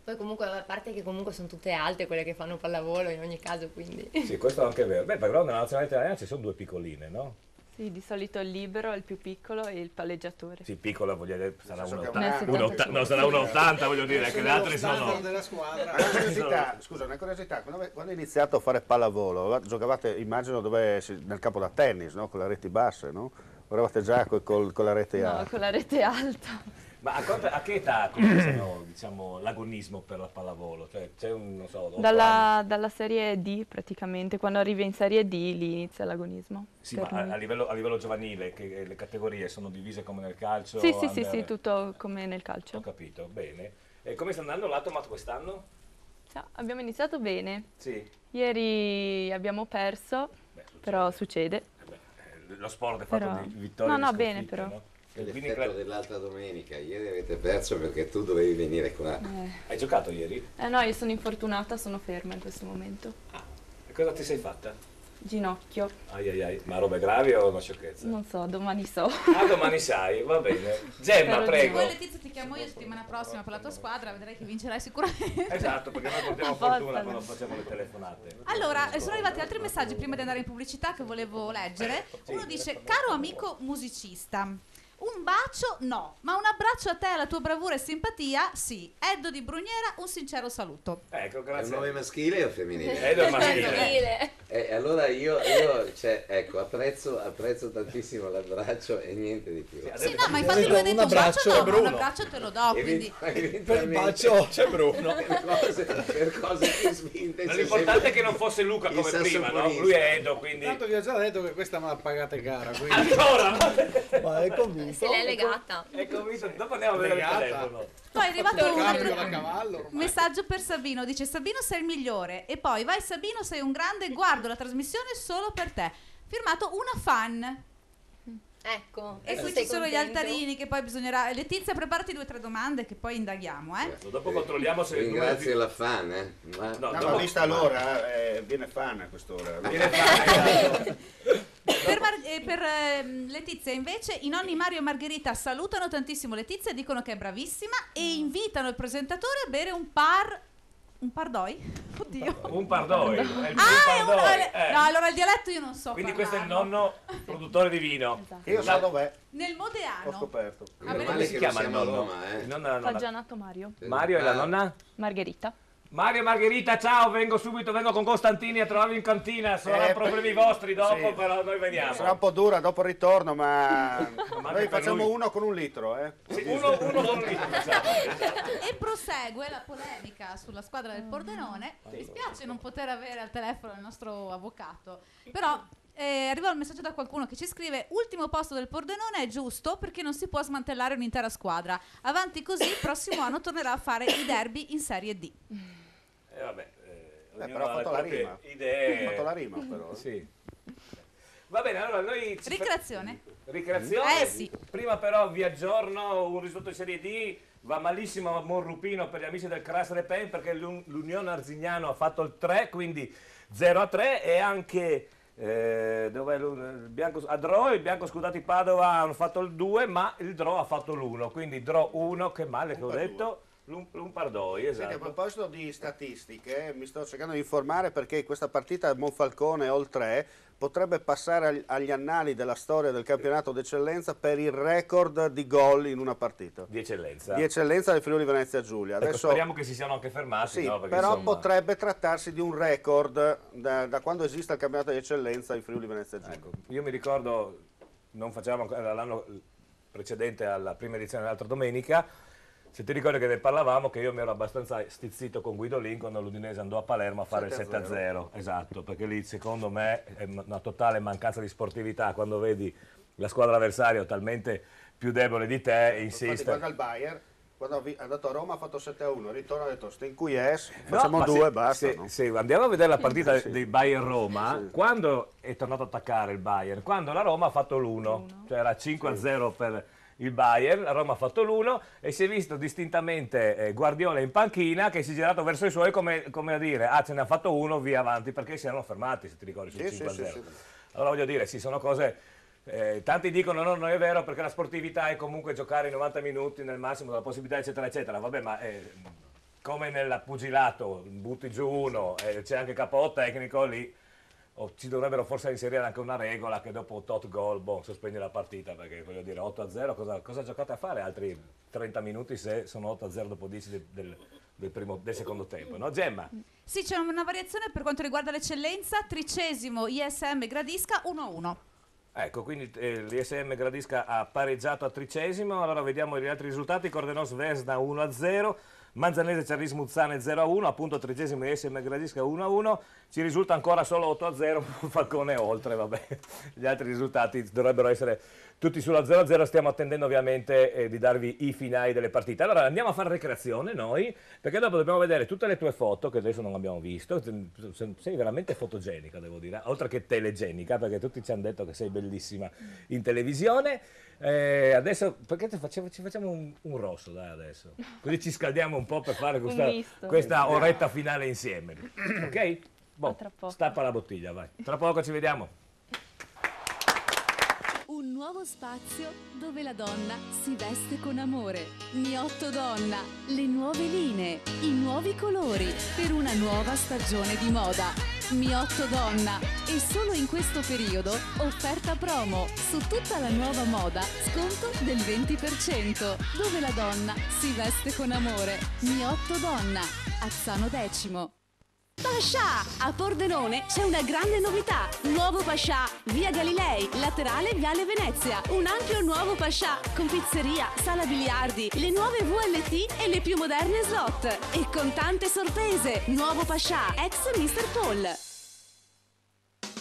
[SPEAKER 4] Poi comunque, a parte che comunque sono tutte alte quelle che fanno pallavolo in ogni caso, quindi...
[SPEAKER 2] Sì, questo è anche vero. Beh, però nella nazionale italiana ci sono due piccoline, no?
[SPEAKER 1] Sì, di solito il libero è il più piccolo e il palleggiatore.
[SPEAKER 2] Sì, piccola voglio dire, sarà
[SPEAKER 1] Nel
[SPEAKER 2] 1,80, no, sarà 1,80 voglio dire, che le altre sono...
[SPEAKER 5] Una curiosità, scusa, una curiosità, quando hai iniziato a fare pallavolo, giocavate, immagino, nel campo da tennis, no? Con le reti basse, no? O eravate già con la rete alta?
[SPEAKER 1] No, con la rete alta.
[SPEAKER 2] Ma a che età cominciano, diciamo, l'agonismo per la pallavolo? Cioè, c'è un, non so, 8 anni?
[SPEAKER 1] Dalla serie D praticamente, quando arrivi in serie D lì inizia l'agonismo.
[SPEAKER 2] Sì, ma a livello giovanile, che le categorie sono divise come nel calcio?
[SPEAKER 1] Sì, tutto come nel calcio.
[SPEAKER 2] Ho capito, bene. E come sta andando l'Atomat quest'anno?
[SPEAKER 1] Abbiamo iniziato bene.
[SPEAKER 2] Sì.
[SPEAKER 1] Ieri abbiamo perso, però succede.
[SPEAKER 2] Lo sport è fatto di vittorie
[SPEAKER 1] No,
[SPEAKER 2] e
[SPEAKER 1] bene
[SPEAKER 2] sconfitte,
[SPEAKER 1] però.
[SPEAKER 2] no?
[SPEAKER 6] L'effetto dell'altra domenica, ieri avete perso perché tu dovevi venire qua.
[SPEAKER 2] Hai giocato ieri?
[SPEAKER 1] No, io sono infortunata, sono ferma in questo momento.
[SPEAKER 2] E cosa ti sei fatta?
[SPEAKER 1] Ginocchio.
[SPEAKER 2] Ai, ma robe gravi o una sciocchezza?
[SPEAKER 1] Non so, domani so.
[SPEAKER 2] Domani sai, va bene. Gemma, prego.
[SPEAKER 3] Poi Letizia ti chiamo io settimana prossima per la tua squadra, vedrai che vincerai sicuramente.
[SPEAKER 2] Esatto, perché noi portiamo fortuna quando facciamo le telefonate.
[SPEAKER 3] Allora, sono arrivati altri messaggi prima di andare in pubblicità che volevo leggere. Uno dice: caro amico musicista, un bacio no, ma un abbraccio a te, alla tua bravura e simpatia sì. Eddo di Brugnera, un sincero saluto.
[SPEAKER 2] Ecco,
[SPEAKER 6] È
[SPEAKER 2] grazie.
[SPEAKER 6] un nome maschile o femminile?
[SPEAKER 2] È maschile.
[SPEAKER 6] allora io cioè, ecco, apprezzo tantissimo l'abbraccio e niente di più.
[SPEAKER 3] Sì, no, ma infatti lui ha detto un abbraccio te lo do, quindi
[SPEAKER 2] Per il bacio c'è Bruno.
[SPEAKER 6] Per cose più spinte.
[SPEAKER 2] L'importante è che non fosse Luca come prima, no? Lui è Edo, quindi...
[SPEAKER 16] Tanto vi ho già detto che questa me l'ha pagata cara, quindi...
[SPEAKER 2] Ancora?
[SPEAKER 16] Ma è convinto.
[SPEAKER 4] Se l'è legata.
[SPEAKER 2] È convinto, dopo andiamo a vedere il telefono.
[SPEAKER 3] poi è arrivato
[SPEAKER 16] cavallo,
[SPEAKER 3] un messaggio per Sabino, dice: Sabino sei il migliore, e poi vai Sabino sei un grande, guardo la trasmissione solo per te, firmato una fan.
[SPEAKER 4] Ecco,
[SPEAKER 3] e qui ci sono gli altarini che poi bisognerà. Letizia, preparati 2 o 3 domande che poi indaghiamo,
[SPEAKER 2] Dopo controlliamo se
[SPEAKER 6] ringrazio la fan,
[SPEAKER 5] ma vista l'ora viene fan a quest'ora.
[SPEAKER 3] Per Letizia invece i nonni Mario e Margherita salutano tantissimo Letizia, dicono che è bravissima e invitano il presentatore a bere un pardoi? Oddio.
[SPEAKER 2] Un pardoi. È il
[SPEAKER 3] No, allora il dialetto io non so.
[SPEAKER 2] Quindi questo è il nonno produttore di vino.
[SPEAKER 3] Esatto.
[SPEAKER 5] Io so dov'è.
[SPEAKER 3] Nel Modeano.
[SPEAKER 5] Ho scoperto.
[SPEAKER 2] Come si chiama il nonno? Il nonno e la nonna.
[SPEAKER 1] Fa già nato Mario.
[SPEAKER 2] Mario e la nonna?
[SPEAKER 1] Margherita.
[SPEAKER 2] Mario e Margherita, ciao, vengo con Costantini a trovarvi in cantina, saranno problemi vostri dopo,
[SPEAKER 5] sì.
[SPEAKER 2] Però noi veniamo.
[SPEAKER 5] Sarà un po' dura dopo il ritorno, ma noi facciamo uno con 1 litro,
[SPEAKER 2] Sì, uno con 1 litro.
[SPEAKER 3] E prosegue la polemica sulla squadra del Pordenone. Mi spiace non poter avere al telefono il nostro avvocato, però arriva un messaggio da qualcuno che ci scrive: ultimo posto del Pordenone è giusto perché non si può smantellare un'intera squadra, avanti così il prossimo anno tornerà a fare i derby in Serie D.
[SPEAKER 5] Però ha fatto la rima.
[SPEAKER 2] Idee.
[SPEAKER 5] Ha fatto la rima però.
[SPEAKER 2] Sì. Va bene, allora noi...
[SPEAKER 3] Ricreazione?
[SPEAKER 2] Sì. Prima però vi aggiorno, un risultato di Serie D, va malissimo a Monrupino per gli amici del Cras Repen perché l'Unione Arzignano ha fatto il 3, quindi 0-3 e anche... a Dro il Bianco Scudati Padova hanno fatto il 2, ma il Dro ha fatto l'1, quindi Dro 1, che male che ho detto, un pardoi, esatto.
[SPEAKER 5] Senti, a proposito di statistiche, mi sto cercando di informare perché questa partita Monfalcone All 3 potrebbe passare agli annali della storia del campionato d'eccellenza per il record di gol in una partita.
[SPEAKER 2] Di eccellenza?
[SPEAKER 5] Di eccellenza del Friuli Venezia Giulia.
[SPEAKER 2] Ecco,
[SPEAKER 5] Adesso,
[SPEAKER 2] speriamo che si siano anche fermati.
[SPEAKER 5] sì,
[SPEAKER 2] no? Perché,
[SPEAKER 5] però
[SPEAKER 2] insomma...
[SPEAKER 5] potrebbe trattarsi di un record da quando esiste il campionato di eccellenza in Friuli Venezia Giulia.
[SPEAKER 2] Ecco, io mi ricordo, non facevamo ancora l'anno precedente alla prima edizione dell'altra domenica, se ti ricordi che ne parlavamo, che io mi ero abbastanza stizzito con Guidolin quando l'Udinese andò a Palermo a fare il 7-0, esatto, perché lì secondo me è una totale mancanza di sportività, quando vedi la squadra avversaria talmente più debole di te e insiste.
[SPEAKER 5] Guarda il Bayern, quando è andato a Roma ha fatto 7-1, ritorno ha detto sten qui facciamo 2 basta.
[SPEAKER 2] Se andiamo a vedere la partita di Bayern-Roma, quando è tornato ad attaccare il Bayern? Quando la Roma ha fatto l'1, cioè era 5-0 per il Bayern, la Roma ha fatto l'1 e si è visto distintamente Guardiola in panchina che si è girato verso i suoi come a dire ce ne ha fatto 1, via avanti, perché si erano fermati, se ti ricordi, sul 5-0. Sì. Allora voglio dire, sono cose... tanti dicono no, non è vero perché la sportività è comunque giocare i 90 minuti nel massimo della possibilità eccetera eccetera, vabbè, ma come nel pugilato butti giù uno, c'è anche capo tecnico lì, ci dovrebbero forse inserire anche una regola che dopo tot gol sospendi la partita, perché voglio dire 8-0 cosa giocate a fare altri 30 minuti se sono 8-0 dopo 10 del secondo tempo, no Gemma?
[SPEAKER 3] Sì, c'è una variazione per quanto riguarda l'eccellenza, 13° ISM Gradisca 1-1.
[SPEAKER 2] Ecco, quindi l'ISM Gradisca ha pareggiato a 13°, allora vediamo gli altri risultati. Cordenos Vesna 1-0, Manzanese Cerris Muzzane 0-1, appunto 13° ISM Gradisca 1-1, ci risulta ancora solo 8-0, Falcone oltre, vabbè, gli altri risultati dovrebbero essere tutti sulla 0-0, stiamo attendendo ovviamente di darvi i finali delle partite. Allora andiamo a fare ricreazione noi, perché dopo dobbiamo vedere tutte le tue foto, che adesso non abbiamo visto, sei veramente fotogenica devo dire, oltre che telegenica, perché tutti ci hanno detto che sei bellissima in televisione. Adesso, perché ci facciamo un rosso, dai adesso, così ci scaldiamo un po' per fare questa oretta finale insieme, ok? Stappa la bottiglia, vai, tra poco ci vediamo.
[SPEAKER 10] Un nuovo spazio dove la donna si veste con amore. Miotto Donna, le nuove linee, i nuovi colori per una nuova stagione di moda. Miotto Donna, e solo in questo periodo offerta promo su tutta la nuova moda, sconto del 20%, dove la donna si veste con amore. Miotto Donna, Azzano 10.
[SPEAKER 12] Pascià! A Pordenone c'è una grande novità. Nuovo Pascià, via Galilei, laterale viale Venezia. Un ampio nuovo Pascià con pizzeria, sala biliardi, le nuove VLT e le più moderne slot. E con tante sorprese. Nuovo Pascià, ex Mr. Paul.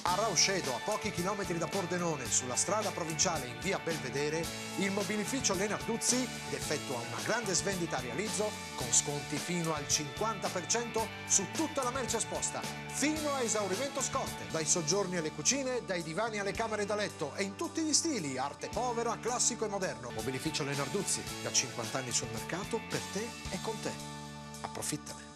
[SPEAKER 11] A Rauscedo, a pochi chilometri da Pordenone, sulla strada provinciale in via Belvedere, il mobilificio Lenarduzzi effettua una grande svendita a realizzo con sconti fino al 50% su tutta la merce esposta, fino a esaurimento scorte. Dai soggiorni alle cucine, dai divani alle camere da letto e in tutti gli stili, arte povera, classico e moderno. Mobilificio Lenarduzzi, da 50 anni sul mercato, per te e con te. Approfittane.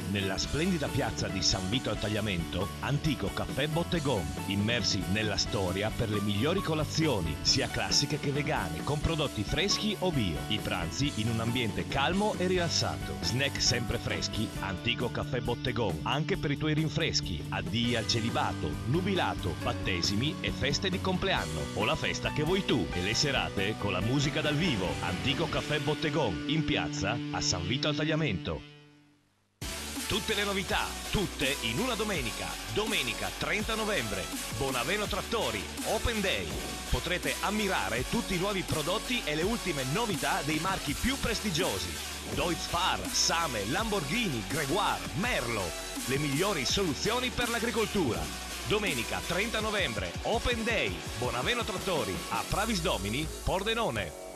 [SPEAKER 13] Nella splendida piazza di San Vito al Tagliamento, Antico Caffè Bottegón, immersi nella storia per le migliori colazioni, sia classiche che vegane, con prodotti freschi o bio. I pranzi in un ambiente calmo e rilassato. Snack sempre freschi, Antico Caffè Bottegón, anche per i tuoi rinfreschi, addii al celibato, nubilato, battesimi e feste di compleanno, o la festa che vuoi tu, e le serate con la musica dal vivo. Antico Caffè Bottegón, in piazza a San Vito al Tagliamento. Tutte le novità, tutte in una domenica. Domenica 30 novembre, Bonaveno Trattori, Open Day. Potrete ammirare tutti i nuovi prodotti e le ultime novità dei marchi più prestigiosi. Deutz-Fahr, Same, Lamborghini, Gregoire, Merlo. Le migliori soluzioni per l'agricoltura. Domenica 30 novembre, Open Day, Bonaveno Trattori, a Pravis Domini, Pordenone.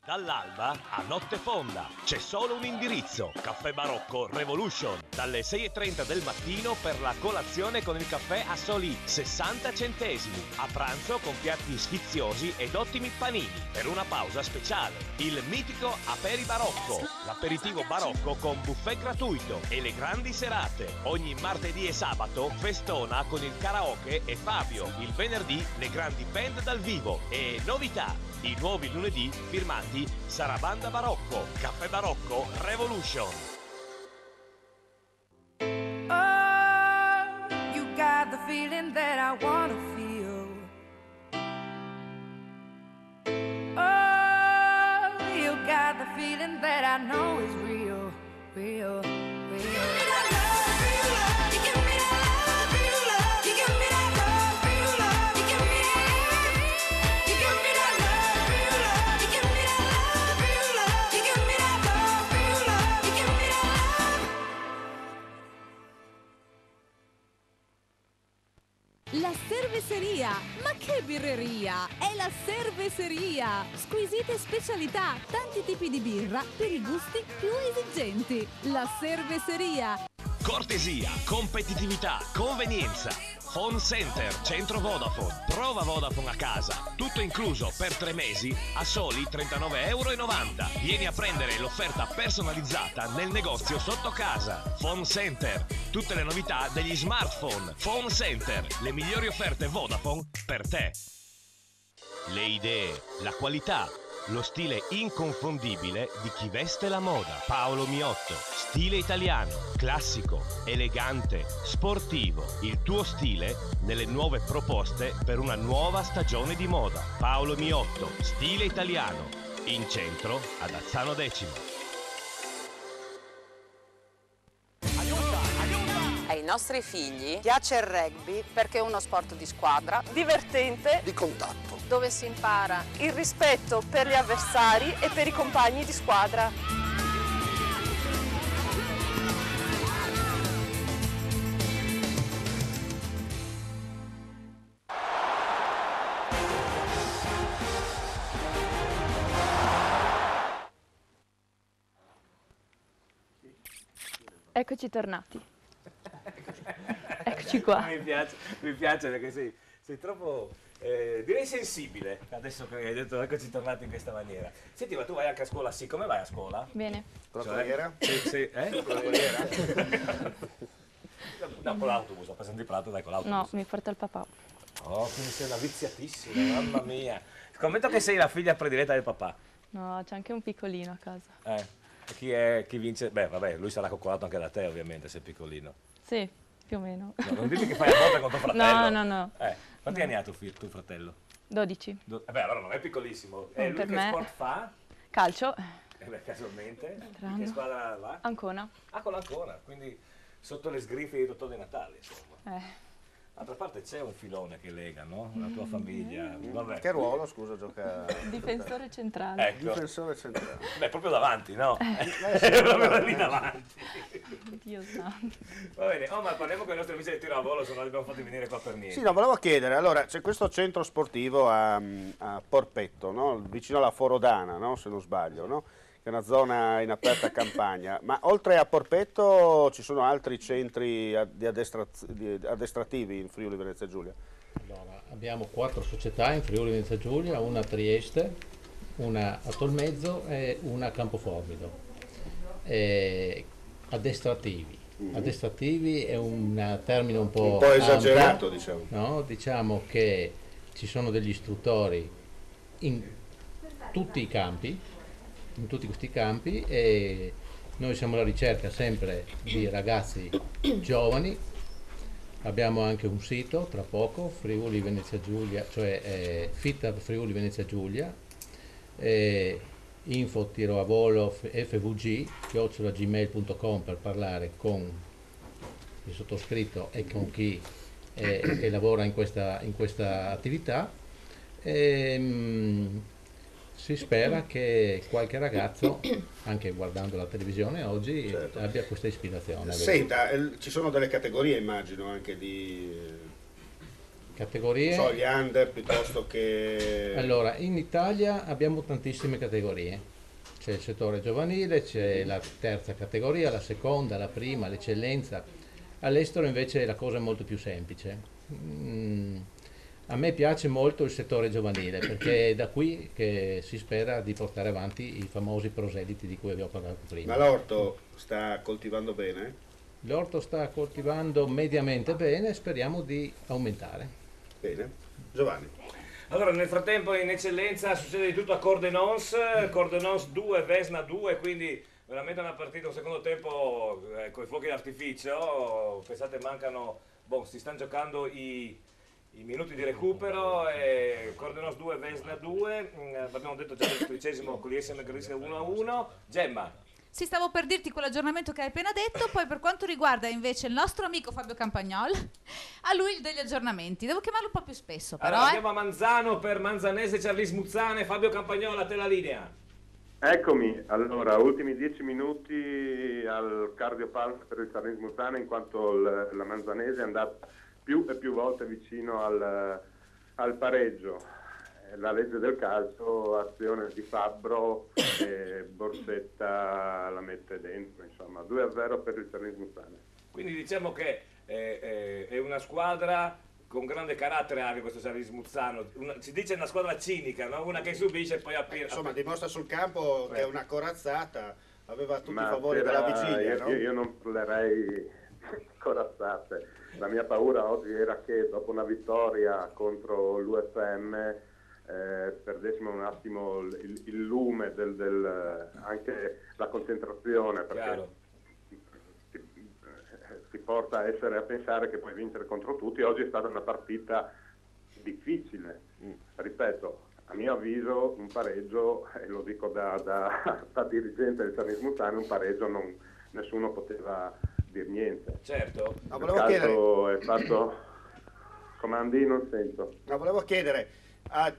[SPEAKER 13] Dall'alba a notte fonda c'è solo un indirizzo: Caffè Barocco Revolution, dalle 6:30 del mattino per la colazione con il caffè a soli 60 centesimi, a pranzo con piatti sfiziosi ed ottimi panini, per una pausa speciale il mitico Aperi Barocco, l'aperitivo barocco con buffet gratuito, e le grandi serate. Ogni martedì e sabato festona con il karaoke e Fabio, il venerdì le grandi band dal vivo e novità. I nuovi lunedì firmati Sarabanda Barocco, Caffè Barocco Revolution.
[SPEAKER 24] Oh, you got the feeling that I wanna feel. Oh, you got the feeling that I know is real, real, real.
[SPEAKER 10] La cerveseria, ma che birreria! È la cerveseria! Squisite specialità, tanti tipi di birra per i gusti più esigenti. La cerveseria!
[SPEAKER 13] Cortesia, competitività, convenienza. Phone Center, centro Vodafone. Prova Vodafone a casa. Tutto incluso per 3 mesi a soli 39,90 €. Vieni a prendere l'offerta personalizzata nel negozio sotto casa. Phone Center. Tutte le novità degli smartphone. Phone Center. Le migliori offerte Vodafone per te. Le idee, la qualità, lo stile inconfondibile di chi veste la moda. Paolo Miotto, stile italiano, classico, elegante, sportivo. Il tuo stile nelle nuove proposte per una nuova stagione di moda. Paolo Miotto, stile italiano, in centro ad Azzano Decimo.
[SPEAKER 14] Ai nostri figli piace il rugby perché è uno sport di squadra,
[SPEAKER 15] divertente,
[SPEAKER 8] di contatto,
[SPEAKER 15] dove si impara il rispetto per gli avversari e per i compagni di squadra.
[SPEAKER 1] Eccoci tornati. Eccoci qua.
[SPEAKER 2] Mi piace perché sei troppo, direi sensibile, adesso che hai detto eccoci tornati in questa maniera. Senti, ma tu vai anche a scuola, sì, come vai a scuola?
[SPEAKER 1] Bene.
[SPEAKER 5] Con la corriera?
[SPEAKER 2] Sì, con la corriera? No, con l'autobus, ho preso di Prato, dai, con l'autobus.
[SPEAKER 1] No, mi porta il papà.
[SPEAKER 2] Oh, quindi sei una viziatissima, mamma mia. Scommetto che sei la figlia prediletta del papà.
[SPEAKER 1] No, c'è anche un piccolino a casa.
[SPEAKER 2] Chi vince? Beh, vabbè, lui sarà coccolato anche da te, ovviamente, se è piccolino.
[SPEAKER 1] Sì, più o meno.
[SPEAKER 2] No, non dirmi che fai a botta con tuo fratello.
[SPEAKER 1] No.
[SPEAKER 2] Quanti anni ha tuo fratello?
[SPEAKER 1] 12.
[SPEAKER 2] Beh, allora non è piccolissimo.
[SPEAKER 1] Per
[SPEAKER 2] lui che
[SPEAKER 1] me.
[SPEAKER 2] sport fa?
[SPEAKER 1] Calcio.
[SPEAKER 2] Beh, casualmente.
[SPEAKER 1] Strano.
[SPEAKER 2] Che squadra va?
[SPEAKER 1] Ancona.
[SPEAKER 2] Ah, con l'Ancona, quindi sotto le sgrinfie di Dottor De Natale, insomma. D'altra parte c'è un filone che lega, no? La tua famiglia. Vabbè.
[SPEAKER 5] Che ruolo, scusa, gioca?
[SPEAKER 1] Difensore centrale.
[SPEAKER 2] Ecco.
[SPEAKER 5] Difensore centrale.
[SPEAKER 2] Beh, proprio davanti, no?
[SPEAKER 5] Sì,
[SPEAKER 2] proprio lì davanti.
[SPEAKER 1] Dio santo.
[SPEAKER 2] Va bene, ma parliamo con i nostri amici del tiro a volo, se no li abbiamo fatti venire qua per niente.
[SPEAKER 5] Sì, no, volevo chiedere, allora c'è questo centro sportivo a Porpetto, no? Vicino alla Forodana, no? Se non sbaglio, no? Che è una zona in aperta campagna, ma oltre a Porpetto ci sono altri centri addestrativi in Friuli Venezia Giulia?
[SPEAKER 23] Allora, abbiamo 4 società in Friuli Venezia Giulia, una a Trieste, una a Tolmezzo e una a Campoformido. Addestrativi. Addestrativi è un termine un po'
[SPEAKER 5] esagerato,
[SPEAKER 23] ampio,
[SPEAKER 5] diciamo.
[SPEAKER 23] No? Diciamo che ci sono degli istruttori in tutti i campi, in tutti questi campi, e noi siamo alla ricerca sempre di ragazzi giovani. Abbiamo anche un sito tra poco, Friuli Venezia Giulia, cioè Fitta Friuli Venezia Giulia, info-avolo-fvg@gmail.com per parlare con il sottoscritto e con chi che lavora in questa attività. Si spera che qualche ragazzo, anche guardando la televisione oggi, certo, abbia questa ispirazione.
[SPEAKER 5] Senta, ci sono delle categorie, immagino, anche di
[SPEAKER 23] categorie.
[SPEAKER 5] So, gli under piuttosto che...
[SPEAKER 23] Allora, in Italia abbiamo tantissime categorie. C'è il settore giovanile, c'è la terza categoria, la seconda, la prima, l'eccellenza. All'estero invece la cosa è molto più semplice. A me piace molto il settore giovanile perché è da qui che si spera di portare avanti i famosi proseliti di cui abbiamo parlato prima.
[SPEAKER 5] Ma l'orto sta coltivando bene?
[SPEAKER 23] L'orto sta coltivando mediamente bene, speriamo di aumentare.
[SPEAKER 5] Bene. Giovanni.
[SPEAKER 2] Allora, nel frattempo in eccellenza succede di tutto a Cordenons 2, Vesna 2, quindi veramente una partita, un secondo tempo con i fuochi d'artificio. Pensate, mancano, si stanno giocando i minuti di recupero. Cordenons 2, Vesna 2, abbiamo detto già il 13° con l'ISM Grisca 1-1. Gemma.
[SPEAKER 3] Sì, stavo per dirti quell'aggiornamento che hai appena detto. Poi per quanto riguarda invece il nostro amico Fabio Campagnol, a lui degli aggiornamenti. Devo chiamarlo un po' più spesso, però.
[SPEAKER 2] Allora, andiamo a Manzano per Manzanese, Charlis Muzzane. Fabio Campagnol, a te la linea.
[SPEAKER 7] Eccomi, allora, ultimi 10 minuti al cardiopalco per il Charlis Muzzane, in quanto la Manzanese è andata più e più volte vicino al pareggio. La legge del calcio, azione di Fabbro, Borsetta la mette dentro, insomma 2-0 per il Charlis Muzzane.
[SPEAKER 2] Quindi diciamo che è una squadra con grande carattere anche questo Charlis Muzzano, si dice una squadra cinica, no? Una che subisce e poi
[SPEAKER 5] insomma dimostra sul campo che è una corazzata, aveva tutti i favori della vigilia, no?
[SPEAKER 7] Io non parlerei corazzate, la mia paura oggi era che dopo una vittoria contro l'UFM perdessimo un attimo il lume anche la concentrazione, perché ti porta a pensare che puoi vincere contro tutti. Oggi è stata una partita difficile, ripeto, a mio avviso un pareggio, e lo dico da dirigente del Charlis Muzzane, un pareggio nessuno poteva dir niente.
[SPEAKER 2] Certo.
[SPEAKER 5] No, volevo chiedere...
[SPEAKER 7] è fatto comandi, non sento.
[SPEAKER 5] No, volevo chiedere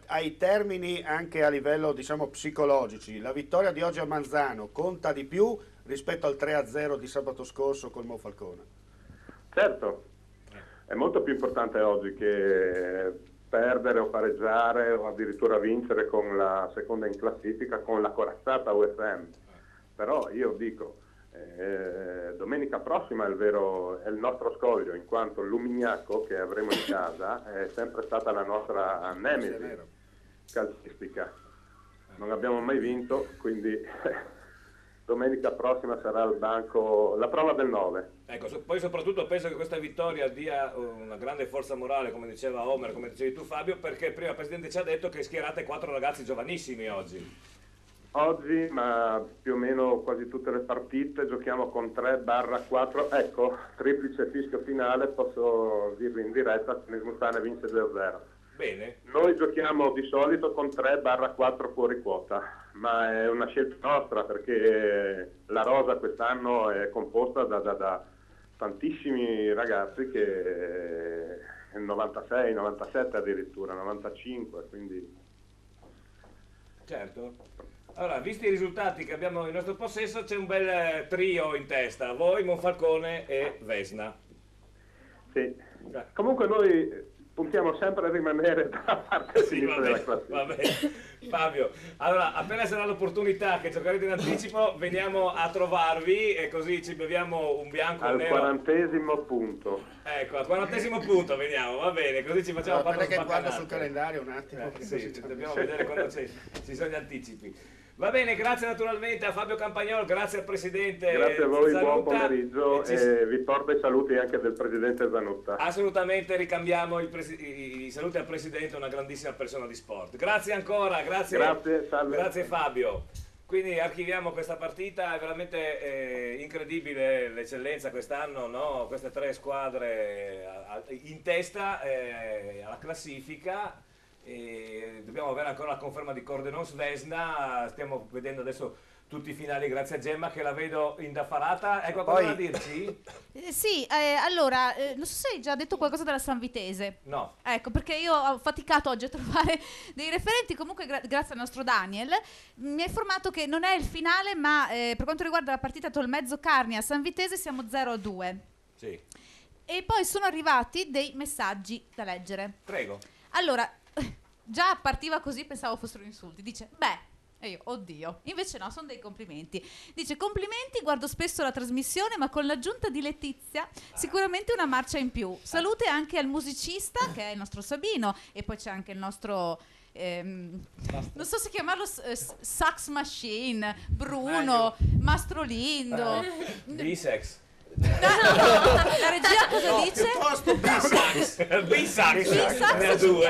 [SPEAKER 5] ai termini anche a livello, diciamo, psicologici, la vittoria di oggi a Manzano conta di più rispetto al 3-0 di sabato scorso col Monfalcone?
[SPEAKER 7] Certo, è molto più importante oggi che perdere o pareggiare o addirittura vincere con la seconda in classifica, con la corazzata UFM. Però io dico, domenica prossima è il nostro scoglio, in quanto l'Umignacco che avremo in casa è sempre stata la nostra nemesi calcistica. Non abbiamo mai vinto, quindi domenica prossima sarà al banco la prova del 9.
[SPEAKER 2] Ecco, poi soprattutto penso che questa vittoria dia una grande forza morale, come diceva Omer, come dicevi tu Fabio, perché prima il Presidente ci ha detto che schierate 4 ragazzi giovanissimi oggi.
[SPEAKER 7] Oggi, ma più o meno quasi tutte le partite, giochiamo con 3/4, ecco, triplice fischio finale, posso dirvi in diretta, Charlis Muzzane vince 2-0.
[SPEAKER 2] Bene.
[SPEAKER 7] Noi giochiamo di solito con 3/4 fuori quota, ma è una scelta nostra perché la rosa quest'anno è composta da
[SPEAKER 17] tantissimi ragazzi che nel 96, 97 addirittura, 95, quindi...
[SPEAKER 2] Certo. Allora, visti i risultati che abbiamo in nostro possesso, c'è un bel trio in testa, voi, Monfalcone e Vesna.
[SPEAKER 17] Sì, comunque noi puntiamo sempre a rimanere dalla parte sinistra della classifica.
[SPEAKER 2] Va bene. Fabio, allora appena sarà l'opportunità che giocherete in anticipo veniamo a trovarvi e così ci beviamo un bianco
[SPEAKER 17] al
[SPEAKER 2] nero.
[SPEAKER 17] 40° punto.
[SPEAKER 2] Ecco, al 40° punto veniamo, va bene, così ci facciamo
[SPEAKER 5] quattro spaccanate. Guarda sul calendario un attimo.
[SPEAKER 2] Sì, dobbiamo vedere quando ci sono gli anticipi. Va bene, grazie naturalmente a Fabio Campagnolo, grazie al Presidente.
[SPEAKER 17] Grazie a voi, buon pomeriggio e vi porto i saluti anche del Presidente Zanutta.
[SPEAKER 2] Assolutamente, ricambiamo i saluti al Presidente, una grandissima persona di sport. Grazie ancora, grazie
[SPEAKER 17] salve.
[SPEAKER 2] Grazie Fabio. Quindi archiviamo questa partita, è veramente incredibile l'eccellenza quest'anno, no? Queste 3 squadre in testa alla classifica. E dobbiamo avere ancora la conferma di Cordenons Vesna, stiamo vedendo adesso tutti i finali grazie a Gemma che la vedo indaffarata. Hai qualcosa da dirci?
[SPEAKER 3] Sì, allora, non so se hai già detto qualcosa della Sanvitese.
[SPEAKER 2] No.
[SPEAKER 3] Ecco, perché io ho faticato oggi a trovare dei referenti, comunque grazie al nostro Daniel mi ha informato che non è il finale, ma per quanto riguarda la partita Tolmezzo Carnia Sanvitese siamo 0-2.
[SPEAKER 2] Sì.
[SPEAKER 3] E poi sono arrivati dei messaggi da leggere.
[SPEAKER 2] Prego.
[SPEAKER 3] Allora, già partiva così, pensavo fossero insulti. Dice, e io, oddio. Invece no, sono dei complimenti. Dice, complimenti, guardo spesso la trasmissione, ma con l'aggiunta di Letizia sicuramente una marcia in più. Salute anche al musicista, che è il nostro Sabino, e poi c'è anche il nostro... non so se chiamarlo Sax Machine, Bruno, Mastro Lindo.
[SPEAKER 2] Bisex.
[SPEAKER 3] La regia cosa dice?
[SPEAKER 2] Piuttosto B-Sax. Ne ha 2.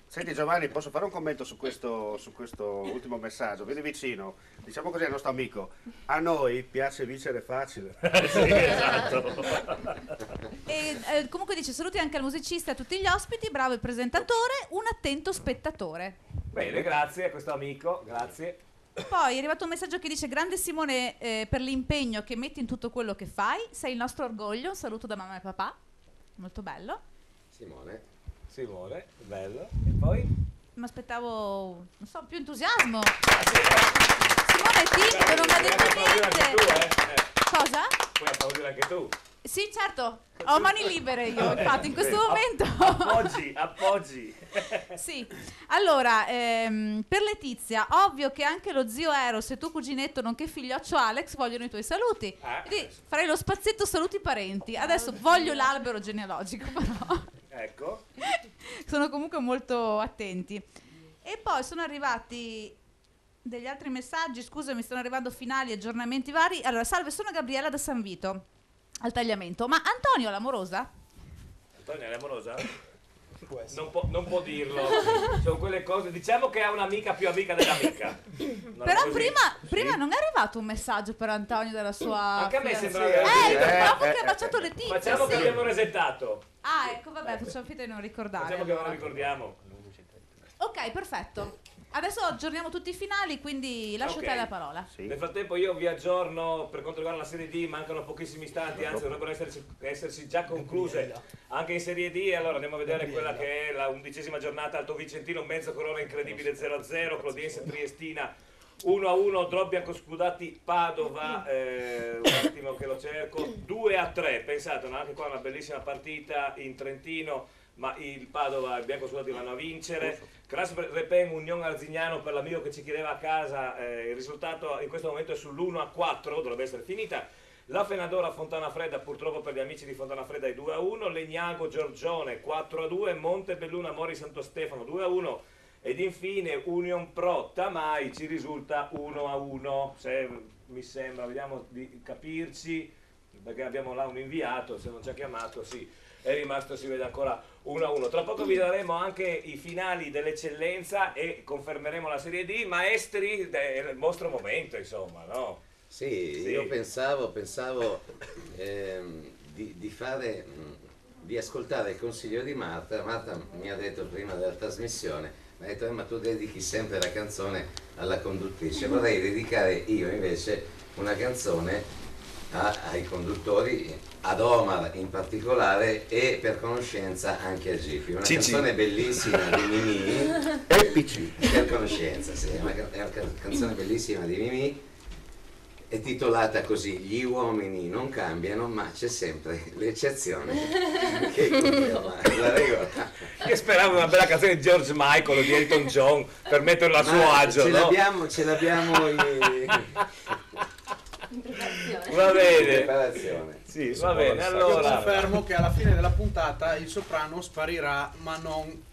[SPEAKER 5] Senti Giovanni, posso fare un commento su questo ultimo messaggio? Vieni vicino, diciamo così al nostro amico. A noi piace vincere facile.
[SPEAKER 2] Sì, esatto.
[SPEAKER 3] E comunque dice saluti anche al musicista e a tutti gli ospiti, bravo il presentatore, un attento spettatore.
[SPEAKER 2] Bene, grazie a questo amico, grazie.
[SPEAKER 3] Poi è arrivato un messaggio che dice grande Simone per l'impegno che metti in tutto quello che fai, sei il nostro orgoglio, un saluto da mamma e papà, molto bello.
[SPEAKER 2] Simone, bello. E poi?
[SPEAKER 3] Mi aspettavo, non so, più entusiasmo. Simone è timido, non mi ha detto niente. Cosa?
[SPEAKER 2] Puoi applaudire anche tu.
[SPEAKER 3] Sì, certo, ho mani libere io, infatti, in questo momento.
[SPEAKER 2] Appoggi.
[SPEAKER 3] Sì, allora, per Letizia, ovvio che anche lo zio Eros e tuo cuginetto, nonché figlioccio Alex, vogliono i tuoi saluti. Quindi farei lo spazietto saluti parenti. Adesso voglio l'albero genealogico, però.
[SPEAKER 2] Ecco.
[SPEAKER 3] Sono comunque molto attenti. E poi sono arrivati degli altri messaggi, scusami, stanno arrivando finali, aggiornamenti vari. Allora, salve, sono Gabriella da San Vito, al tagliamento. Ma Antonio l'amorosa?
[SPEAKER 2] Antonio è l'amorosa? Non può dirlo. Sono quelle cose, diciamo che ha un'amica più amica dell'amica.
[SPEAKER 3] Però prima non è arrivato un messaggio per Antonio della sua...
[SPEAKER 2] Anche a me sembra
[SPEAKER 3] dopo che ha baciato Letizia.
[SPEAKER 2] Facciamo che abbiamo resettato.
[SPEAKER 3] Ah, ecco, vabbè, facciamo finta di non ricordare.
[SPEAKER 2] Facciamo che non lo ricordiamo.
[SPEAKER 3] Ok, perfetto. Adesso aggiorniamo tutti i finali, quindi lascio te la parola.
[SPEAKER 2] Sì. Nel frattempo io vi aggiorno per quanto riguarda la Serie D, mancano pochissimi istanti, anzi dovrebbero esserci già concluse anche in Serie D. E allora andiamo a vedere quella che è la 11ª giornata. Alto Vicentino, mezzo Corona incredibile 0-0, Clodiense Triestina 1-1, Drop Biancoscudati Padova, un attimo che lo cerco, 2-3, pensate, anche qua una bellissima partita in Trentino, ma il Padova e il Biancoscudati vanno a vincere. Cras Repen Union Arzignano, per l'amico che ci chiedeva a casa, il risultato in questo momento è sull'1-4, dovrebbe essere finita. La Fenadora Fontana Fredda, purtroppo per gli amici di Fontana Fredda, è 2-1, Legnago Giorgione 4-2, Montebelluna Mori Santo Stefano 2-1 ed infine Union Pro Tamai ci risulta 1-1. Se mi sembra, vediamo di capirci, perché abbiamo là un inviato, se non ci ha chiamato, sì, è rimasto, si vede ancora 1-1. Tra poco vi daremo anche i finali dell'eccellenza e confermeremo la Serie D. Maestri, è il vostro momento, insomma, no?
[SPEAKER 6] Sì, io pensavo di ascoltare il consiglio di Marta. Marta mi ha detto prima della trasmissione, mi ha detto ma tu dedichi sempre la canzone alla conduttrice, vorrei dedicare io invece una canzone ai conduttori, ad Omar in particolare e per conoscenza anche a Gippi. Una canzone bellissima di Mimì.
[SPEAKER 5] Epici.
[SPEAKER 6] Per conoscenza, sì, è una canzone bellissima di Mimì. È titolata così: gli uomini non cambiano, ma c'è sempre l'eccezione che conferma la regola.
[SPEAKER 2] Io speravo una bella canzone di George Michael o di Elton John per metterlo a suo agio.
[SPEAKER 6] Ce l'abbiamo
[SPEAKER 2] Va bene.
[SPEAKER 6] Preparazione.
[SPEAKER 2] Sì, va bene. Allora
[SPEAKER 18] confermo che alla fine della puntata il soprano sparirà, ma non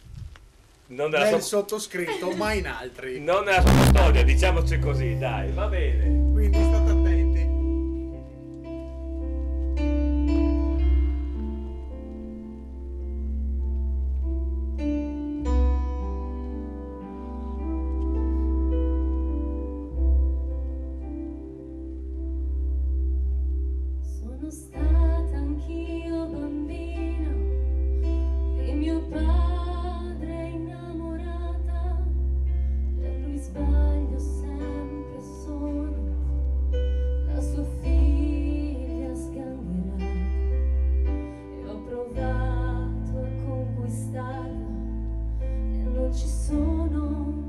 [SPEAKER 18] nel sottoscritto, ma in altri.
[SPEAKER 2] Non nella sua storia, diciamoci così, dai, va bene.
[SPEAKER 18] Quindi state attenti.
[SPEAKER 24] Sono stata anch'io bambina di mio padre innamorata, per lui sbaglio sempre sono la sua figlia sgangherata, e ho provato a conquistarla e non ci sono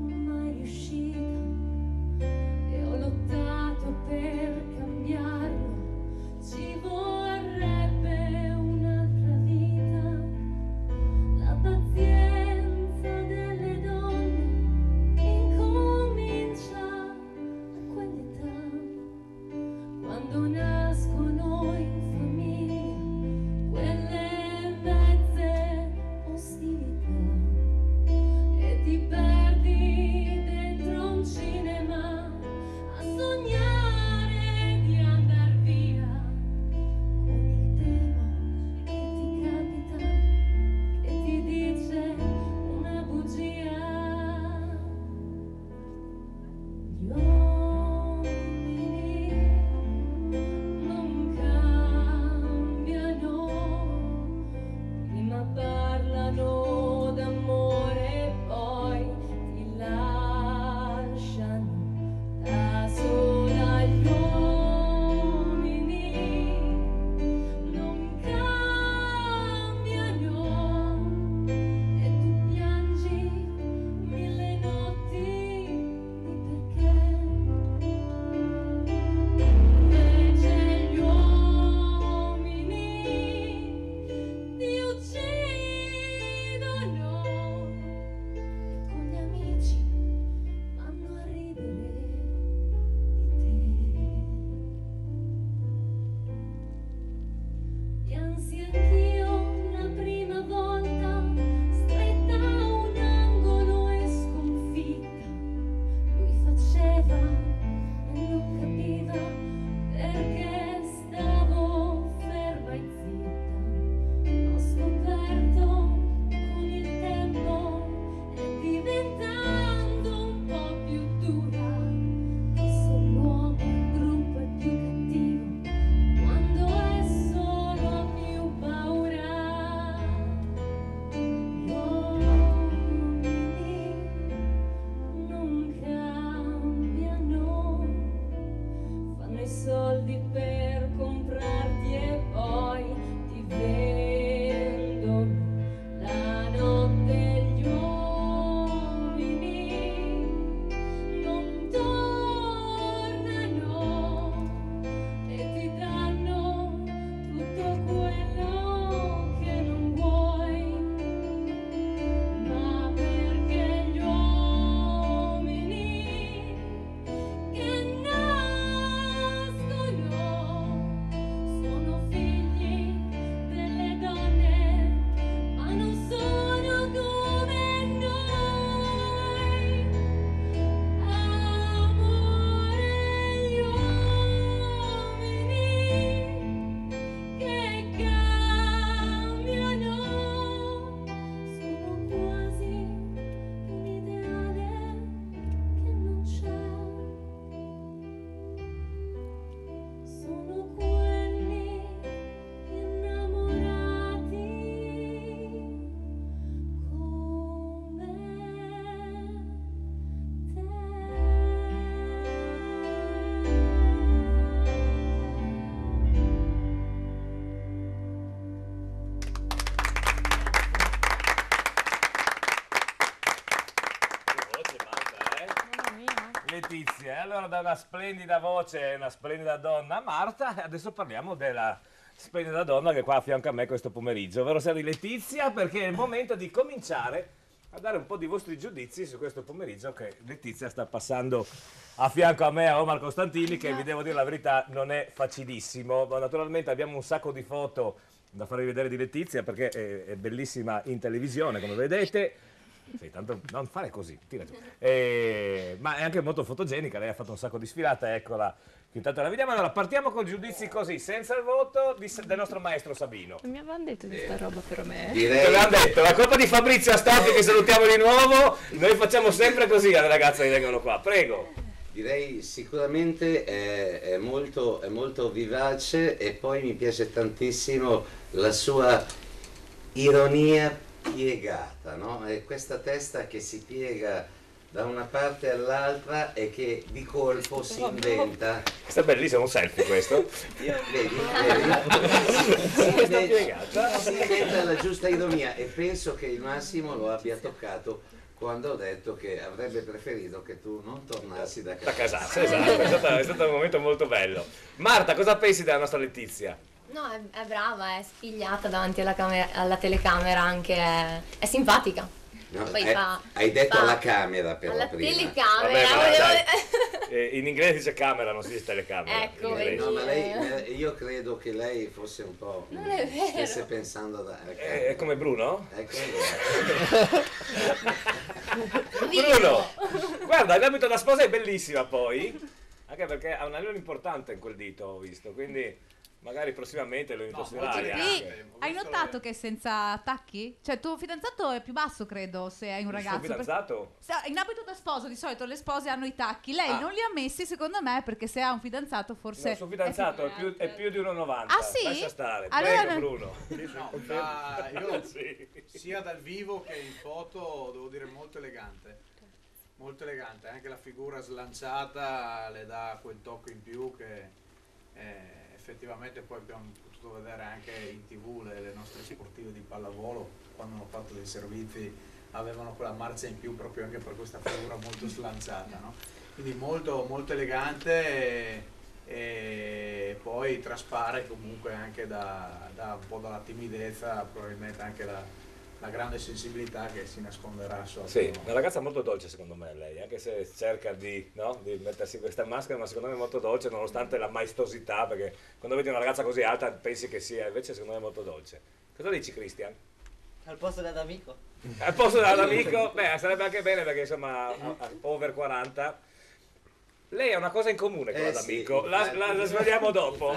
[SPEAKER 24] mai riuscita, e ho lottato per cambiarlo. Ci vorrebbe un'altra vita, la pazienza delle donne incomincia a quell'età, quando nascono in famiglia quelle mezze ostilità, e ti perdi dentro un cinema a sognare di andar via. E ti dice una bugia. Gli uomini non cambiano, prima parlano d'amore e poi ti lasciano da sola. Gli uomini non cambiano, e tu piangi mille notti di perché. Invece gli uomini ti uccidono
[SPEAKER 2] Letizia. Allora, da una splendida voce e una splendida donna, Marta, adesso parliamo della splendida donna che è qua a fianco a me questo pomeriggio, ovvero sia di Letizia, perché è il momento di cominciare a dare un po' di vostri giudizi su questo pomeriggio che Letizia sta passando a fianco a me, a Omar Costantini, che vi devo dire la verità non è facilissimo. Ma naturalmente abbiamo un sacco di foto da farvi vedere di Letizia perché è bellissima in televisione, come vedete. Sì, tanto non fare così, tira giù. Ma è anche molto fotogenica, lei ha fatto un sacco di sfilate, eccola. Intanto la vediamo. Allora partiamo con giudizi così, senza il voto del nostro maestro Sabino.
[SPEAKER 1] Non mi avevano detto di sta roba per me.
[SPEAKER 2] Te l'hanno detto, la colpa di Fabrizio Astolfi, che salutiamo di nuovo. Noi facciamo sempre così alle ragazze che vengono qua, prego.
[SPEAKER 6] Direi sicuramente è molto vivace, e poi mi piace tantissimo la sua ironia piegata, no? È questa testa che si piega da una parte all'altra e che di colpo si inventa.
[SPEAKER 2] Questo è bellissimo, un selfie questo.
[SPEAKER 6] Vedi? Si inventa la giusta ironia, e penso che il Massimo lo abbia toccato quando ho detto che avrebbe preferito che tu non tornassi da casa.
[SPEAKER 2] Esatto, è stato un momento molto bello. Marta, cosa pensi della nostra Letizia?
[SPEAKER 4] No, è brava, è spigliata davanti alla telecamera, anche, è simpatica.
[SPEAKER 6] No,
[SPEAKER 4] Poi
[SPEAKER 6] hai detto alla camera però
[SPEAKER 4] alla
[SPEAKER 6] prima.
[SPEAKER 4] telecamera.
[SPEAKER 2] Vabbè, in inglese dice camera, non si dice telecamera.
[SPEAKER 4] Ecco,
[SPEAKER 6] no, ma lei, io credo che lei fosse un po'.
[SPEAKER 4] Non è vero.
[SPEAKER 6] Stesse pensando
[SPEAKER 2] è come Bruno?
[SPEAKER 6] Bruno,
[SPEAKER 2] guarda, l'abito da sposa è bellissima poi, anche perché ha un anello importante in quel dito, ho visto, quindi magari prossimamente lo indosserai anche.
[SPEAKER 3] Hai notato che è senza tacchi? Cioè, tuo fidanzato è più basso, credo, se hai un ragazzo.
[SPEAKER 2] Il suo fidanzato?
[SPEAKER 3] In abito da sposo, di solito le spose hanno i tacchi. Lei non li ha messi, secondo me, perché se ha un fidanzato forse...
[SPEAKER 2] No, il suo fidanzato è più di 1,90.
[SPEAKER 3] Ah, sì?
[SPEAKER 2] Lascia stare,
[SPEAKER 3] allora...
[SPEAKER 2] prego Bruno.
[SPEAKER 18] Io sia dal vivo che in foto devo dire molto elegante. Molto elegante, anche la figura slanciata le dà quel tocco in più che... effettivamente poi abbiamo potuto vedere anche in TV le nostre sportive di pallavolo, quando hanno fatto dei servizi avevano quella marcia in più proprio anche per questa figura molto slanciata, no? Quindi molto elegante, e poi traspare comunque anche da un po' dalla timidezza, probabilmente anche la grande sensibilità che si nasconderà sotto.
[SPEAKER 2] Sì, una ragazza molto dolce secondo me lei, anche se cerca di mettersi questa maschera, ma secondo me è molto dolce nonostante la maestosità, perché quando vedi una ragazza così alta pensi che sia, invece secondo me è molto dolce. Cosa dici, Cristian?
[SPEAKER 19] Al posto dell'amico?
[SPEAKER 2] Al posto dell'amico? Beh, sarebbe anche bene, perché insomma over 40. Lei ha una cosa in comune con l'amico, la svegliamo dopo.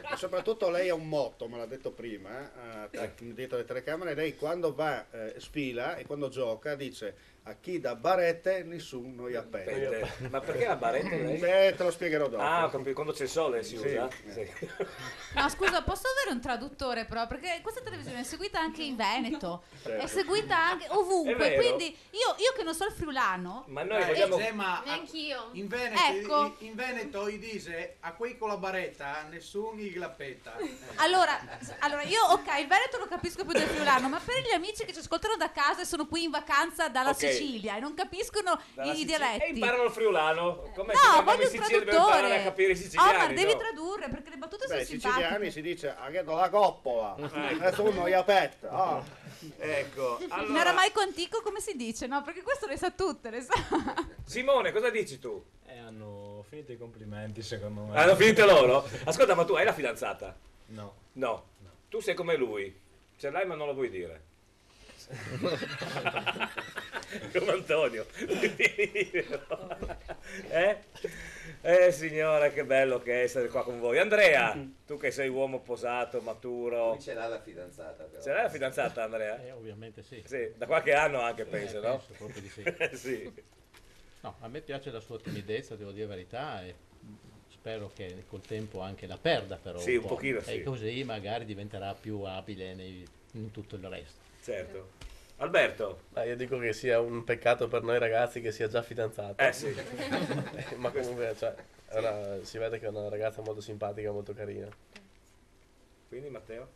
[SPEAKER 5] Ma soprattutto lei ha un motto, me l'ha detto prima, dietro le telecamere. Lei quando va sfila e quando gioca dice: a chi dà barette nessuno gli appende.
[SPEAKER 2] Ma perché la baretta lei?
[SPEAKER 5] Te lo spiegherò dopo.
[SPEAKER 2] Ah, quando c'è il sole si usa? Sì.
[SPEAKER 3] No, scusa, posso avere un traduttore però? Perché questa televisione è seguita anche in Veneto, è seguita anche ovunque, quindi io che non so il friulano.
[SPEAKER 2] Ma noi vogliamo...
[SPEAKER 4] Neanch'io.
[SPEAKER 18] In Veneto, in Veneto gli dice a quei con la baretta nessuno gli glappetta.
[SPEAKER 3] Allora io il Veneto lo capisco più del friulano, ma per gli amici che ci ascoltano da casa e sono qui in vacanza dalla Sicilia e non capiscono i dialetti.
[SPEAKER 2] E imparano il friulano. Come
[SPEAKER 3] no, voglio un
[SPEAKER 2] traduttore. A capire i siciliani.
[SPEAKER 3] Ma devi tradurre, perché le battute sono simpatiche.
[SPEAKER 5] I siciliani si dice a che do la coppola, nessuno gli appetta.
[SPEAKER 2] Ecco. Allora...
[SPEAKER 3] In aramaico antico come si dice? No, perché questo le sa tutte, le sa.
[SPEAKER 2] Simone, cosa dici tu?
[SPEAKER 16] Hanno finito i complimenti, secondo me.
[SPEAKER 2] Hanno finito loro? Ascolta, ma tu hai la fidanzata?
[SPEAKER 16] No.
[SPEAKER 2] No. Tu sei come lui. Ce l'hai ma non lo vuoi dire. Come Antonio. Signora, che bello che è essere qua con voi. Andrea, tu che sei uomo posato, maturo.
[SPEAKER 6] Lui ce l'ha la fidanzata però.
[SPEAKER 2] Ce l'hai la fidanzata, Andrea?
[SPEAKER 23] Ovviamente sì.
[SPEAKER 2] Sì, da qualche anno anche penso, no?
[SPEAKER 23] Penso proprio di sì.
[SPEAKER 2] Sì.
[SPEAKER 23] No, a me piace la sua timidezza, devo dire la verità, e spero che col tempo anche la perda però.
[SPEAKER 2] Sì, un pochino sì.
[SPEAKER 23] E così magari diventerà più abile in tutto il resto.
[SPEAKER 2] Certo. Alberto?
[SPEAKER 20] Io dico che sia un peccato per noi ragazzi che sia già fidanzata.
[SPEAKER 2] Sì.
[SPEAKER 20] Ma comunque si vede che è una ragazza molto simpatica, molto carina.
[SPEAKER 2] Quindi Matteo?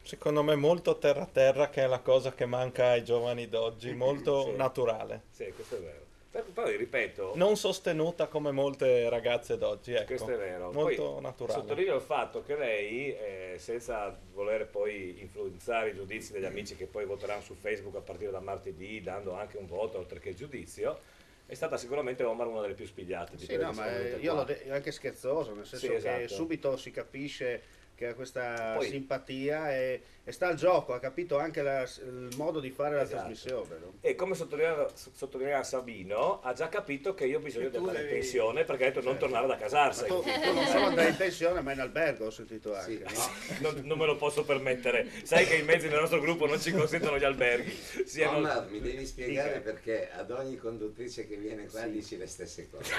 [SPEAKER 16] Secondo me molto terra-terra, che è la cosa che manca ai giovani d'oggi, molto naturale.
[SPEAKER 2] Sì, questo è vero. Poi ripeto,
[SPEAKER 20] non sostenuta come molte ragazze d'oggi, ecco.
[SPEAKER 2] Questo è vero.
[SPEAKER 20] Molto
[SPEAKER 2] Poi,
[SPEAKER 20] naturale.
[SPEAKER 2] sottolineo il fatto che lei, senza voler poi influenzare i giudizi degli amici che poi voteranno su Facebook a partire da martedì, dando anche un voto oltre che il giudizio, è stata sicuramente Omar una delle più spigliate.
[SPEAKER 5] Sì, no, ma io l'ho anche scherzoso, nel senso che subito si capisce che ha questa simpatia e sta al gioco, ha capito anche il modo di fare la trasmissione. No?
[SPEAKER 2] E come sottolineava Sabino, ha già capito che io ho bisogno di andare in pensione perché ha detto non tornare da casarsi.
[SPEAKER 5] Tu non solo andare in pensione, ma in albergo ho sentito anche.
[SPEAKER 2] Non me lo posso permettere. Sai che i mezzi del nostro gruppo non ci consentono gli alberghi.
[SPEAKER 6] Omar, mi devi spiegare perché ad ogni conduttrice che viene qua dici le stesse cose.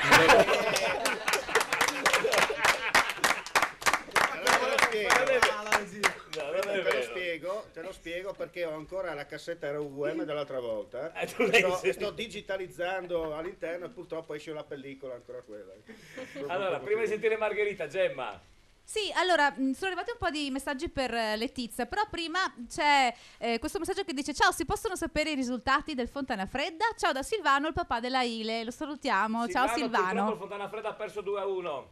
[SPEAKER 5] Te lo spiego perché ho ancora la cassetta RVM dell'altra volta sto digitalizzando all'interno e purtroppo esce la pellicola ancora quella.
[SPEAKER 2] Allora, prima di sentire Margherita, Gemma.
[SPEAKER 3] Sì, allora, sono arrivati un po' di messaggi per Letizia, però prima c'è questo messaggio che dice: ciao, si possono sapere i risultati del Fontana Fredda? Ciao da Silvano, il papà della Ile, lo salutiamo. Ciao Silvano.
[SPEAKER 2] Purtroppo il Fontana Fredda ha perso 2-1.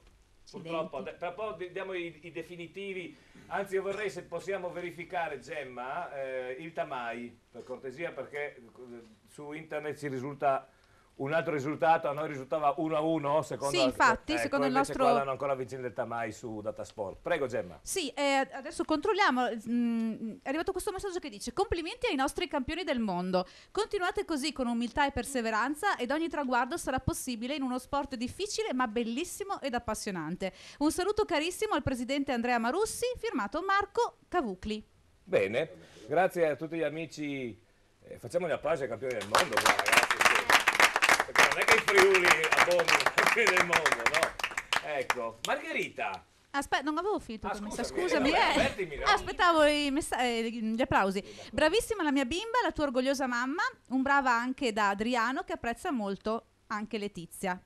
[SPEAKER 2] Purtroppo, tra poco diamo i definitivi. Anzi, io vorrei, se possiamo verificare, Gemma, il Tamai, per cortesia, perché su internet ci risulta un altro risultato, a noi risultava 1-1, secondo
[SPEAKER 3] sì, infatti, secondo il nostro...
[SPEAKER 2] qua l'hanno ancora vincendo il Tamai su Datasport. Prego, Gemma.
[SPEAKER 3] Sì, adesso controlliamo, è arrivato questo messaggio che dice: complimenti ai nostri campioni del mondo, continuate così con umiltà e perseveranza ed ogni traguardo sarà possibile in uno sport difficile ma bellissimo ed appassionante. Un saluto carissimo al presidente Andrea Marussi, firmato Marco Cavucli.
[SPEAKER 2] Bene, grazie a tutti gli amici, facciamo gli applausi ai campioni del mondo, ragazzi. Perché non è che i Friuli abbondano i campioni del mondo, no? Ecco, Margherita.
[SPEAKER 3] Aspetta, non avevo finito il messaggio,
[SPEAKER 2] scusami.
[SPEAKER 3] Aspettavo gli applausi. Bravissima la mia bimba, la tua orgogliosa mamma, un brava anche da Adriano che apprezza molto anche Letizia.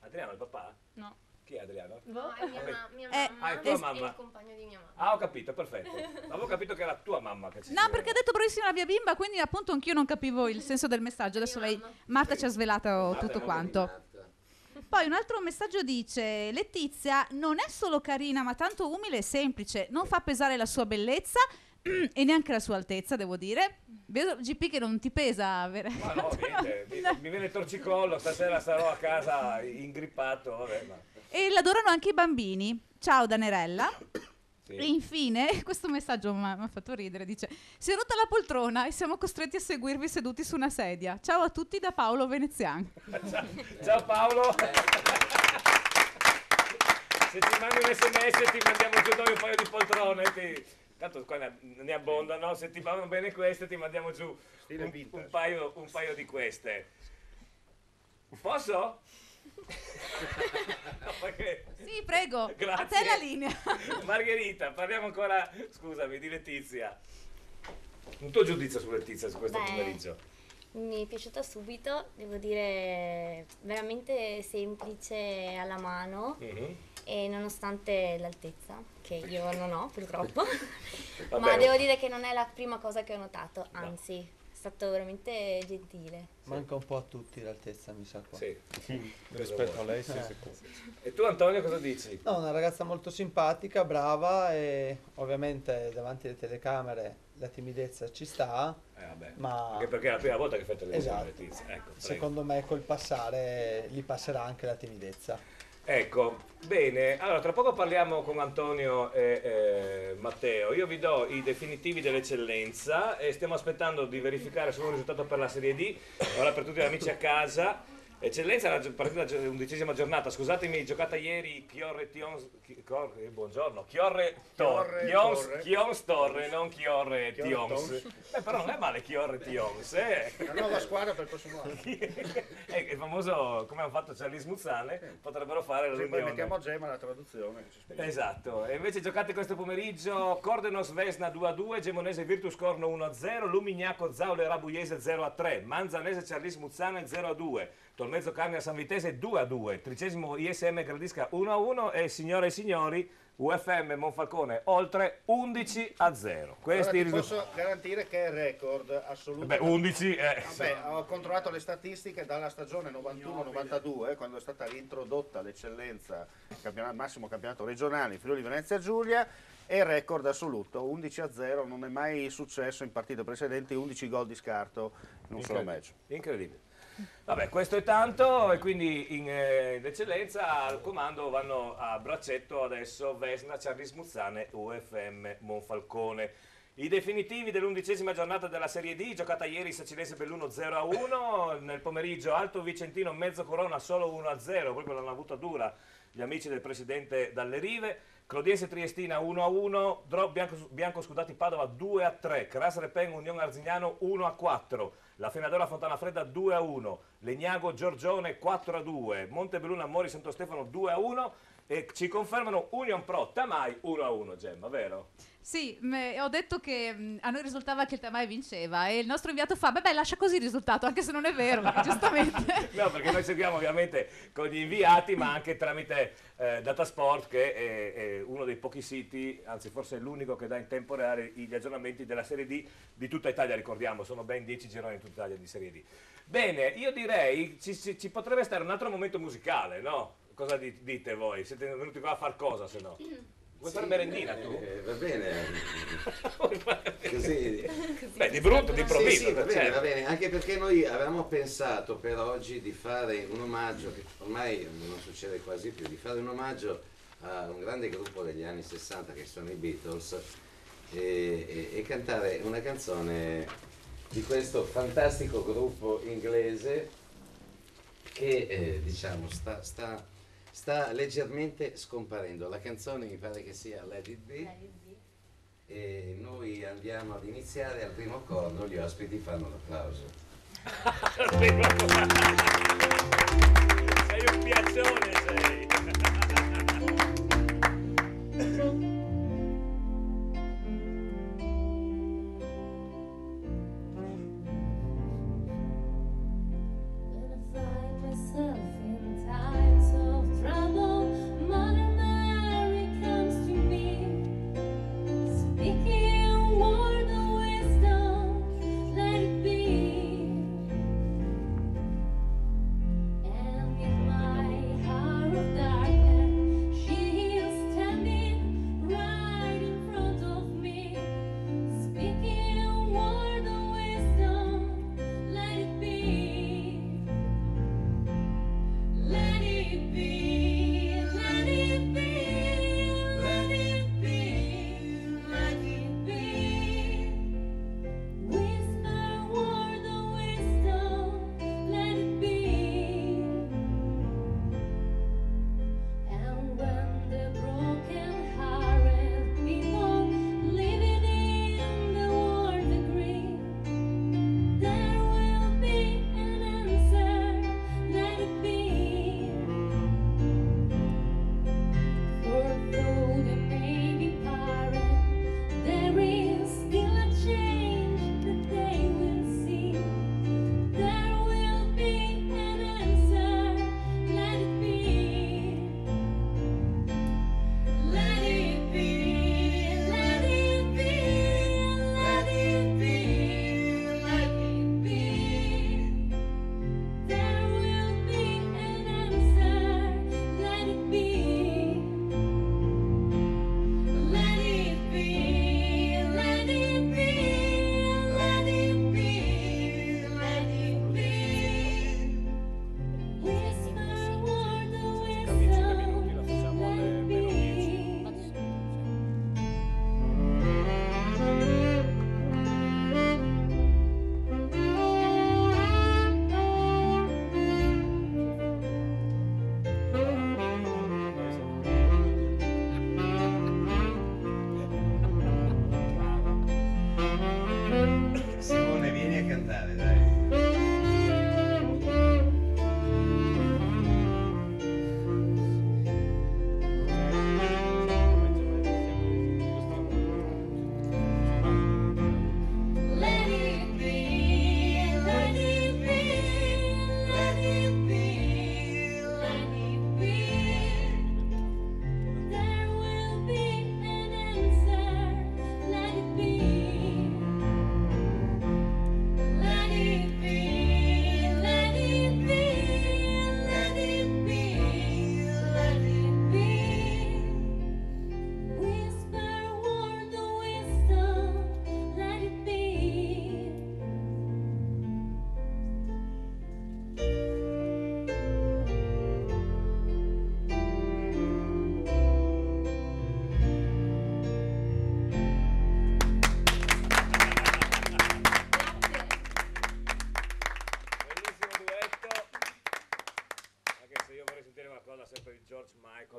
[SPEAKER 2] Adriano, il papà?
[SPEAKER 1] No.
[SPEAKER 2] Chi è Adriano?
[SPEAKER 4] No, è mia mamma,
[SPEAKER 2] è tua mamma.
[SPEAKER 4] È il compagno di mia mamma.
[SPEAKER 2] Ah, ho capito, perfetto. Avevo capito che era tua mamma che ci
[SPEAKER 3] No, perché ha detto bravissima la mia bimba, quindi appunto anch'io non capivo il senso del messaggio. Adesso Marta ci ha svelato tutto quanto. Poi un altro messaggio dice: Letizia non è solo carina ma tanto umile e semplice, non fa pesare la sua bellezza e neanche la sua altezza, devo dire. Vedo GP che non ti pesa.
[SPEAKER 2] Ma no, niente, mi viene torcicollo, stasera sarò a casa ingrippato, vabbè, ma...
[SPEAKER 3] E l'adorano anche i bambini. Ciao Danerella.
[SPEAKER 2] Sì.
[SPEAKER 3] E infine, questo messaggio mi ha fatto ridere, dice: si è rotta la poltrona e siamo costretti a seguirvi seduti su una sedia. Ciao a tutti da Paolo Veneziano.
[SPEAKER 2] Ciao Paolo. Se ti mandi un SMS ti mandiamo giù noi un paio di poltrone, tanto qua ne abbondano, se ti vanno bene queste ti mandiamo giù un paio di queste. Posso? No, perché...
[SPEAKER 3] Sì, prego.
[SPEAKER 2] Grazie.
[SPEAKER 3] A te la linea.
[SPEAKER 2] Margherita, parliamo ancora, scusami, di Letizia. Un tuo giudizio su Letizia su questo pomeriggio?
[SPEAKER 4] Mi è piaciuta subito, devo dire, veramente semplice alla mano e nonostante l'altezza, che io non ho purtroppo, ma devo dire che non è la prima cosa che ho notato, anzi... È stato veramente gentile.
[SPEAKER 16] Manca un po' a tutti l'altezza, mi sa qua.
[SPEAKER 2] Sì.
[SPEAKER 20] Rispetto a lei, sì.
[SPEAKER 2] E tu Antonio cosa dici?
[SPEAKER 16] No, una ragazza molto simpatica, brava e ovviamente davanti alle telecamere la timidezza ci sta. Ma
[SPEAKER 2] anche perché è la prima volta che fai televisione,
[SPEAKER 16] esatto.
[SPEAKER 2] Letizia. Ecco,
[SPEAKER 16] secondo me col passare gli passerà anche la timidezza.
[SPEAKER 2] Ecco, bene, allora tra poco parliamo con Antonio e Matteo, io vi do i definitivi dell'eccellenza e stiamo aspettando di verificare solo il risultato per la Serie D, ora per tutti gli amici a casa. Eccellenza è la partita 11ª giornata, scusatemi, giocata ieri Chiorre Tions, buongiorno, Chiorre Tions Torre, non Chiorre Tions. Però non è male Chiorre Tions,
[SPEAKER 5] La nuova squadra per il prossimo anno.
[SPEAKER 2] È il famoso, come hanno fatto Charlie Smuzzane, potrebbero fare la
[SPEAKER 5] poi mettiamo a Gemma la traduzione.
[SPEAKER 2] Esatto, e invece giocate questo pomeriggio Cordenos Vesna 2-2, Gemonese Virtus Corno 1-0, Lumignacco Zaule Rabuiese 0-3, Manzanese Charlie Smuzzane 0-2, Tolmezzo Carnia San Vitese 2-2, 13° ISM Gradisca 1-1 e signore e signori UFM Monfalcone oltre 11-0. Questi
[SPEAKER 5] Allora, ti posso garantire che è il record assoluto.
[SPEAKER 2] Beh, 11
[SPEAKER 5] ho controllato le statistiche dalla stagione 91-92, quando è stata introdotta l'eccellenza, massimo campionato regionale in Friuli Venezia Giulia, e il record assoluto 11-0, non è mai successo in partite precedenti, 11 gol di scarto in un solo match.
[SPEAKER 2] Incredibile. Vabbè, questo è tanto, e quindi in eccellenza al comando vanno a braccetto adesso Vesna, Charlie Smuzzane, UFM Monfalcone. I definitivi dell'11ª giornata della Serie D, giocata ieri Sacilese Belluno 0-1, nel pomeriggio Alto Vicentino Mezzo Corona solo 1-0, proprio l'hanno avuta dura gli amici del presidente Dalle Rive. Clodiense Triestina 1-1, Drop Bianco Scudati Padova 2-3, Cras Repen Unione Arzignano 1-4, La Fenadora Fontana Fredda 2-1, Legnago Giorgione 4-2, Montebelluna Mori Santo Stefano 2-1 e ci confermano Union Pro Tamai 1-1, Gemma, vero?
[SPEAKER 3] Sì, ho detto che a noi risultava che il Tamai vinceva e il nostro inviato fa, beh, lascia così il risultato, anche se non è vero, giustamente.
[SPEAKER 2] No, perché noi seguiamo ovviamente con gli inviati, ma anche tramite Datasport, che è uno dei pochi siti, anzi forse è l'unico che dà in tempo reale gli aggiornamenti della Serie D di tutta Italia, ricordiamo, sono ben 10 gironi in tutta Italia di Serie D. Bene, io direi ci potrebbe stare un altro momento musicale, no? Cosa dite voi? Siete venuti qua a far cosa, se no? Vuoi fare merendina tu?
[SPEAKER 6] Va bene. Così.
[SPEAKER 2] Beh, di brutto, di improvviso.
[SPEAKER 6] Sì, va bene, va bene, anche perché noi avevamo pensato per oggi di fare un omaggio, che ormai non succede quasi più, di fare un omaggio a un grande gruppo degli anni 60 che sono i Beatles e cantare una canzone di questo fantastico gruppo inglese che diciamo sta leggermente scomparendo. La canzone mi pare che sia Let It Be, e noi andiamo ad iniziare al primo accordo, gli ospiti fanno l'applauso.
[SPEAKER 2] Sei un piaccione, sei!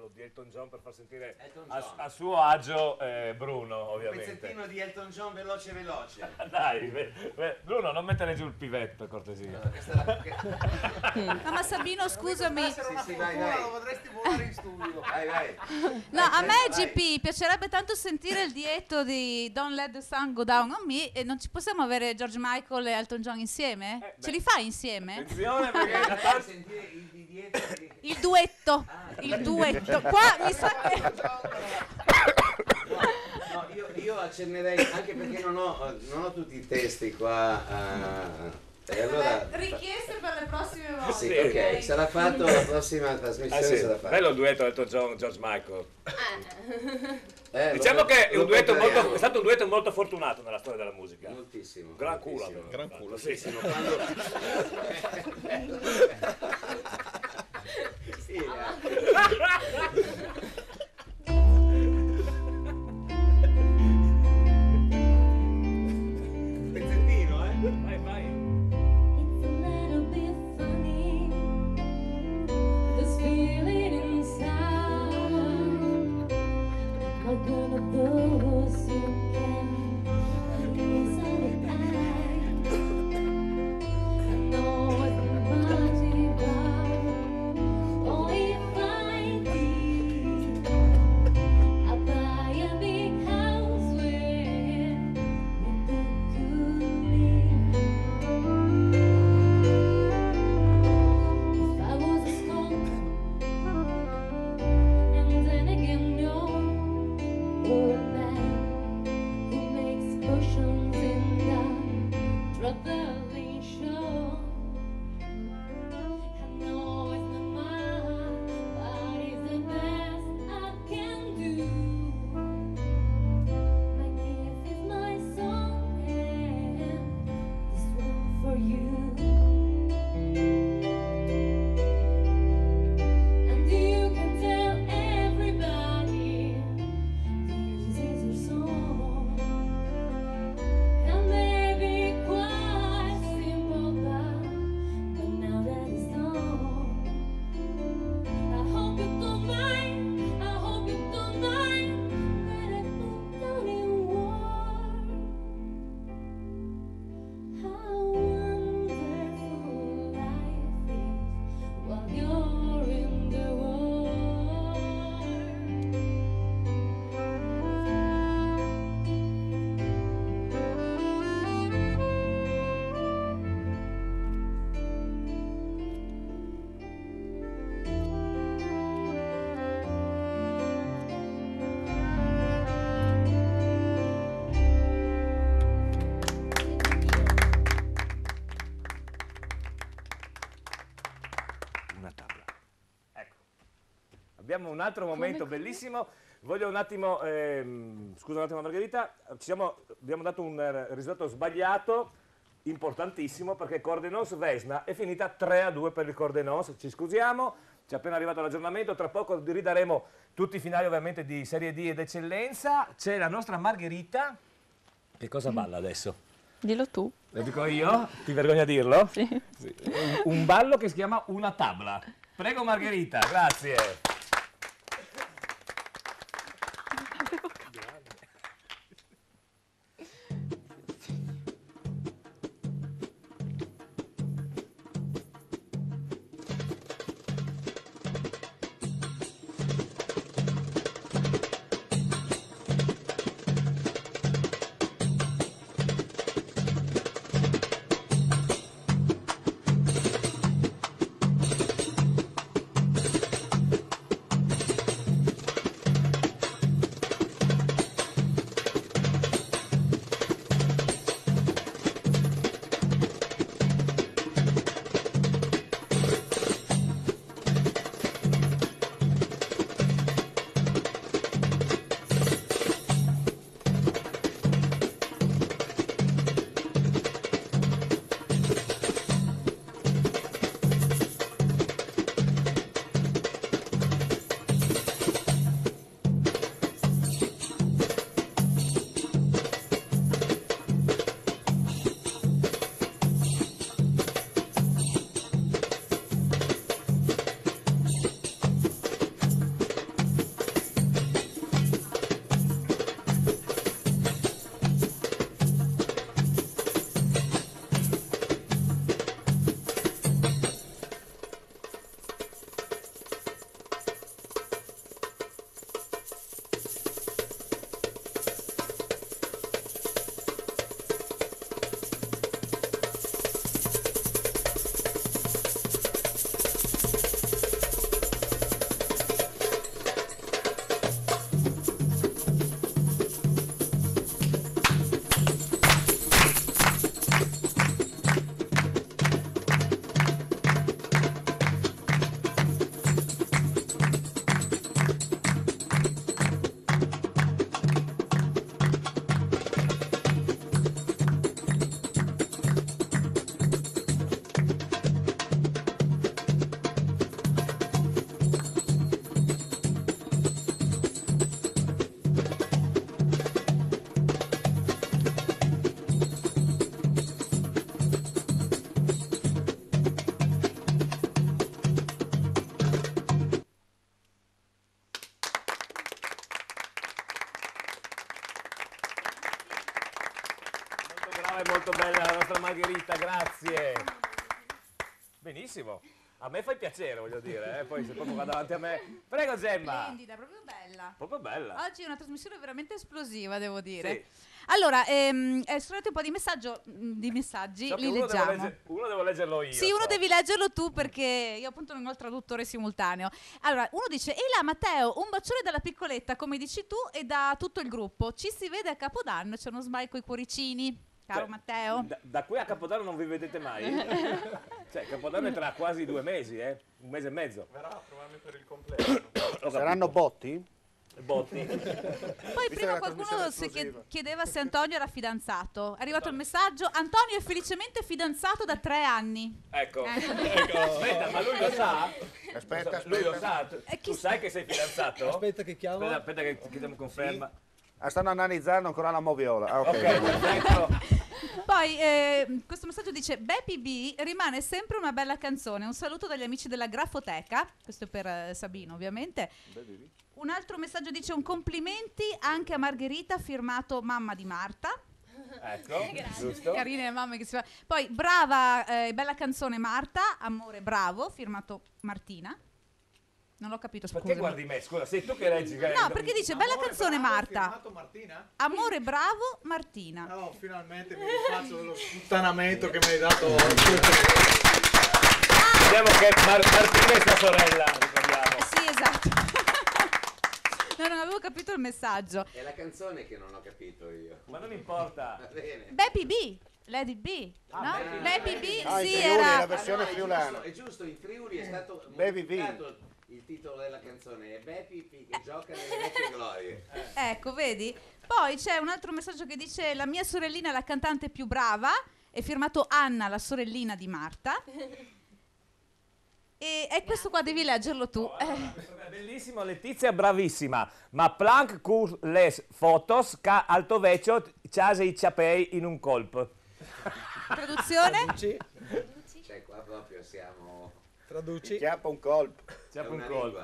[SPEAKER 2] pezzettino di Elton John per far sentire a suo agio Bruno, ovviamente.
[SPEAKER 6] Un pezzettino di Elton John veloce veloce.
[SPEAKER 2] Dai, Bruno, non mettere giù il pivetto, per cortesia.
[SPEAKER 3] No, ma Sabino, scusami.
[SPEAKER 6] Vai.
[SPEAKER 18] Lo potresti volare in studio.
[SPEAKER 6] Vai.
[SPEAKER 3] No, a me GP piacerebbe tanto sentire il dietto di Don't Let the Sun Go Down on Me, e non ci possiamo avere George Michael e Elton John insieme? Ce li fai insieme?
[SPEAKER 2] Attenzione, perché
[SPEAKER 3] il duetto. Il duetto. Qua mi sa che
[SPEAKER 6] No, io accennerei, anche perché non ho tutti i testi qua. E allora,
[SPEAKER 3] richieste per le prossime volte.
[SPEAKER 6] sì, ok, sarà fatto la prossima trasmissione.
[SPEAKER 2] Sì.
[SPEAKER 6] Sarà fatto.
[SPEAKER 2] Bello il duetto Elton John George Michael. Diciamo che è stato un duetto molto fortunato nella storia della musica.
[SPEAKER 6] Moltissimo.
[SPEAKER 2] Gran culo.
[SPEAKER 20] Gran culo,
[SPEAKER 2] sì.
[SPEAKER 6] Sì,
[SPEAKER 2] pezzettino, vai. Abbiamo un altro momento bellissimo. Voglio un attimo, scusa un attimo Margherita, abbiamo dato un risultato sbagliato, importantissimo, perché Cordenons Vesna è finita 3-2 per il Cordenons, ci scusiamo, ci è appena arrivato l'aggiornamento, tra poco ridaremo tutti i finali ovviamente di Serie D ed Eccellenza. C'è la nostra Margherita, che cosa balla adesso?
[SPEAKER 1] Dillo tu.
[SPEAKER 2] Lo dico io? Ti vergogna a dirlo?
[SPEAKER 1] Sì.
[SPEAKER 2] Un ballo che si chiama Una Tabla. Prego Margherita, grazie. molto bella la nostra Margherita, grazie. Benissimo. A me fai piacere, voglio dire, poi se proprio va davanti a me. Prego Gemma.
[SPEAKER 3] Splendida, proprio bella.
[SPEAKER 2] Proprio bella.
[SPEAKER 3] Oggi è una trasmissione veramente esplosiva, devo dire.
[SPEAKER 2] Sì.
[SPEAKER 3] Allora, sono arrivati un po' di messaggi,
[SPEAKER 2] So che
[SPEAKER 3] li leggiamo.
[SPEAKER 2] uno devo leggerlo io.
[SPEAKER 3] Sì, uno devi leggerlo tu perché io appunto non ho il traduttore simultaneo. Allora, uno dice: ehi là Matteo, un bacione dalla piccoletta, come dici tu, e da tutto il gruppo. Ci si vede a Capodanno, c'è uno smile coi cuoricini. Caro Matteo.
[SPEAKER 2] Da qui a Capodanno non vi vedete mai? Cioè, Capodanno è tra quasi 2 mesi, un mese e mezzo.
[SPEAKER 18] Verrà a trovarmi per il completo.
[SPEAKER 5] Saranno botti?
[SPEAKER 2] Botti.
[SPEAKER 3] Poi prima qualcuno si chiedeva se Antonio era fidanzato. È arrivato il messaggio: Antonio è felicemente fidanzato da 3 anni.
[SPEAKER 2] Ecco. Aspetta, ma lui lo sa?
[SPEAKER 5] Aspetta.
[SPEAKER 2] Lui lo sa? Tu sai che sei fidanzato?
[SPEAKER 16] Aspetta che chiamo.
[SPEAKER 2] Aspetta che chiediamo conferma.
[SPEAKER 5] Stanno analizzando ancora la moviola. Ah,
[SPEAKER 2] ok, perfetto.
[SPEAKER 3] Poi questo messaggio dice: Beppy B rimane sempre una bella canzone. Un saluto dagli amici della Grafoteca. Questo è per Sabino, ovviamente. Un altro messaggio dice: un complimenti anche a Margherita, firmato mamma di Marta.
[SPEAKER 2] Ecco, giusto.
[SPEAKER 3] Carine le mamme che si fa. Poi brava, bella canzone Marta, amore bravo, firmato Martina. Non l'ho capito, scusa.
[SPEAKER 2] Perché guardi me? Scusa, sei tu che leggi.
[SPEAKER 3] No, perché dice bella canzone Marta.
[SPEAKER 18] Martina?
[SPEAKER 3] Amore bravo Martina.
[SPEAKER 18] No, finalmente mi rifaccio dello sputtanamento che mi hai dato.
[SPEAKER 2] Vediamo che Martina è sua sorella, ricordiamo.
[SPEAKER 3] Sì, esatto. No, non avevo capito il messaggio.
[SPEAKER 6] È la canzone che non ho capito io.
[SPEAKER 2] Ma non importa.
[SPEAKER 6] Va bene.
[SPEAKER 3] Beppy B, Let It Be, no? Beppy B,
[SPEAKER 5] in
[SPEAKER 3] sì,
[SPEAKER 5] Friuli,
[SPEAKER 3] era
[SPEAKER 5] la versione
[SPEAKER 6] No,
[SPEAKER 5] friulana.
[SPEAKER 6] è giusto, in Friuli è stato
[SPEAKER 5] Baby B.
[SPEAKER 6] modificato il titolo della canzone, è Beppy P che gioca nelle vecchie glorie.
[SPEAKER 3] Ecco, vedi? Poi c'è un altro messaggio che dice: la mia sorellina è la cantante più brava, è firmato Anna, la sorellina di Marta. E questo qua devi leggerlo tu.
[SPEAKER 2] È bellissimo, Letizia bravissima, ma plank cur les fotos ca alto vecchio chase i ciapei in un colpo.
[SPEAKER 3] Traduzione?
[SPEAKER 6] Cioè qua proprio siamo...
[SPEAKER 16] Traduci.
[SPEAKER 5] Chiappa un colpo.
[SPEAKER 2] Ciappa un colpo.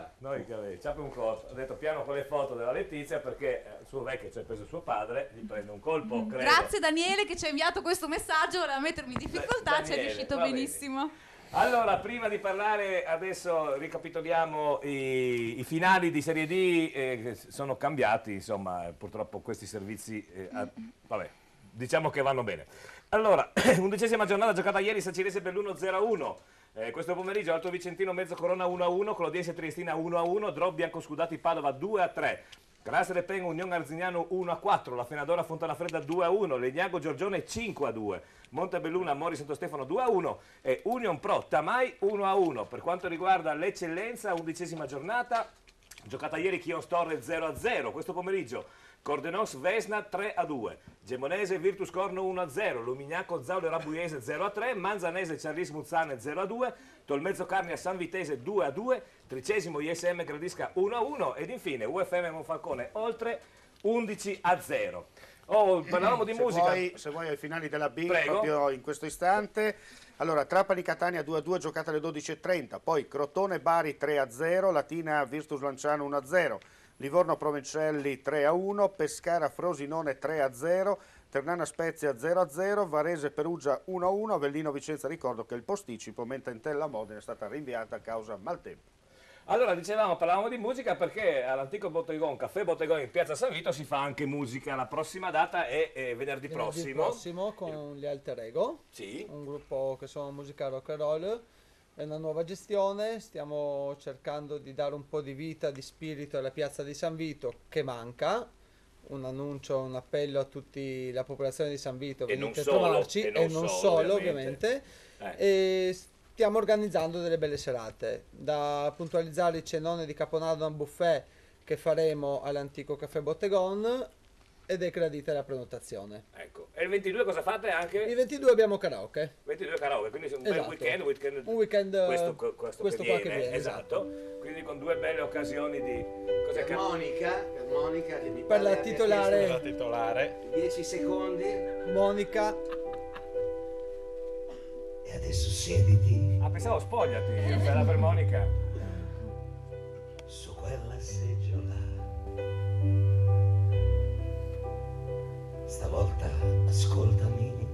[SPEAKER 2] Ciappa un colpo. Ho detto piano con le foto della Letizia perché il suo vecchio, cioè preso suo padre, gli prende un colpo, credo.
[SPEAKER 3] Grazie Daniele che ci ha inviato questo messaggio, voleva mettermi in difficoltà, ci è riuscito benissimo.
[SPEAKER 2] Allora, prima di parlare, adesso ricapitoliamo i finali di Serie D, che sono cambiati, insomma, purtroppo questi servizi, vabbè, diciamo che vanno bene. Allora, 11ª giornata giocata ieri, San Cirese Belluno 0-1. Questo pomeriggio Alto Vicentino Mezzo Corona 1-1, Clodiense Triestina 1-1, Drop Bianco Scudati Padova 2-3. Grasse Pengo Unione Arzignano 1-4, la Fenadora Fontana Fredda 2-1, Legnago Giorgione 5-2, Montebelluna Mori Santo Stefano 2-1 e Union Pro Tamai 1-1. Per quanto riguarda l'eccellenza, 11ª giornata, giocata ieri Chion Torre 0-0, questo pomeriggio Cordenos Vesna 3-2, Gemonese Virtus Corno 1-0, Lumignaco Zaulo Rabuiese 0-3, Manzanese Ciarlis Muzzane 0-2, Tolmezzo Carnia San Vitese 2-2, 13° ISM Gradisca 1-1 ed infine UFM Monfalcone oltre 11-0. Parlavamo di musica.
[SPEAKER 5] Se vuoi ai finali della B,
[SPEAKER 2] Prego.
[SPEAKER 5] proprio in questo istante. Allora, Trapani Catania 2-2 giocata alle 12:30, poi Crotone Bari 3-0, Latina Virtus Lanciano 1-0. Livorno Provencelli 3-1, Pescara Frosinone 3-0, Ternana Spezia 0-0, Varese Perugia 1-1, Avellino Vicenza. Ricordo che il posticipo Mententella Modena è stata rinviata a causa maltempo.
[SPEAKER 2] Allora, parlavamo di musica perché all'antico Bottegon, Caffè Bottegon in Piazza San Vito si fa anche musica. La prossima data è venerdì prossimo
[SPEAKER 16] con gli Alter Ego,
[SPEAKER 2] sì.
[SPEAKER 16] Un gruppo che suona musica rock and roll. È una nuova gestione, stiamo cercando di dare un po' di vita, di spirito alla piazza di San Vito che manca. Un annuncio, un appello a tutta la popolazione di San Vito, venite a trovarci, e non solo ovviamente. E stiamo organizzando delle belle serate. Da puntualizzare il cenone di Caponardo a Buffet che faremo all'antico Caffè Bottegon ed è gradita la prenotazione.
[SPEAKER 2] Ecco. E il 22 cosa fate anche?
[SPEAKER 16] Il 22 abbiamo karaoke.
[SPEAKER 2] 22 karaoke, quindi un
[SPEAKER 16] Esatto.
[SPEAKER 2] bel weekend.
[SPEAKER 16] Un weekend
[SPEAKER 2] questo che
[SPEAKER 16] qua
[SPEAKER 2] viene,
[SPEAKER 16] che viene,
[SPEAKER 2] esatto. Quindi con due belle occasioni di... Cos'è
[SPEAKER 6] Per Monica che mi
[SPEAKER 16] Per la
[SPEAKER 6] pare
[SPEAKER 16] titolare.
[SPEAKER 6] 10 secondi.
[SPEAKER 16] Monica.
[SPEAKER 6] E adesso siediti
[SPEAKER 2] Ah, pensavo spogliati, era per Monica.
[SPEAKER 6] su quella seggiola. Stavolta ascoltami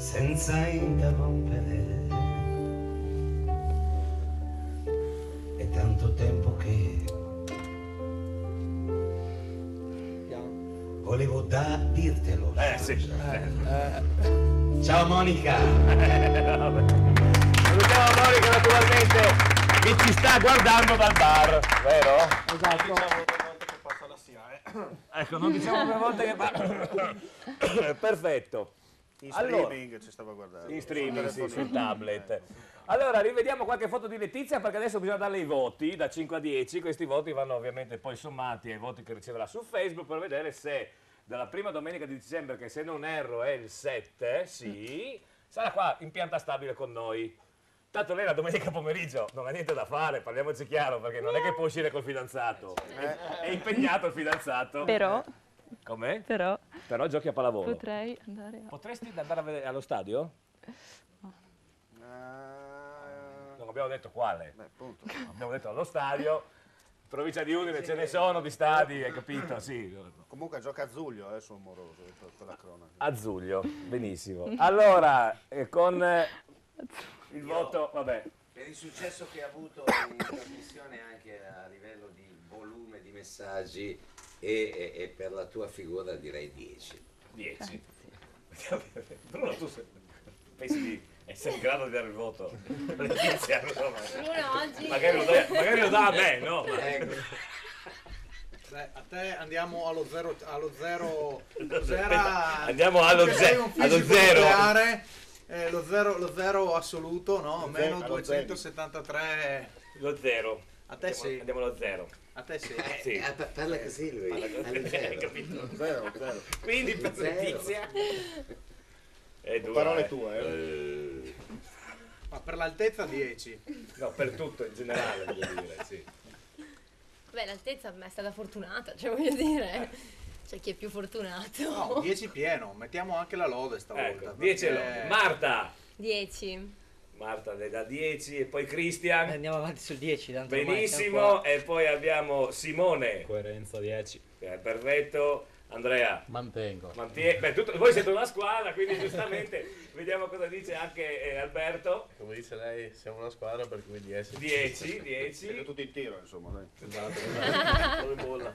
[SPEAKER 6] senza interrompere. È tanto tempo che volevo dirtelo.
[SPEAKER 2] Sì.
[SPEAKER 6] Ciao Monica.
[SPEAKER 2] Salutiamo Monica naturalmente che ci sta guardando dal bar, vero?
[SPEAKER 18] Esatto. Che passa la SIAE.
[SPEAKER 2] Ecco, non diciamo una volta che perfetto.
[SPEAKER 5] In streaming ci stava guardando.
[SPEAKER 2] In streaming, sì, sul tablet. Allora, rivediamo qualche foto di Letizia perché adesso bisogna darle i voti da 5 a 10. Questi voti vanno ovviamente poi sommati ai voti che riceverà su Facebook per vedere se dalla prima domenica di dicembre, che se non erro è il 7, sì, sarà qua in pianta stabile con noi. Tanto lei la domenica pomeriggio non ha niente da fare, parliamoci chiaro, perché non è che può uscire col fidanzato. È impegnato il fidanzato.
[SPEAKER 1] Però...
[SPEAKER 2] Com'è?
[SPEAKER 1] Però
[SPEAKER 2] giochi a pallavolo.
[SPEAKER 1] potrei andare a...
[SPEAKER 2] Potresti andare a vedere allo stadio? Non abbiamo detto quale.
[SPEAKER 5] Appunto.
[SPEAKER 2] Abbiamo detto allo stadio. Provincia di Udine ce ne sono di stadi, hai capito? Sì.
[SPEAKER 5] Comunque gioca a Zuglio, sono moroso per la cronaca.
[SPEAKER 2] A Zuglio, benissimo. Allora, con il voto, vabbè.
[SPEAKER 6] Per il successo che ha avuto in trasmissione anche a livello di volume di messaggi e per la tua figura direi 10.
[SPEAKER 2] 10. Bruno, tu pensi di essere in grado di dare il voto? Letizia,
[SPEAKER 4] Bruno oggi...
[SPEAKER 2] magari lo dà a me, no?
[SPEAKER 18] Ecco. A te andiamo allo zero.
[SPEAKER 2] Andiamo allo zero.
[SPEAKER 18] Lo zero assoluto, no? Meno 273.
[SPEAKER 2] Lo zero.
[SPEAKER 18] A te sì.
[SPEAKER 2] Andiamo allo zero.
[SPEAKER 18] A te sì.
[SPEAKER 2] Sì.
[SPEAKER 6] Parla così lui.
[SPEAKER 2] Hai capito?
[SPEAKER 5] Zero.
[SPEAKER 2] Quindi per Letizia è dura,
[SPEAKER 5] parole tue,
[SPEAKER 18] Ma per l'altezza 10.
[SPEAKER 2] No, per tutto in generale, voglio dire, sì.
[SPEAKER 4] Beh, l'altezza è stata fortunata, cioè voglio dire, c'è chi è più fortunato.
[SPEAKER 18] No, 10 pieno, mettiamo anche la lode stavolta.
[SPEAKER 2] Ecco, 10 lode. Marta!
[SPEAKER 4] 10.
[SPEAKER 2] Marta le dà 10 e poi Cristian.
[SPEAKER 19] Andiamo avanti sul 10. Tanto
[SPEAKER 2] Benissimo, e poi abbiamo Simone.
[SPEAKER 20] Coerenza 10.
[SPEAKER 2] Perfetto. Andrea.
[SPEAKER 23] Mantengo.
[SPEAKER 2] Voi siete una squadra, quindi giustamente vediamo cosa dice anche Alberto.
[SPEAKER 20] Come dice lei, siamo una squadra per cui 10.
[SPEAKER 2] 10.
[SPEAKER 5] Siete tutti in tiro, insomma. Dai.
[SPEAKER 20] Esatto. Come bolla.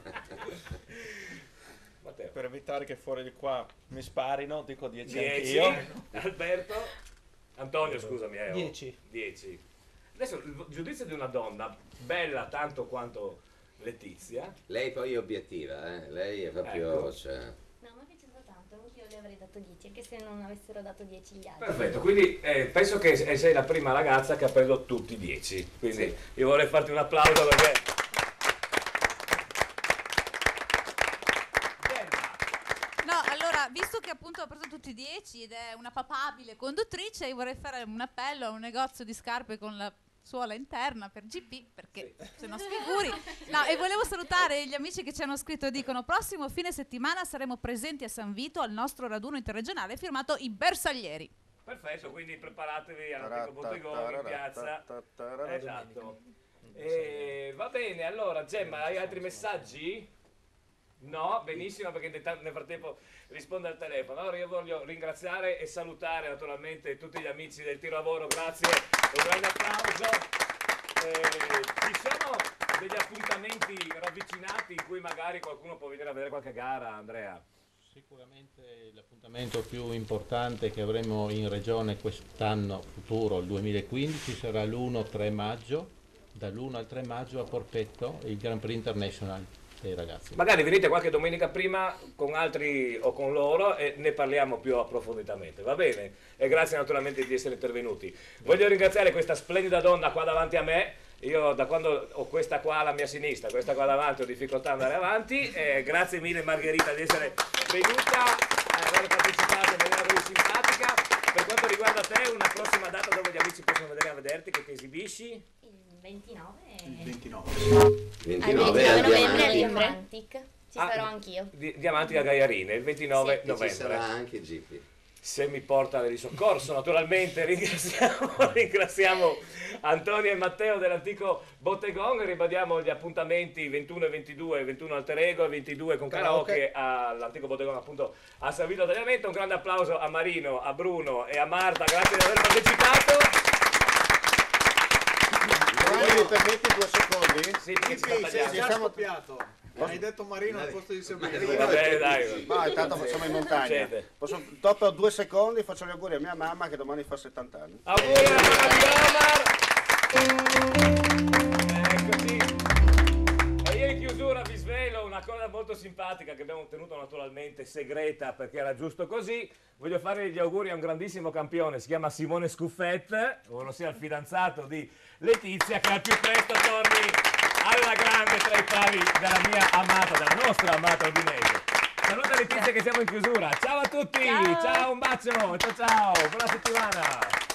[SPEAKER 2] Matteo.
[SPEAKER 20] Per evitare che fuori di qua mi sparino, dico 10
[SPEAKER 2] 10.
[SPEAKER 20] anch'io.
[SPEAKER 2] Alberto. Antonio, scusami.
[SPEAKER 16] 10.
[SPEAKER 2] Adesso il giudizio di una donna, bella tanto quanto Letizia.
[SPEAKER 6] Lei poi è obiettiva, lei è proprio...
[SPEAKER 2] Ecco.
[SPEAKER 6] Cioè...
[SPEAKER 4] No, mi è piaciuto tanto, io le avrei dato 10, anche se non avessero dato 10 gli altri.
[SPEAKER 2] Perfetto, quindi penso che sei la prima ragazza che ha preso tutti 10, quindi sì. Io vorrei farti un applauso perché...
[SPEAKER 3] No, allora, visto che appunto ho preso tutti 10 ed è una papabile conduttrice, io vorrei fare un appello a un negozio di scarpe con la suola interna per GP, perché se no sfiguri. No, e volevo salutare gli amici che ci hanno scritto e dicono: prossimo fine settimana saremo presenti a San Vito al nostro raduno interregionale firmato I Bersaglieri.
[SPEAKER 2] Perfetto, quindi preparatevi all'antico bottegone in piazza. Esatto. Va bene, allora Gemma, hai altri messaggi? No, benissimo, perché nel frattempo risponde al telefono. Allora io voglio ringraziare e salutare naturalmente tutti gli amici del Tiro Lavoro, grazie, un grande applauso. Ci sono degli appuntamenti ravvicinati in cui magari qualcuno può venire a vedere qualche gara, Andrea?
[SPEAKER 23] Sicuramente l'appuntamento più importante che avremo in regione quest'anno futuro, il 2015, sarà l'1-3 maggio, dall'1 al 3 maggio a Porpetto, il Grand Prix International dei ragazzi.
[SPEAKER 2] Magari venite qualche domenica prima con altri o con loro e ne parliamo più approfonditamente, va bene? E grazie naturalmente di essere intervenuti. Voglio ringraziare questa splendida donna qua davanti a me. Io da quando ho questa qua alla mia sinistra, questa qua davanti, ho difficoltà ad andare avanti. Grazie mille Margherita di essere venuta, aver partecipato in maniera così simpatica. Per quanto riguarda te, una prossima data dove gli amici possono venire a vederti, che ti esibisci?
[SPEAKER 4] Il
[SPEAKER 6] 29
[SPEAKER 4] al novembre a Diamantic. Ci sarò anch'io.
[SPEAKER 2] Diamantic a Gaiarine, il 29
[SPEAKER 6] sì,
[SPEAKER 2] novembre.
[SPEAKER 6] Ci sarà anche Gippi.
[SPEAKER 2] semiporta di soccorso. Naturalmente ringraziamo Antonio e Matteo dell'antico Bottegone, ribadiamo gli appuntamenti 21 e 22, 21 Alter Ego e 22 con karaoke all'antico Bottegone, appunto a San Vito Tagliamento. Un grande applauso a Marino, a Bruno e a Marta, grazie di aver partecipato.
[SPEAKER 5] Mi permetti 2 secondi?
[SPEAKER 2] Sì, perché
[SPEAKER 18] sei già scoppiato. Hai detto Marino al posto di Severino.
[SPEAKER 2] Vabbè, dai.
[SPEAKER 5] No, intanto facciamo in montagna. Dopo 2 secondi faccio gli auguri a mia mamma che domani fa 70 anni.
[SPEAKER 2] Auguri alla mamma di Omar! Eccoci. E io in chiusura vi svelo una cosa molto simpatica che abbiamo tenuto naturalmente segreta perché era giusto così. Voglio fare gli auguri a un grandissimo campione, si chiama Simone Scuffet, ovvero sia il fidanzato di Letizia, che al più presto torni alla grande tra i pali della mia amata, della nostra amata Udinese. Saluta Letizia che siamo in chiusura. Ciao a tutti, ciao un bacio, ciao, buona settimana.